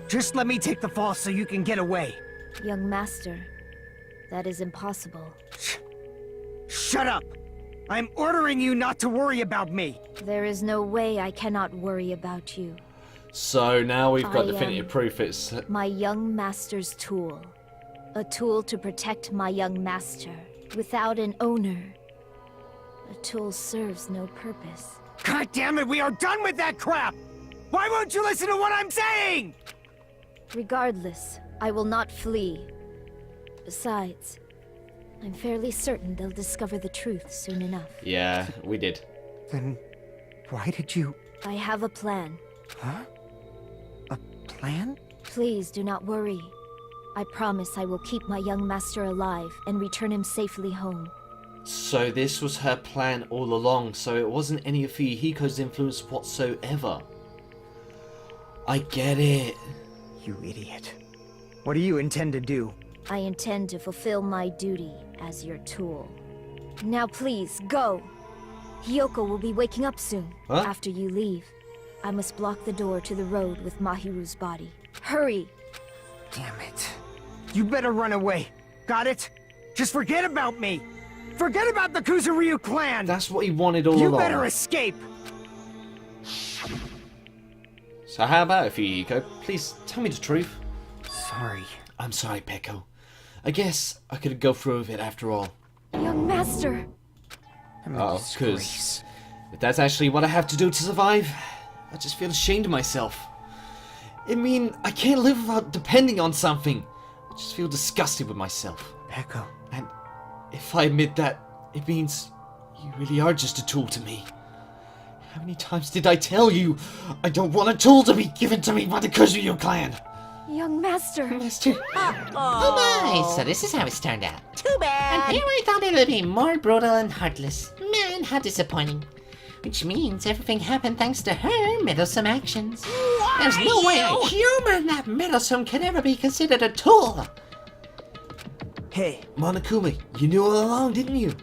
Just let me take the fall so you can get away. Young master, that is impossible. Shut up! I'm ordering you not to worry about me! There is no way I cannot worry about you. So now we've got I definitive proof it's... my young master's tool. A tool to protect my young master. Without an owner, a tool serves no purpose. God damn it, we are done with that crap! Why won't you listen to what I'm saying? Regardless, I will not flee. Besides, I'm fairly certain they'll discover the truth soon enough. Yeah, we did. Then why did you... I have a plan. Huh? A plan? Please do not worry. I promise I will keep my young master alive and return him safely home. So this was her plan all along, so it wasn't any of Fuyuhiko's influence whatsoever. I get it. You idiot. What do you intend to do? I intend to fulfill my duty as your tool. Now please, go! Hiyoko will be waking up soon, after you leave. I must block the door to the road with Mahiru's body. Hurry! Damn it. You better run away. Got it? Just forget about me! Forget about the Kuzuryu clan! That's what he wanted all you along. You better escape! So how about it, Fuyuhiko? Please tell me the truth. Sorry. I'm sorry, Peko. I guess I could go through with it after all. Young master! Oh, because if that's actually what I have to do to survive, I just feel ashamed of myself. I mean, I can't live without depending on something. I just feel disgusted with myself. Peko. And if I admit that, it means you really are just a tool to me. How many times did I tell you I don't want a tool to be given to me by the Kuzuryu clan? Young master. Master. Oh my, so this is how it's turned out. Too bad. And here I thought it would be more brutal and heartless. Man, how disappointing. Which means everything happened thanks to her meddlesome actions. There's no way a human that meddlesome can ever be considered a tool. Hey, Monokuma, you knew all along, didn't you?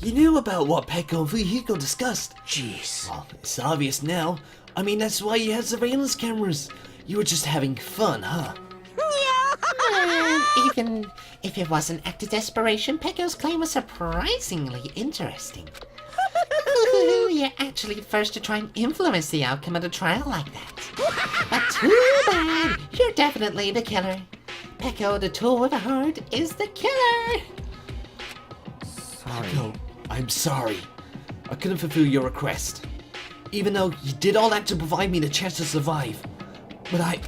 You knew about what Peko and Fuyuhiko discussed. Jeez. Well, it's obvious now. I mean, that's why you had surveillance cameras. You were just having fun, huh? And even if it was an act of desperation, Peko's claim was surprisingly interesting. You're actually first to try and influence the outcome of a trial like that. But too bad, you're definitely the killer. Peko, the tool with a heart, is the killer. Sorry. Peko, I'm sorry. I couldn't fulfill your request. Even though you did all that to provide me the chance to survive. But I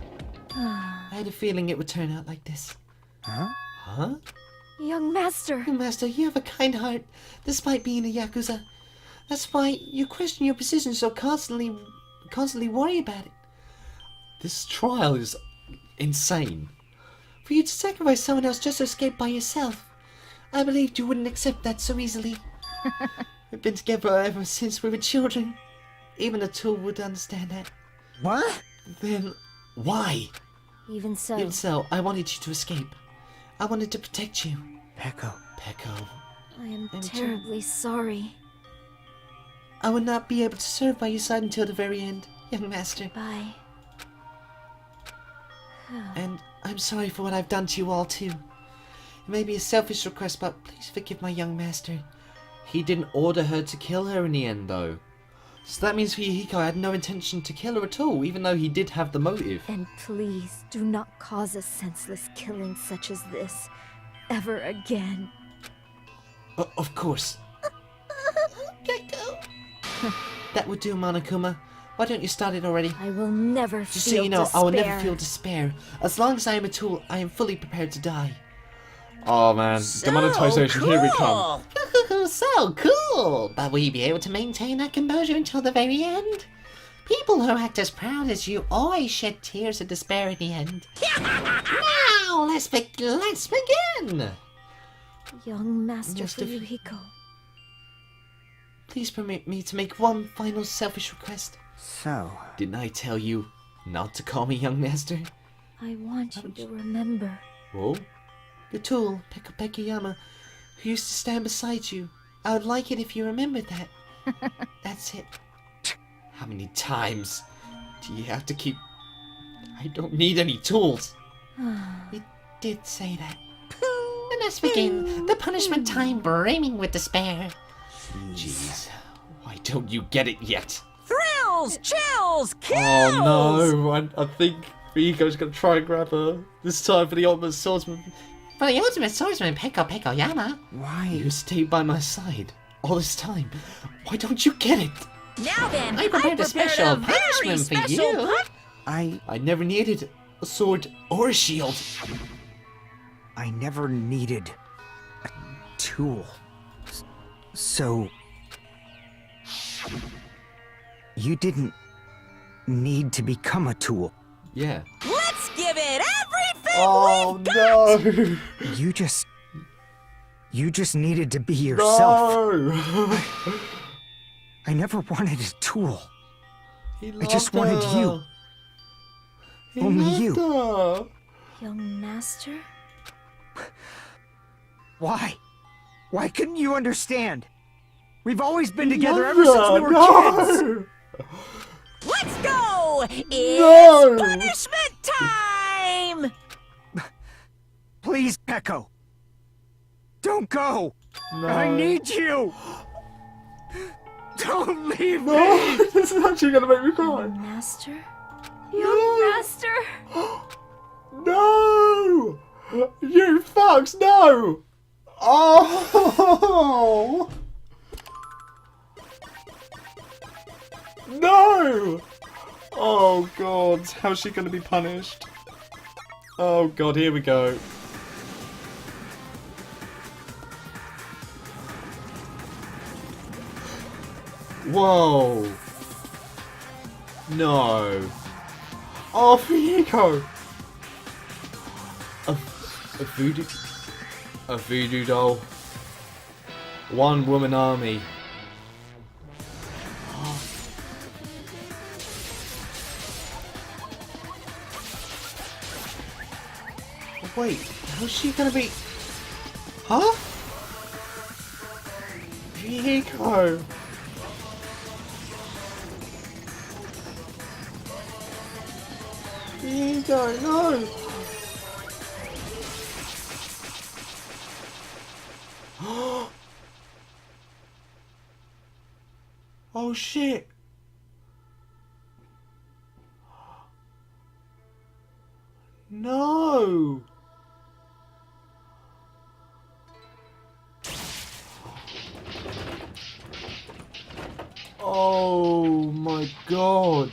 had a feeling it would turn out like this. Huh? Huh? Young master. Young master, you have a kind heart, despite being a Yakuza. That's why you question your position so constantly worry about it. This trial is insane. For you to sacrifice someone else just to escape by yourself. I believed you wouldn't accept that so easily. We've been together ever since we were children. Even a tool would understand that. What? Then why? Even so. Even so, I wanted you to escape. I wanted to protect you. Peko. Peko. I am terribly sorry. I would not be able to serve by your side until the very end, young master. Bye. And I'm sorry for what I've done to you all too. It may be a selfish request, but please forgive my young master. He didn't order her to kill her in the end, though. So that means Fuyuhiko had no intention to kill her at all, even though he did have the motive. And please do not cause a senseless killing such as this ever again. Of course. Peko. That would do, Monokuma. Why don't you start it already? I will never Just feel so you know, despair. I will never feel despair. As long as I am a tool, I am fully prepared to die. Oh man, the monetization, here we come. So cool! But will you be able to maintain that composure until the very end? People who act as proud as you always shed tears of despair in the end. Now, let's begin! Young Master Master Fuyuhiko. Please permit me to make one final selfish request. So, Didn't I tell you not to call me young master? I want you to remember. Oh? The tool, Pekayama, who used to stand beside you. I would like it if you remembered that. That's it. How many times do you have to keep... I don't need any tools. You did say that. And let's begin. The punishment time brimming with despair. Jeez, why don't you get it yet? Thrills, chills, kills! Oh no, I think Rico's gonna try and grab her. This time for the ultimate swordsman. For the ultimate swordsman, Pekayama. why? You stayed by my side all this time. Why don't you get it? Now then, I prepared a special very punishment for special you. I never needed a sword or a shield. I never needed a tool. So... You didn't need to become a tool. Yeah. Let's give it everything Oh we've got! no! You just needed to be yourself. No! I never wanted a tool. He I just loved wanted her. you. He Only loved you. her. Young Master? Why? Why couldn't you understand? We've always been He together loved ever since we her. were kids. No! Let's go! It's No! punishment time! Please, Peko. Don't go. No. I need you. Don't leave No! me. This is actually gonna make me cry. Young Master? No! Master? No! You fucks, no! Oh! No! Oh god, how's she gonna be punished? Oh god, here we go. Whoa! No! Oh, Fuyuhiko! A voodoo doll. One woman army. Wait, how's she gonna be? Huh? Fuyuhiko! Fuyuhiko, no! Oh shit! No! Oh my god!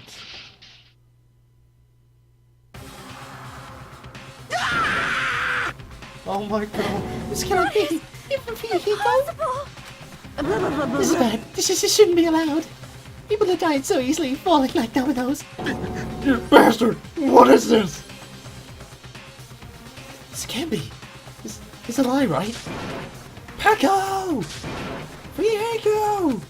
Oh my god! This cannot be. Impossible. This is bad. This shouldn't be allowed. People are dying so easily, falling like dominoes. You bastard! What is this? This can't be. It's a lie, right? Paco! Fuyuhiko!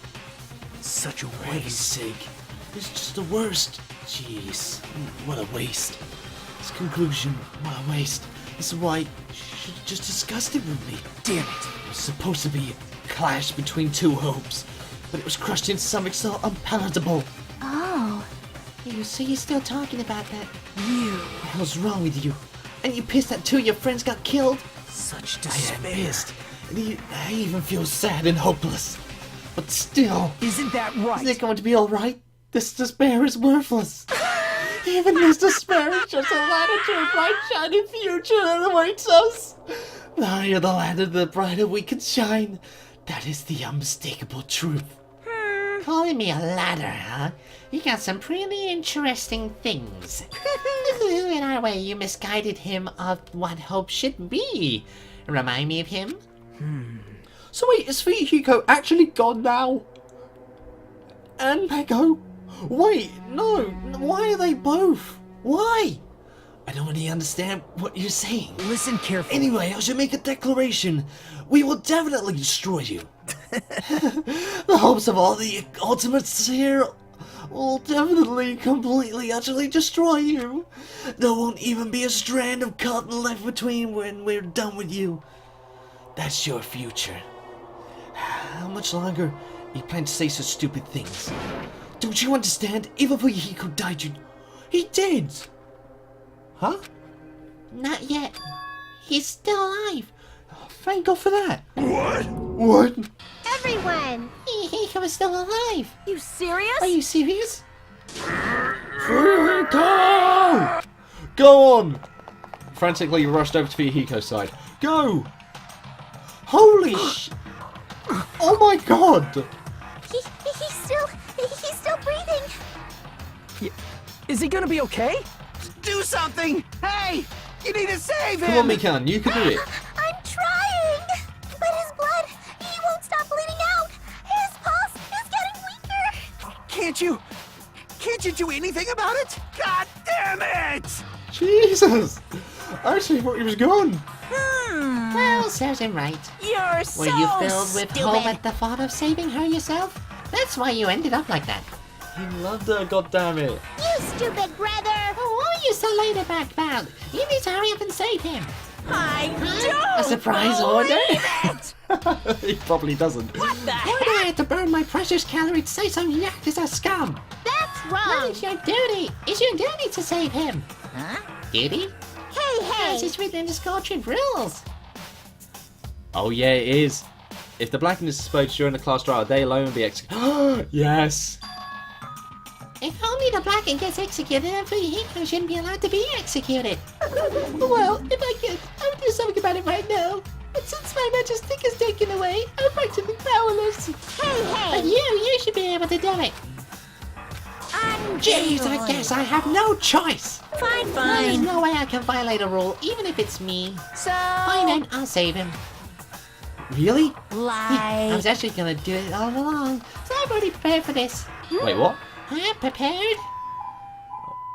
Such a waste. Sake. It's just the worst. Jeez, what a waste. This conclusion, what a waste. This is why you should have just discussed it with me. Damn it. It was supposed to be a clash between two hopes, but it was crushed into something so unpalatable. Oh. So you're still talking about that? You. What the hell's wrong with you? And you pissed that two of your friends got killed? Such I am despair. pissed. And I even feel sad and hopeless. But still, Isn't that right? is it going to be alright? This despair is worthless. Even this despair is just a ladder to a bright, shining future that awaits us. The higher the ladder, the brighter we can shine. That is the unmistakable truth. Calling me a ladder, huh? You got some pretty interesting things. In our way, you misguided him of what hope should be. Remind me of him? So wait, is Fuyuhiko actually gone now? And Peko? Wait, no. Why are they both? Why? I don't really understand what you're saying. Listen carefully. Anyway, I should make a declaration. We will definitely destroy you. The hopes of all the ultimates here will definitely, completely, utterly destroy you. There won't even be a strand of cotton left between when we're done with you. That's your future. How much longer you plan to say such stupid things? Don't you understand? Even though Hiko died, he did. Huh? Not yet. He's still alive. Thank God for that. What? What? Everyone! Hiko is still alive. You serious? Are you serious? Go! Go on! Frantically rushed over to Hiko's side. Go! Holy sh... Oh my god! He's still breathing. Is he gonna be okay? Do something! Hey! You need to save him! Come on, Mikan, you can do it. I'm trying! But his blood, he won't stop bleeding out! His pulse is getting weaker! Can't you do anything about it? God damn it! Jesus! I actually thought he was gone. Well, serves him right. You're so Were you filled with stupid. hope at the thought of saving her yourself? That's why you ended up like that. He loved her, goddammit. You stupid brother! What are you so late about? You need to hurry up and save him. I don't A surprise order? believe it. He probably doesn't. What the Why do I heck? have to burn my precious calorie to say some yak is a scum? That's That wrong! is your duty. It's your duty to save him. Huh? Duty? Hey, Yes, hey! it's written in the sculptured rules. Oh yeah, it is. If the blackness is exposed during the class trial, they alone will be executed. Yes! If only the Blacken gets executed, then Hiko shouldn't be allowed to be executed. Well, if I could, I would do something about it right now. But since my majestic is taken away, I'm practically powerless. Hey, But hey! you should be able to do it. Jeez, I guess I have no choice. Fine, There's fine. no way I can violate a rule, even if it's me. So, Fine then, I'll save him. Really? I was lie. actually gonna do it all along, so I've already prepared for this. Wait, what? I'm prepared.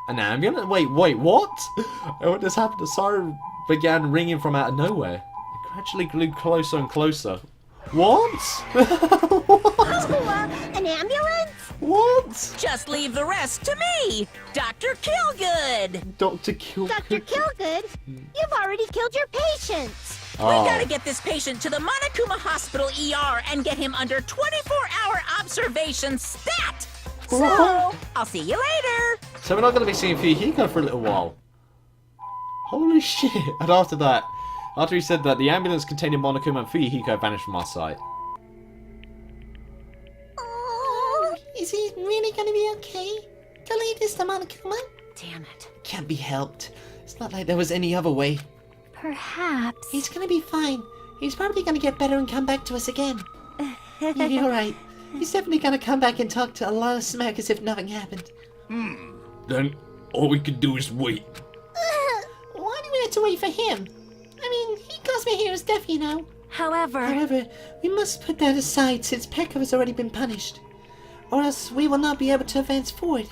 An ambulance? Wait, what? What just happened? The siren began ringing from out of nowhere. It gradually grew closer and closer. What? An ambulance? What? Just leave the rest to me, Dr. Killgood. Dr. Kill. Dr. Killgood, you've already killed your patients! We gotta get this patient to the Monokuma Hospital ER and get him under 24-hour observation stat. So, I'll see you later. So we're not going to be seeing Fuyuhiko for a little while. Holy shit. And after that, after he said that, the ambulance containing Monokuma and Fuyuhiko vanished from our sight. Oh, is he really gonna be okay? Can I leave this to Monokuma? Damn it. Can't be helped. It's not like there was any other way. Perhaps. He's gonna be fine. He's probably gonna get better and come back to us again. You're right. He's definitely gonna come back and talk to a lot of smack as if nothing happened. Then all we can do is wait. Why do we have to wait for him? I mean, he calls me here as deaf, you know. However, However, we must put that aside since Pekka has already been punished. Or else we will not be able to advance forward.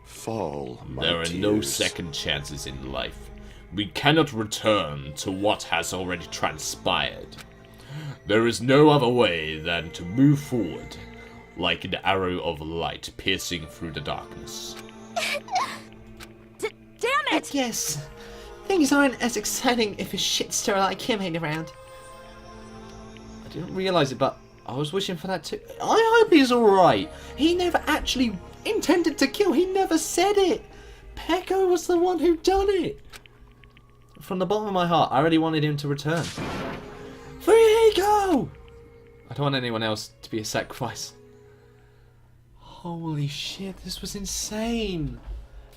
Fall, my There are tears. no second chances in life. We cannot return to what has already transpired. There is no other way than to move forward, like an arrow of light piercing through the darkness. damn it! Yes, things aren't as exciting if a shitster like him ain't around. I didn't realise it, but I was wishing for that too. I hope he's alright. He never actually intended to kill. He never said it. Pekka was the one who done it. From the bottom of my heart, I really wanted him to return. Fuyuhiko! I don't want anyone else to be a sacrifice. Holy shit, this was insane.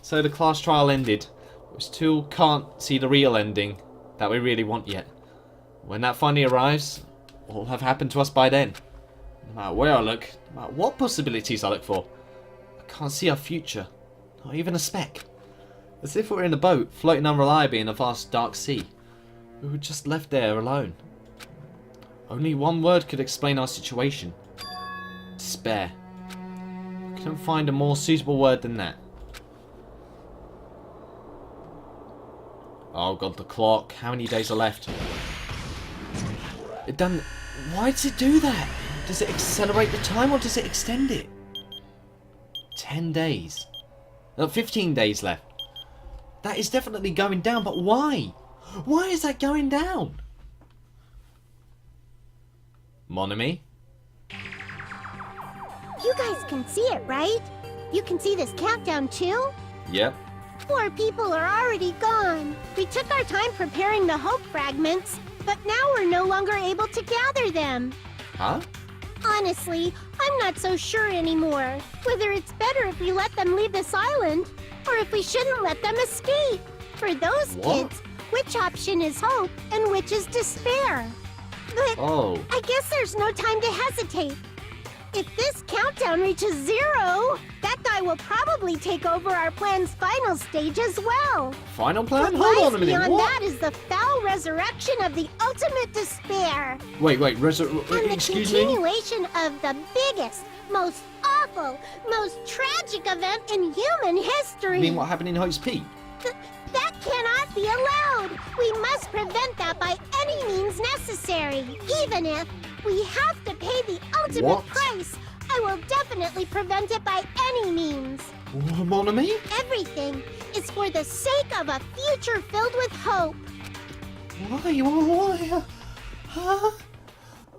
So the class trial ended. We still can't see the real ending that we really want yet. When that finally arrives, what will have happened to us by then? No matter where I look, no matter what possibilities I look for, I can't see our future. Not even a speck. As if we were in a boat, floating unreliably in a vast dark sea. We were just left there alone. Only one word could explain our situation. Despair. What could Couldn't find a more suitable word than that. Oh god, the clock. How many days are left? It done. Why does it do that? Does it accelerate the time or does it extend it? 10 days. No, 15 days left. That is definitely going down, but why? Why is that going down? Mon ami? You guys can see it, right? You can see this countdown too? Yep. 4 people are already gone. We took our time preparing the hope fragments, but now we're no longer able to gather them. Huh? Honestly, I'm not so sure anymore. Whether it's better if we let them leave this island, or if we shouldn't let them escape. For those kids, which option is hope and which is despair? But I guess there's no time to hesitate. If this countdown reaches 0, that guy will probably take over our plan's final stage as well. Final plan? What Hold lies on a minute. beyond What? that is the foul resurrection of the ultimate despair. Wait, And the excuse me? continuation of the biggest, most awful, most tragic event in human history. You mean what happened in Hope's Peak? That cannot be allowed. We must prevent that by any means necessary. Even if we have to pay the ultimate price, I will definitely prevent it by any means. Mon ami? Everything is for the sake of a future filled with hope. Why? Huh?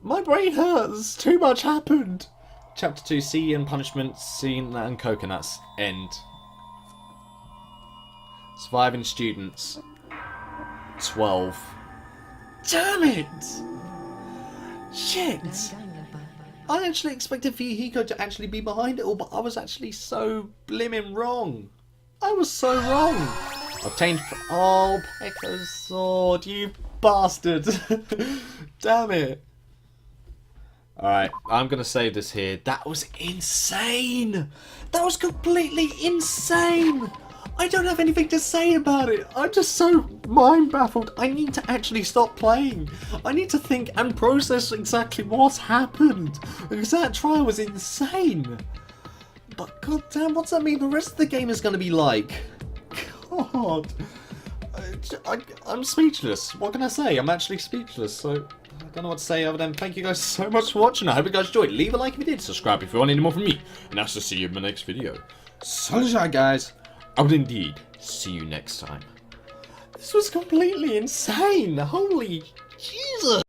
My brain hurts. Too much happened. Chapter 2, Sea and Punishment, Scene and Coconuts. End. Surviving students. 12. Damn it! Shit! I actually expected Hiko to actually be behind it all, but I was actually so blimmin' wrong. I was so wrong. Obtained. Oh, Pekka's sword, you bastard! Damn it! Alright, I'm gonna save this here. That was insane! That was completely insane! I don't have anything to say about it. I'm just so mind baffled. I need to actually stop playing. I need to think and process exactly what's happened. Because that trial was insane. But goddamn, what's that mean the rest of the game is going to be like? God. I'm speechless. What can I say? I'm actually speechless. So I don't know what to say other than thank you guys so much for watching. I hope you guys enjoyed. Leave a like if you did. Subscribe if you want any more from me. And I'll see you in my next video. So guys. I would indeed see you next time. This was completely insane. Holy Jesus.